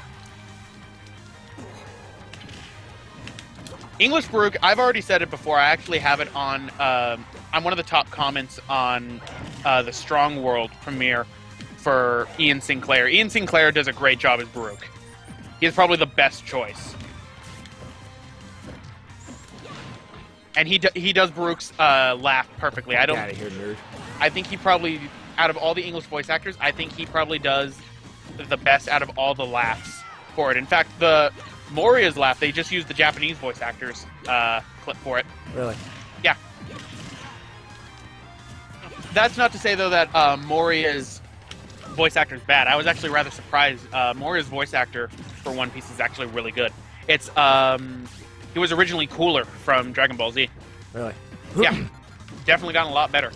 English Baruch, I've already said it before, I actually have it on... I'm one of the top comments on the Strong World premiere for Ian Sinclair. Ian Sinclair does a great job as Baruch. He is probably the best choice. And he does Baruch's laugh perfectly. Get out of here, nerd. I think he probably, out of all the English voice actors, I think he probably does the best out of all the laughs for it. In fact, the Moria's laugh, they just used the Japanese voice actors clip for it. Really? Yeah. That's not to say, though, that Moria's voice actor is bad. I was actually rather surprised. Moria's voice actor for One Piece is actually really good. It's, he was originally Cooler from Dragon Ball Z. Really? Yeah. Definitely gotten a lot better.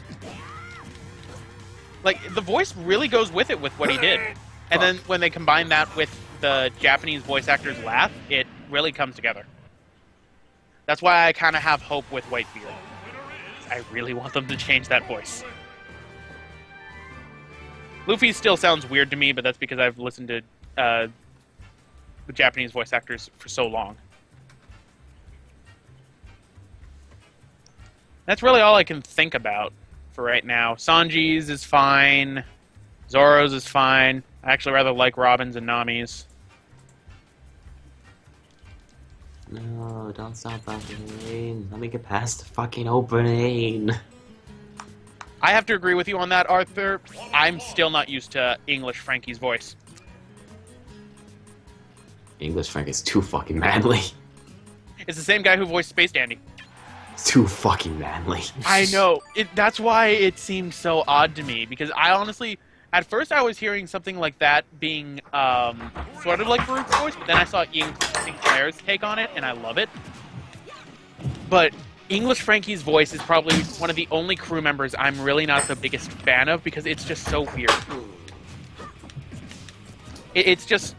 Like, the voice really goes with it with what he did. And then when they combine that with the Japanese voice actor's laugh, it really comes together. That's why I kind of have hope with Whitebeard. I really want them to change that voice. Luffy still sounds weird to me, but that's because I've listened to the Japanese voice actors for so long. That's really all I can think about for right now. Sanji's is fine. Zoro's is fine. I actually rather like Robin's and Nami's. No, don't stop opening. Let me get past the fucking opening. I have to agree with you on that, Arthur. I'm still not used to English Frankie's voice. English Frank is too fucking manly. It's the same guy who voiced Space Dandy. It's too fucking manly. I know. That's why it seemed so odd to me, because I honestly... At first I was hearing something like that being sort of like Baruch's voice, but then I saw Ian Sinclair's take on it, and I love it. But English Frankie's voice is probably one of the only crew members I'm really not the biggest fan of, because it's just so weird. It's just...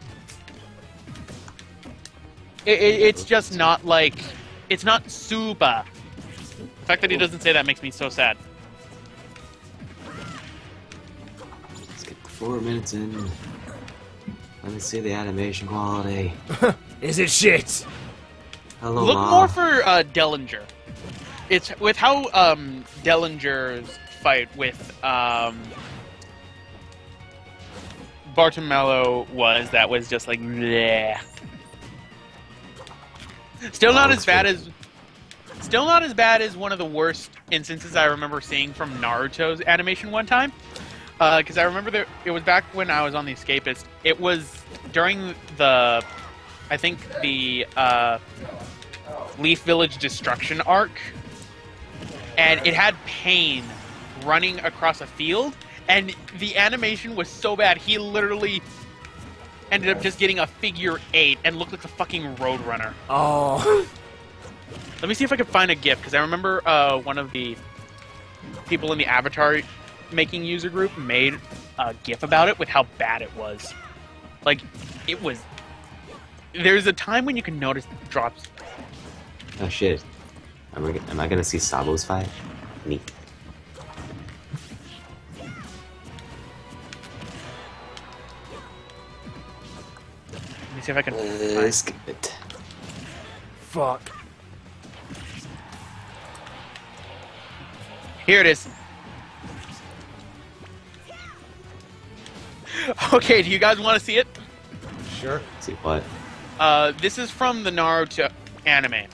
It's just not like... It's not super. The fact that he doesn't say that makes me so sad. Let's get 4 minutes in. Let me see the animation quality. Is it shit? Hello, Look Ma. more for Dellinger. It's with how Dellinger's fight with Bartomelo was. That was just like, bleh. Still not as bad as one of the worst instances I remember seeing from Naruto's animation one time. Because I remember it was back when I was on The Escapist. It was during the, I think the Leaf Village destruction arc, and it had Pain running across a field, and the animation was so bad he literally ended up just getting a figure 8 and looked like a fucking Roadrunner. Oh. Let me see if I can find a GIF, because I remember one of the people in the Avatar making user group made a GIF about it with how bad it was. Like, it was... There's a time when you can notice drops. Oh shit. Am I gonna see Sabo's fight? Neat. Let me see if I can find... Skip it. Fuck. Here it is. Okay, do you guys want to see it? Sure. See what? This is from the Naruto anime.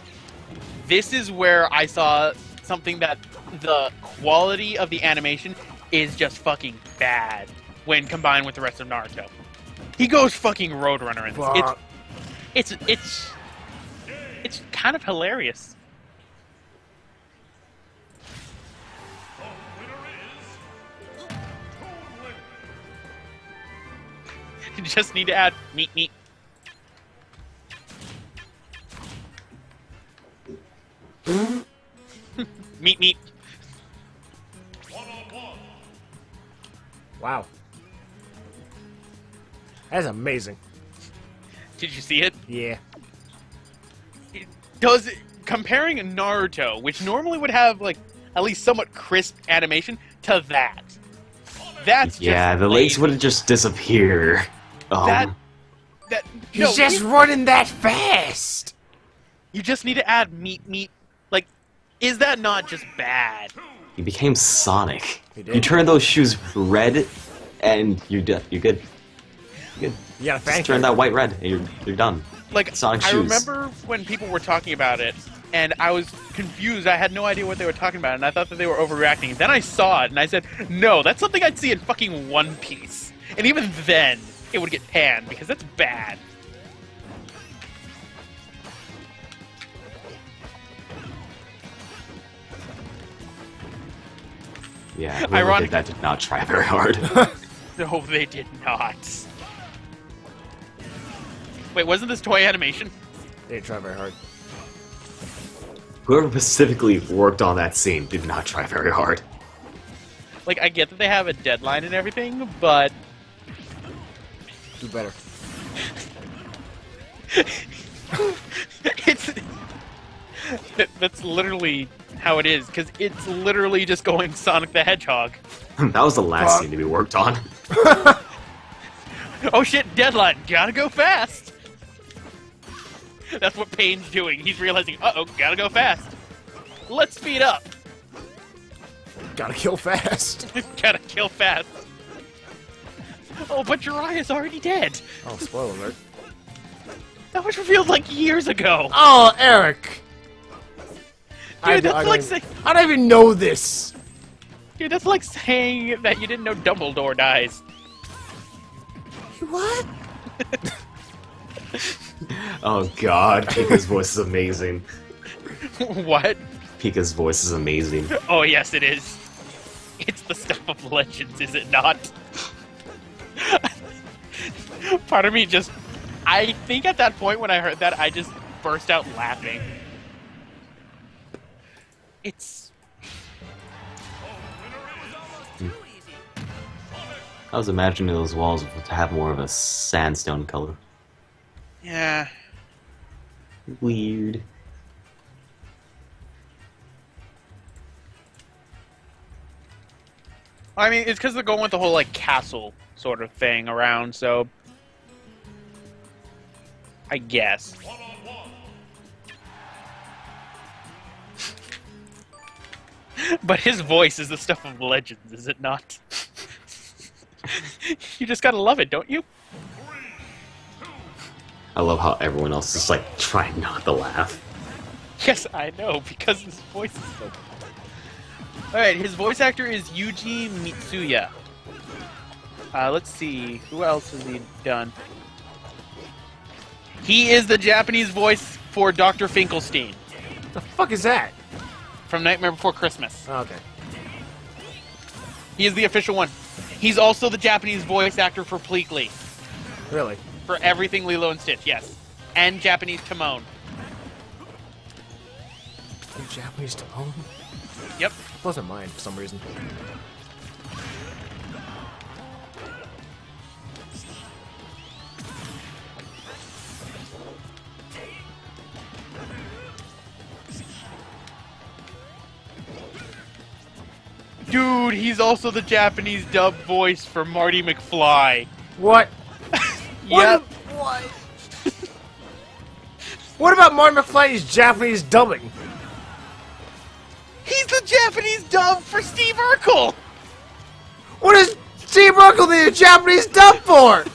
This is where I saw something that the quality of the animation is just fucking bad when combined with the rest of Naruto. He goes fucking Roadrunner in this. Fuck. It's kind of hilarious. You just need to add meat. meat. Wow. That's amazing. Did you see it? Yeah. Comparing Naruto, which normally would have like at least somewhat crisp animation, to that's Yeah, just the legs lazy. wouldn't just disappear. He's just running that fast. You just need to add meat. Like, is that not just bad? You became Sonic. He did. You turn those shoes red, and you're good. You're good. You got a Just fan turn that white red, and you're done. Like, Sonic I shoes. remember when people were talking about it, and I was confused. I had no idea what they were talking about, and I thought that they were overreacting. Then I saw it, and I said, no, that's something I'd see in fucking One Piece. And even then, it would get panned, because that's bad. Yeah, whoever Ironic- did that did not try very hard. No, they did not. Wait, wasn't this toy animation? They didn't try very hard. Whoever specifically worked on that scene did not try very hard. Like, I get that they have a deadline and everything, but... Do better. That's literally how it is, because it's literally just going Sonic the Hedgehog. That was the last Fuck. scene to be worked on. Oh shit, deadline, gotta go fast! That's what Pain's doing. He's realizing, uh-oh, gotta go fast. Let's speed up. Gotta kill fast. Gotta kill fast. Oh, but Jiraiya's already dead. Oh, spoiler alert. That was revealed like years ago. Oh, Eric. Dude, that's like saying, I don't even know this. dude, that's like saying that you didn't know Dumbledore dies. What? Oh god, Pika's voice is amazing. What? Pika's voice is amazing. Oh, yes, it is. It's the stuff of legends, is it not? Part of me just... I think at that point when I heard that, I just burst out laughing. It's... I was imagining those walls to have more of a sandstone color. Yeah. Weird. I mean, it's because they're going with the whole, like, castle sort of thing around, so... I guess. But his voice is the stuff of legends, is it not? You just gotta love it, don't you? I love how everyone else is like trying not to laugh. Yes, I know, because his voice is so... Alright, his voice actor is Yuji Mitsuya. Let's see, who else has he done? He is the Japanese voice for Dr. Finkelstein The fuck is that? from Nightmare Before Christmas. Oh, okay. He is the official one. He's also the Japanese voice actor for Pleakley. Really? For everything Lilo and Stitch, yes. And Japanese Timon. The Japanese tone? Yep. Wasn't mine for some reason. Dude, he's also the Japanese dub voice for Marty McFly. What? Yep. What? What about Marty McFly's Japanese dubbing? He's the Japanese dub for Steve Urkel. What is Steve Urkel need a Japanese dub for?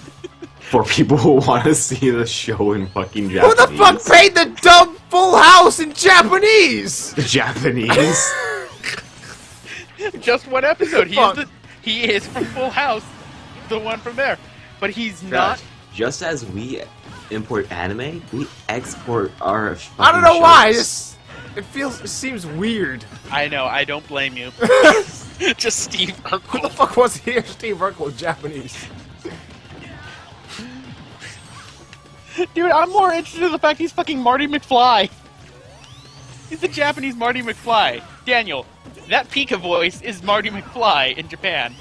For people who want to see the show in fucking Japanese. Who the fuck paid the dub Full House in Japanese? The Japanese? Just one episode. Fuck. He is from Full House, the one from there. But he's not. Just as we import anime, we export our. I don't know fucking why. shows. It seems weird. I know. I don't blame you. Just Steve Who the Urkel. fuck was here? Steve Urkel Japanese. Dude, I'm more interested in the fact he's fucking Marty McFly. He's the Japanese Marty McFly. Daniel, that Pika voice is Marty McFly in Japan.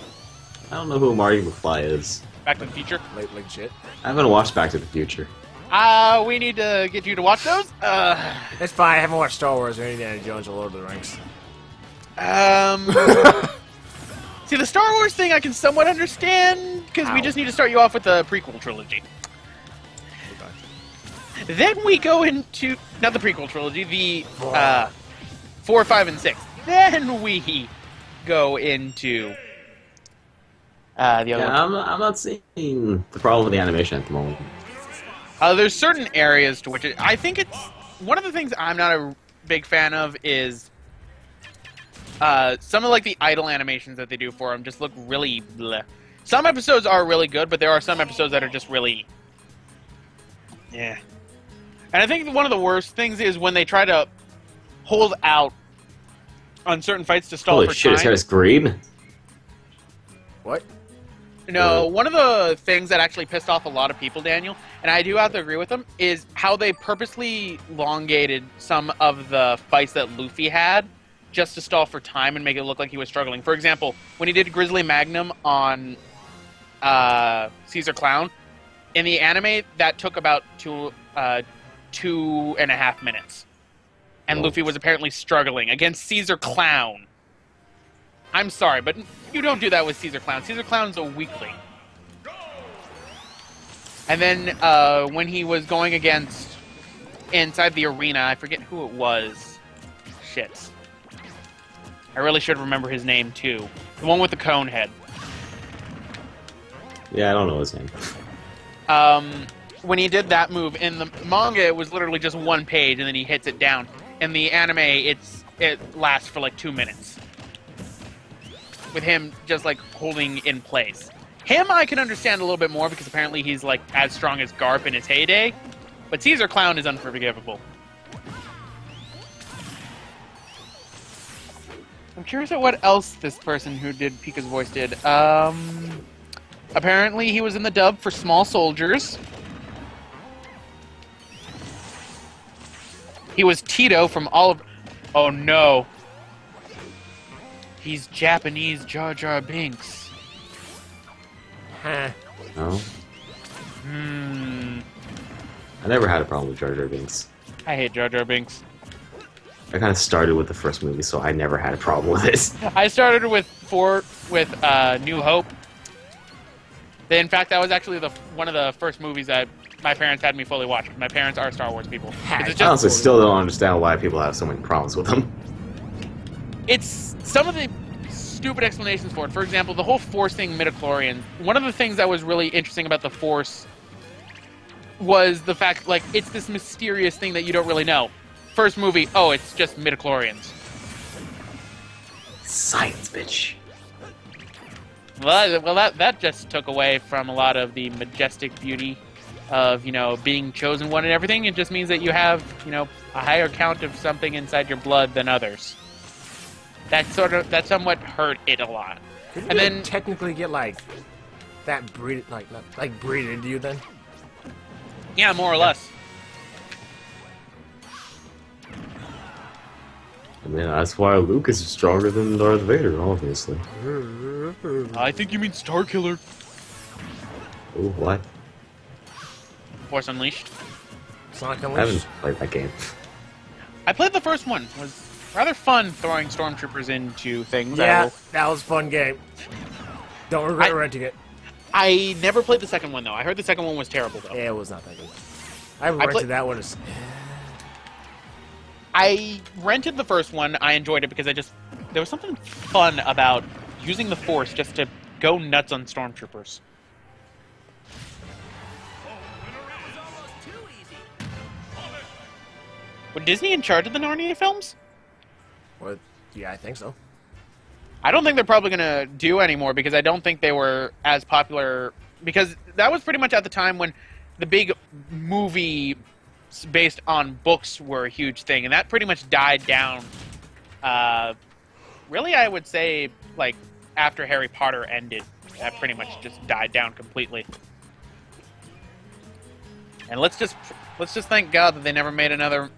I don't know who Marty McFly is. Back to the Future. Like shit. I haven't watched Back to the Future. We need to get you to watch those. It's fine. I haven't watched Star Wars or Indiana Jones or Lord of the Rings. See, the Star Wars thing I can somewhat understand, because we Ow. just need to start you off with the prequel trilogy. Then we go into, not the prequel trilogy, the 4, 5, and 6. Then we go into the other Yeah, one. I'm not seeing the problem with the animation at the moment. There's certain areas to which I think it's one of the things I'm not a big fan of is some of like the idle animations that they do for them just look really bleh. Some episodes are really good, but there are some episodes that are just really yeah. And I think one of the worst things is when they try to hold out on certain fights to stall Holy for shit, his time. hair is green? What? No, one of the things that actually pissed off a lot of people, Daniel, and I do have to agree with them, is how they purposely elongated some of the fights that Luffy had just to stall for time and make it look like he was struggling. For example, when he did Grizzly Magnum on Caesar Clown, in the anime, that took about 2.5 minutes. And Luffy was apparently struggling against Caesar Clown. I'm sorry, but you don't do that with Caesar Clown. Caesar Clown's a weakling. And then when he was going against inside the arena, I forget who it was. Shit. I really should remember his name too. The one with the cone head. Yeah, I don't know his name. When he did that move in the manga, it was literally just one page, and then he hits it down. In the anime, it lasts for like 2 minutes. With him just like holding in place. Him I can understand a little bit more because apparently he's like as strong as Garp in his heyday. But Caesar Clown is unforgivable. I'm curious at what else this person who did Pika's voice did. Apparently he was in the dub for Small Soldiers. He was Tito from Oliver... Oh no. He's Japanese Jar Jar Binks. Huh. No? Hmm. I never had a problem with Jar Jar Binks. I hate Jar Jar Binks. I kind of started with the first movie, so I never had a problem with it. I started with New Hope. In fact, that was actually one of the first movies that my parents had me fully watch. My parents are Star Wars people. It's I honestly still don't understand why people have so many problems with them. It's some of the stupid explanations for it. For example, the whole Force thing, midichlorians. One of the things that was really interesting about the Force was the fact, like, it's this mysterious thing that you don't really know. First movie, oh, it's just midichlorians. Science, bitch. Well, that just took away from a lot of the majestic beauty of, you know, being chosen one and everything. It just means that you have, you know, a higher count of something inside your blood than others. That somewhat hurt it a lot. Couldn't And you then technically get like that breed breed into you then? yeah, more or less. I mean, that's why Luke is stronger than Darth Vader, obviously. I think you mean Starkiller. Ooh, what? Force Unleashed. Sonic I Unleashed. haven't played that game. I played the first one. It was rather fun throwing stormtroopers into things. Yeah, that was a fun game. Don't regret renting it. I never played the second one though. I heard the second one was terrible though. Yeah, it was not that good. I rented that one. I rented the first one. I enjoyed it because there was something fun about using the Force just to go nuts on stormtroopers. Was Disney in charge of the Narnia films? Well, yeah, I think so. I don't think they're probably going to do anymore because I don't think they were as popular. Because that was pretty much at the time when the big movie based on books were a huge thing. And that pretty much died down. Really, I would say, like, after Harry Potter ended, that pretty much just died down completely. And let's just thank God that they never made another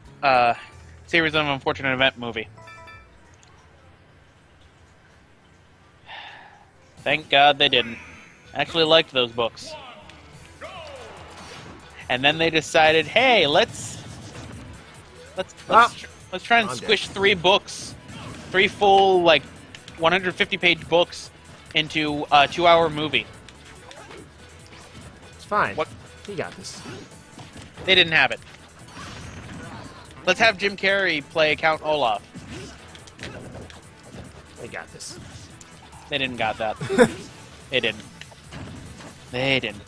series of Unfortunate Event movie. Thank God they didn't. I actually liked those books. And then they decided, hey, let's try and squish 3 books, 3 full, like, 150-page books into a 2-hour movie. It's fine. What? You got this. They didn't have it. Let's have Jim Carrey play Count Olaf. They got this. They didn't got that. They didn't. They didn't.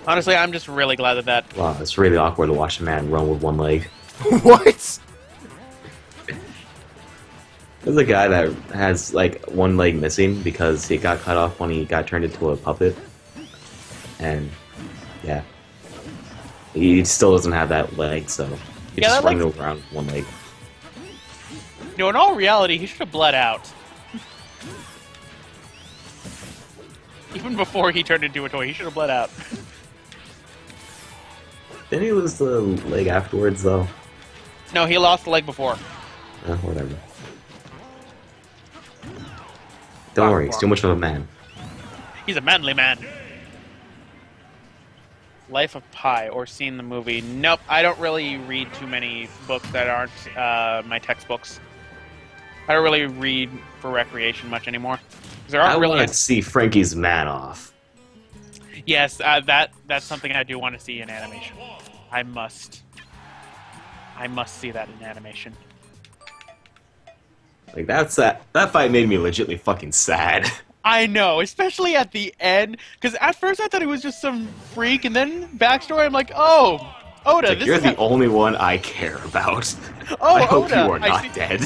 Honestly, I'm just really glad that Wow, it's really awkward to watch a man run with one leg. What? There's a guy that has, like, one leg missing because he got cut off when he got turned into a puppet. And, yeah. He still doesn't have that leg, so he's just running around with one leg. You know, in all reality, he should have bled out. Even before he turned into a toy, he should have bled out. Didn't he lose the leg afterwards, though? No, he lost the leg before. Whatever. Don't worry, he's too much of a man. He's a manly man. Life of Pi, or seen the movie. Nope, I don't really read too many books that aren't my textbooks. I don't really read for recreation much anymore. There aren't I want to see Frankie's man off. Yes, that's something I do want to see in animation. I must see that in animation. Like, that fight made me legitimately fucking sad. I know, especially at the end, because at first I thought it was just some freak, and then backstory, I'm like, oh, Oda, Like, this you're is the only one I care about. Oh, I hope Oda, you are not dead.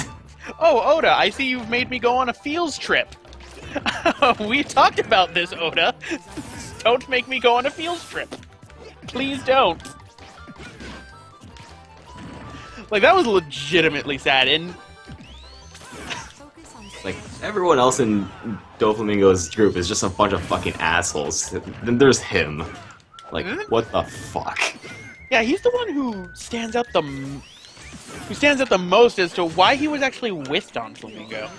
Oh, Oda, I see you've made me go on a fields trip. We talked about this, Oda. Don't make me go on a fields trip. Please don't. Like, that was legitimately sad, and Like, everyone else in Doflamingo's group is just a bunch of fucking assholes. Then there's him. Like, what the fuck? yeah, he's the one who stands out the most as to why he was actually with Don Flamingo.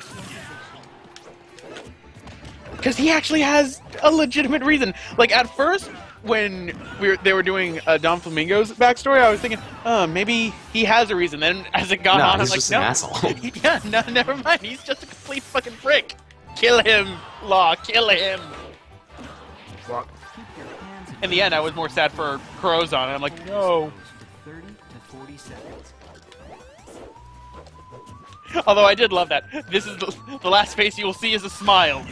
Because he actually has a legitimate reason. Like, at first, when they were doing Don Flamingo's backstory, I was thinking, maybe he has a reason. Then, as it got on, I'm he's like, just no. an asshole. Yeah, no, never mind. He's just a complete fucking prick. Kill him, Law. Kill him. Fuck. In the end, I was more sad for Crozon. I'm like, no. 30 to 40 seconds. Although I did love that. This is the last face you will see is a smile.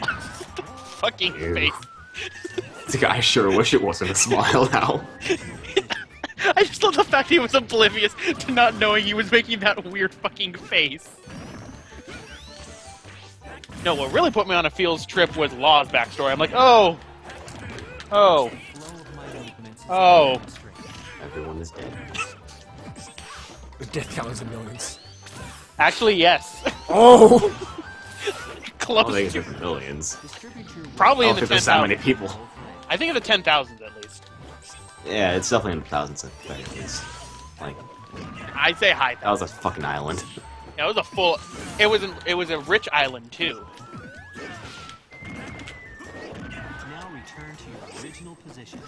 The fucking Ew. face. It's like, I sure wish it wasn't a smile now. I just love the fact he was oblivious to not knowing he was making that weird fucking face. No, what really put me on a Fields trip was Law's backstory. I'm like, oh. Oh. Oh. Everyone is dead. The death count is in millions. Actually, yes. Oh! Close I think to. it's in millions. Probably I in don't the think there's that 10,000. many people. I think in the 10,000s at least. Yeah, it's definitely in the thousands at least. Like, I'd say high. that was a fucking island. It was a full. It was a rich island too. Now return to your original position.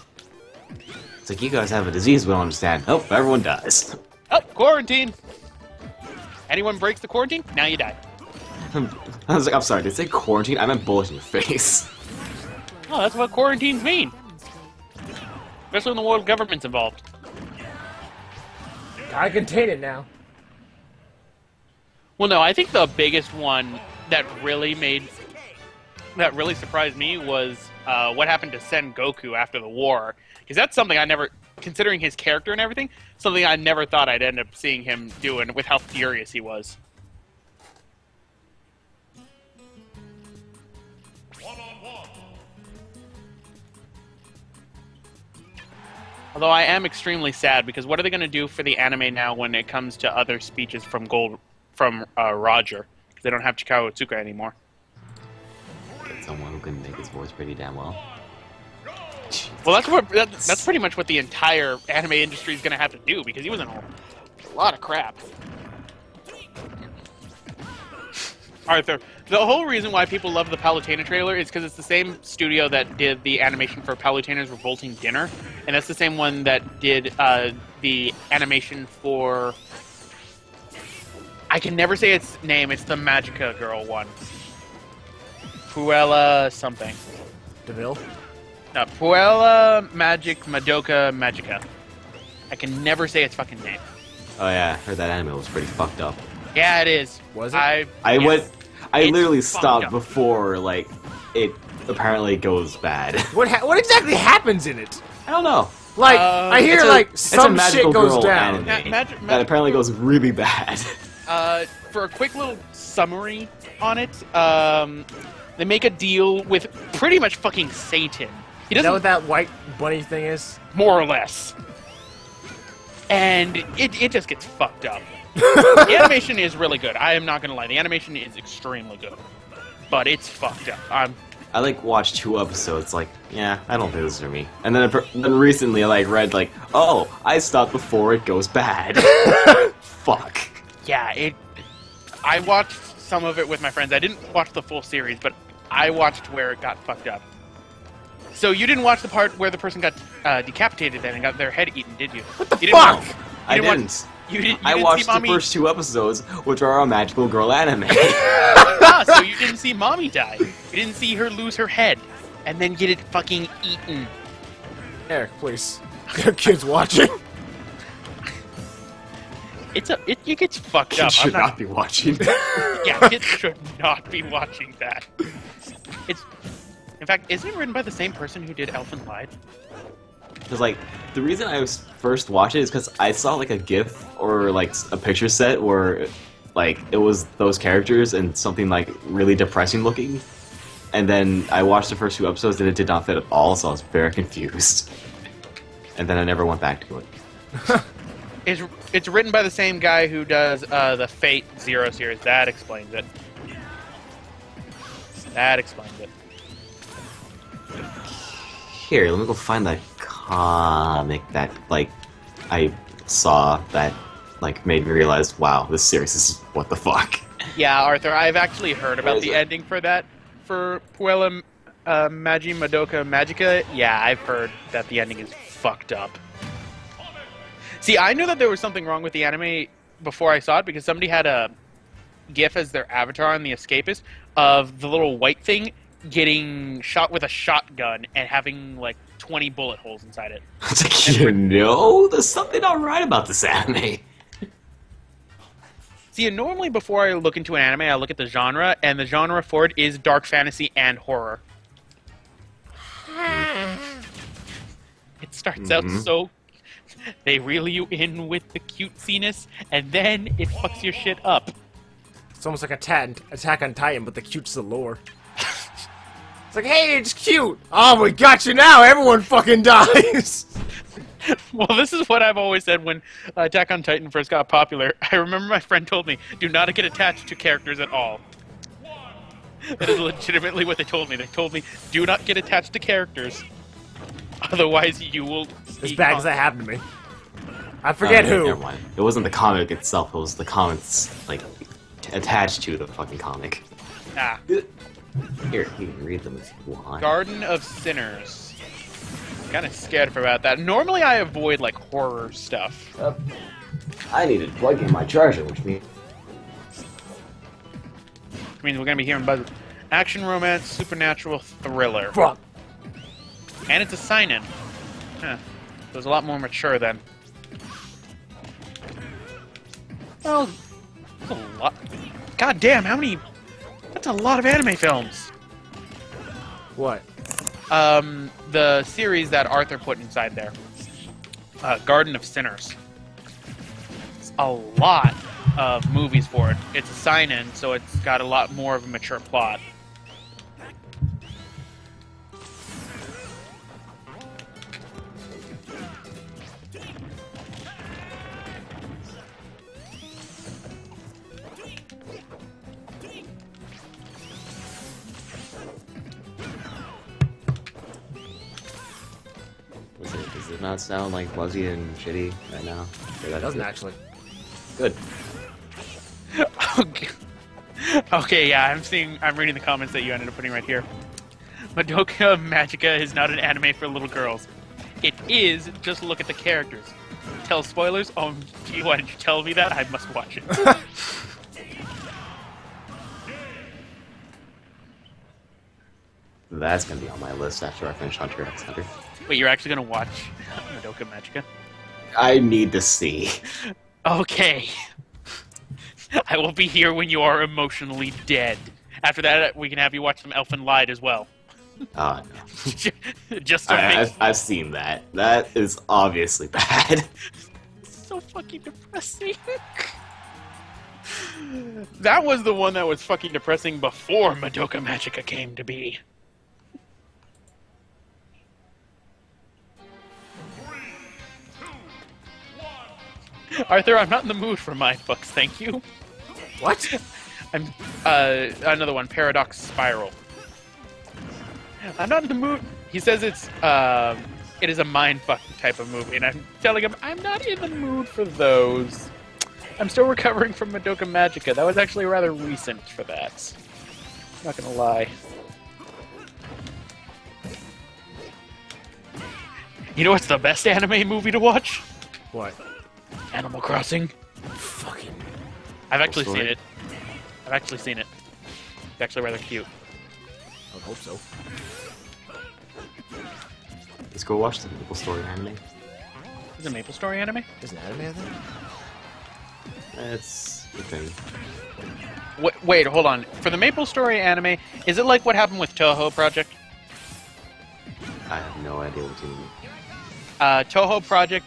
It's like, you guys have a disease we don't understand. Oh, everyone dies. Oh, quarantine. Anyone breaks the quarantine, now you die. I was like, I'm sorry, did it say quarantine? I meant bullet in your face. Oh, that's what quarantines mean. Especially when the world government's involved. Gotta contain it now. Well, no, I think the biggest one that really surprised me was what happened to Sen Goku after the war. Because that's something I never, considering his character and everything, something I never thought I'd end up seeing him doing with how furious he was. Although I am extremely sad because what are they going to do for the anime now when it comes to other speeches from Roger? Because they don't have Chikao Otsuka anymore. Get someone who can make his voice pretty damn well. Well, that's pretty much what the entire anime industry is going to have to do because he was in a lot of crap. Arthur, the whole reason why people love the Palutena trailer is because it's the same studio that did the animation for Palutena's Revolting Dinner, and that's the same one that did the animation for... I can never say its name, it's the Magica girl one. Puella something. DeVille? No, Puella Magic Madoka Magica. I can never say its fucking name. Oh yeah, I heard that anime was pretty fucked up. Yeah, it is. Was it? I Yes. It's literally fucked stopped up. before, like, it apparently goes bad. What exactly happens in it? I don't know. Like, I hear It's a some magical shit goes girl down. anime Ma- that apparently goes really bad. For a quick little summary on it, they make a deal with pretty much fucking Satan. He Is that doesn't, what that white bunny thing is? more or less. And it just gets fucked up. The animation is really good. I am not gonna lie. The animation is extremely good. But it's fucked up. I like watched 2 episodes, like, yeah, I don't think this is for me. And then recently I like read like, oh, I stopped before it goes bad. Fuck. Yeah, I watched some of it with my friends. I didn't watch the full series, but I watched where it got fucked up. So you didn't watch the part where the person got decapitated then and got their head eaten, did you? What the fuck? I didn't. You didn't I see watched the Mommy... first 2 episodes, which are a magical girl anime. Ah, so you didn't see Mommy die. You didn't see her lose her head and then get it fucking eaten. Eric, please. Your kid's watching. It gets fucked You up. should not be watching. Yeah, kids should not be watching that. In fact, isn't it written by the same person who did Elfen Lied? Because, like, the reason I first watched it is because I saw, like, a GIF or, like, a picture set where, like, it was those characters and something, like, really depressing looking. And then I watched the first 2 episodes and it did not fit at all, so I was very confused. And then I never went back to it. It's written by the same guy who does the Fate Zero series. That explains it. That explains it. Here, let me go find that comic that, like, I saw that, like, made me realize, wow, this series is what the fuck. Yeah, Arthur, I've actually heard Where about is the it? ending for that, for Puella Magi Madoka Magica, yeah, I've heard that the ending is fucked up. See, I knew that there was something wrong with the anime before I saw it because somebody had a GIF as their avatar on The Escapist of the little white thing getting shot with a shotgun and having like 20 bullet holes inside it. It's like, you know, there's something not right about this anime. See, and normally before I look into an anime, I look at the genre, and the genre for it is dark fantasy and horror. It starts out so... They reel you in with the cutesiness, and then it fucks your shit up. It's almost like Attack on Titan, but the cute's the lore. It's like, hey, it's cute! Oh, we got you now! Everyone fucking dies! Well, this is what I've always said when Attack on Titan first got popular. I remember my friend told me, do not get attached to characters at all. That is legitimately what they told me. They told me, do not get attached to characters. Otherwise, you will... As bad as that happened to me. I forget who. Never mind. It wasn't the comic itself, it was the comics, like, attached to the fucking comic. Ah. Here, you can read them if you want. Garden of Sinners. Kind of scared about that. Normally I avoid, like, horror stuff. I need to plug in my charger, which means We're gonna be hearing buzz. Action, romance, supernatural, thriller. Fuck. And it's a sign-in. Huh. So it's a lot more mature then. Well, that's a lot. God damn, how many... That's a lot of anime films. What? The series that Arthur put inside there. Garden of Sinners. It's a lot of movies for it. It's a sign-in, so it's got a lot more of a mature plot. Does it not sound like buzzy and shitty right now? It doesn't actually. Good. Okay, yeah, I'm reading the comments that you ended up putting right here. Madoka Magica is not an anime for little girls. It is, just look at the characters. Tell spoilers? Oh, gee, why did you tell me that? I must watch it. That's gonna be on my list after I finish Hunter x Hunter. Wait, you're actually gonna watch Madoka Magica? I need to see. Okay. I will be here when you are emotionally dead. After that, we can have you watch some Elfen Lied as well. Oh, no. Just to make... I've seen that. That is obviously bad. So fucking depressing. That was the one that was fucking depressing before Madoka Magica came to be. Arthur, I'm not in the mood for mind fucks, thank you. What? I'm another one, Paradox Spiral. I'm not in the mood. He says it is a mindfuck type of movie, and I'm telling him I'm not in the mood for those. I'm still recovering from Madoka Magica. That was actually rather recent for that. Not gonna lie. You know what's the best anime movie to watch? What? Animal Crossing. Fucking. I've actually seen it. I've actually seen it. It's actually rather cute. I would hope so. Let's go watch the Maple Story anime. Is it a Maple Story anime? Is an anime of that? That's the thing. Wait, hold on. For the Maple Story anime, is it like what happened with Toho Project? I have no idea what you mean. Toho Project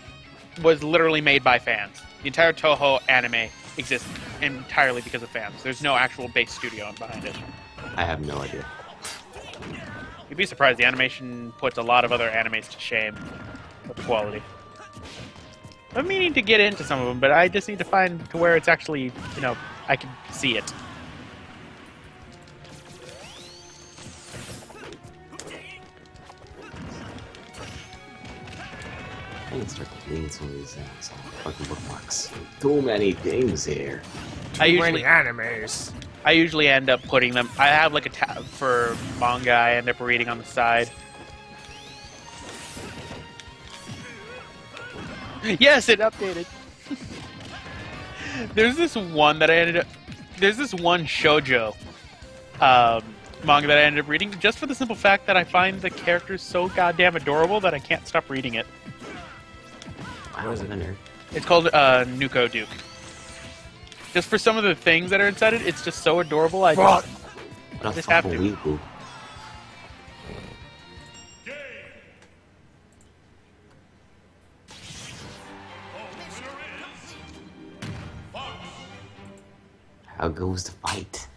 was literally made by fans. The entire Toho anime exists entirely because of fans. There's no actual base studio behind it. I have no idea. You'd be surprised. The animation puts a lot of other animes to shame with the quality. I'm meaning to get into some of them, but I just need to find to where it's actually, you know, I can see it. I need to start deleting some of these fucking bookmarks. Too many things here. Too many animes. I usually end up putting them. I have like a tab for manga. I end up reading on the side. Yes, it updated. There's this one that I ended up. There's this one shoujo manga that I ended up reading just for the simple fact that I find the characters so goddamn adorable that I can't stop reading it. Wow, I'm a nerd. It's called Nuko Duke. Just for some of the things that are inside it, it's just so adorable. I Fuck. What a just have to. fucking weeaboo. How goes the fight?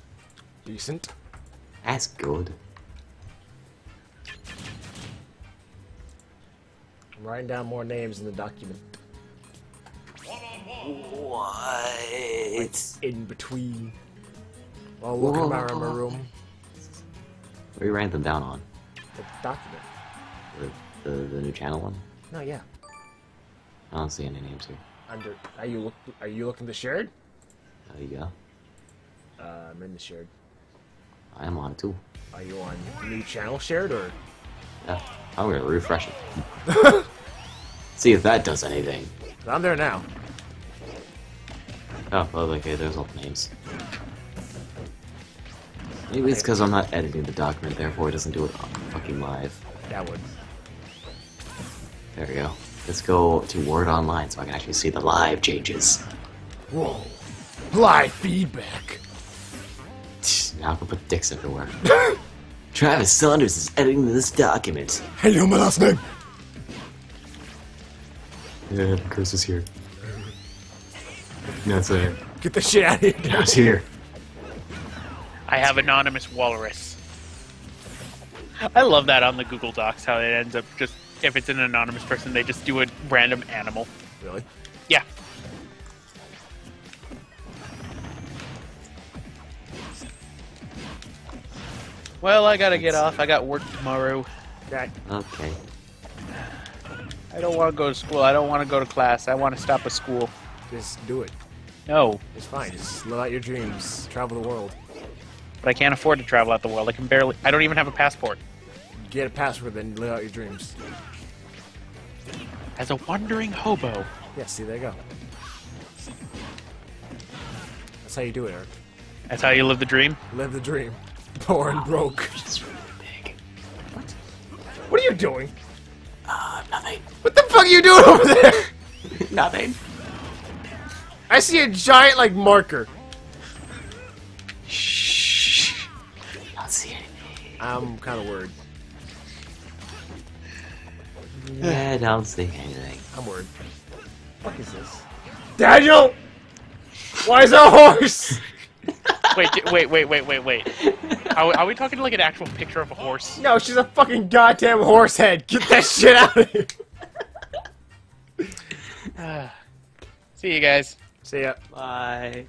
Decent. That's good. I'm writing down more names in the document. What? In between. While looking around my room. Where you writing them down on? The document. The new channel one? No, yeah. I don't see any names here. Under. Are you looking the shared? There you go. I'm in the shared. I am on it too. Are you on new channel shared or? Yeah, I'm gonna refresh it. See if that does anything. I'm there now. Oh, well, okay, there's all the names. Maybe it's because I'm not editing the document, therefore it doesn't do it on fucking live. That would. There we go. Let's go to Word Online so I can actually see the live changes. Whoa. Live feedback. Now I can put dicks everywhere. Travis Saunders is editing this document. Hey, you know my last name? Yeah, Chris is here. That's it. Get the shit out of here. That's here. I have anonymous walrus. I love that on the Google Docs, how it ends up just, if it's an anonymous person, they just do a random animal. Really? Yeah. Well, I gotta get off. I got work tomorrow. Okay. Okay. I don't want to go to school. I don't want to go to class. I want to stop at school. Just do it. No. It's fine. Just live out your dreams. Travel the world. But I can't afford to travel out the world. I don't even have a passport. Get a password, then live out your dreams. As a wandering hobo. Yeah, see, there you go. That's how you do it, Eric. That's how you live the dream? Live the dream. Poor and broke. It's really big. What are you doing? Nothing. What the fuck are you doing over there? Nothing. I see a giant, like, marker. Shh. I don't see anything. I'm kind of worried. Yeah, I don't see anything. I'm worried. What the fuck is this? Daniel! Why is there a horse? Wait. Are we talking like an actual picture of a horse? No, she's a fucking goddamn horse head. Get that shit out of here. See you guys. See ya. Bye.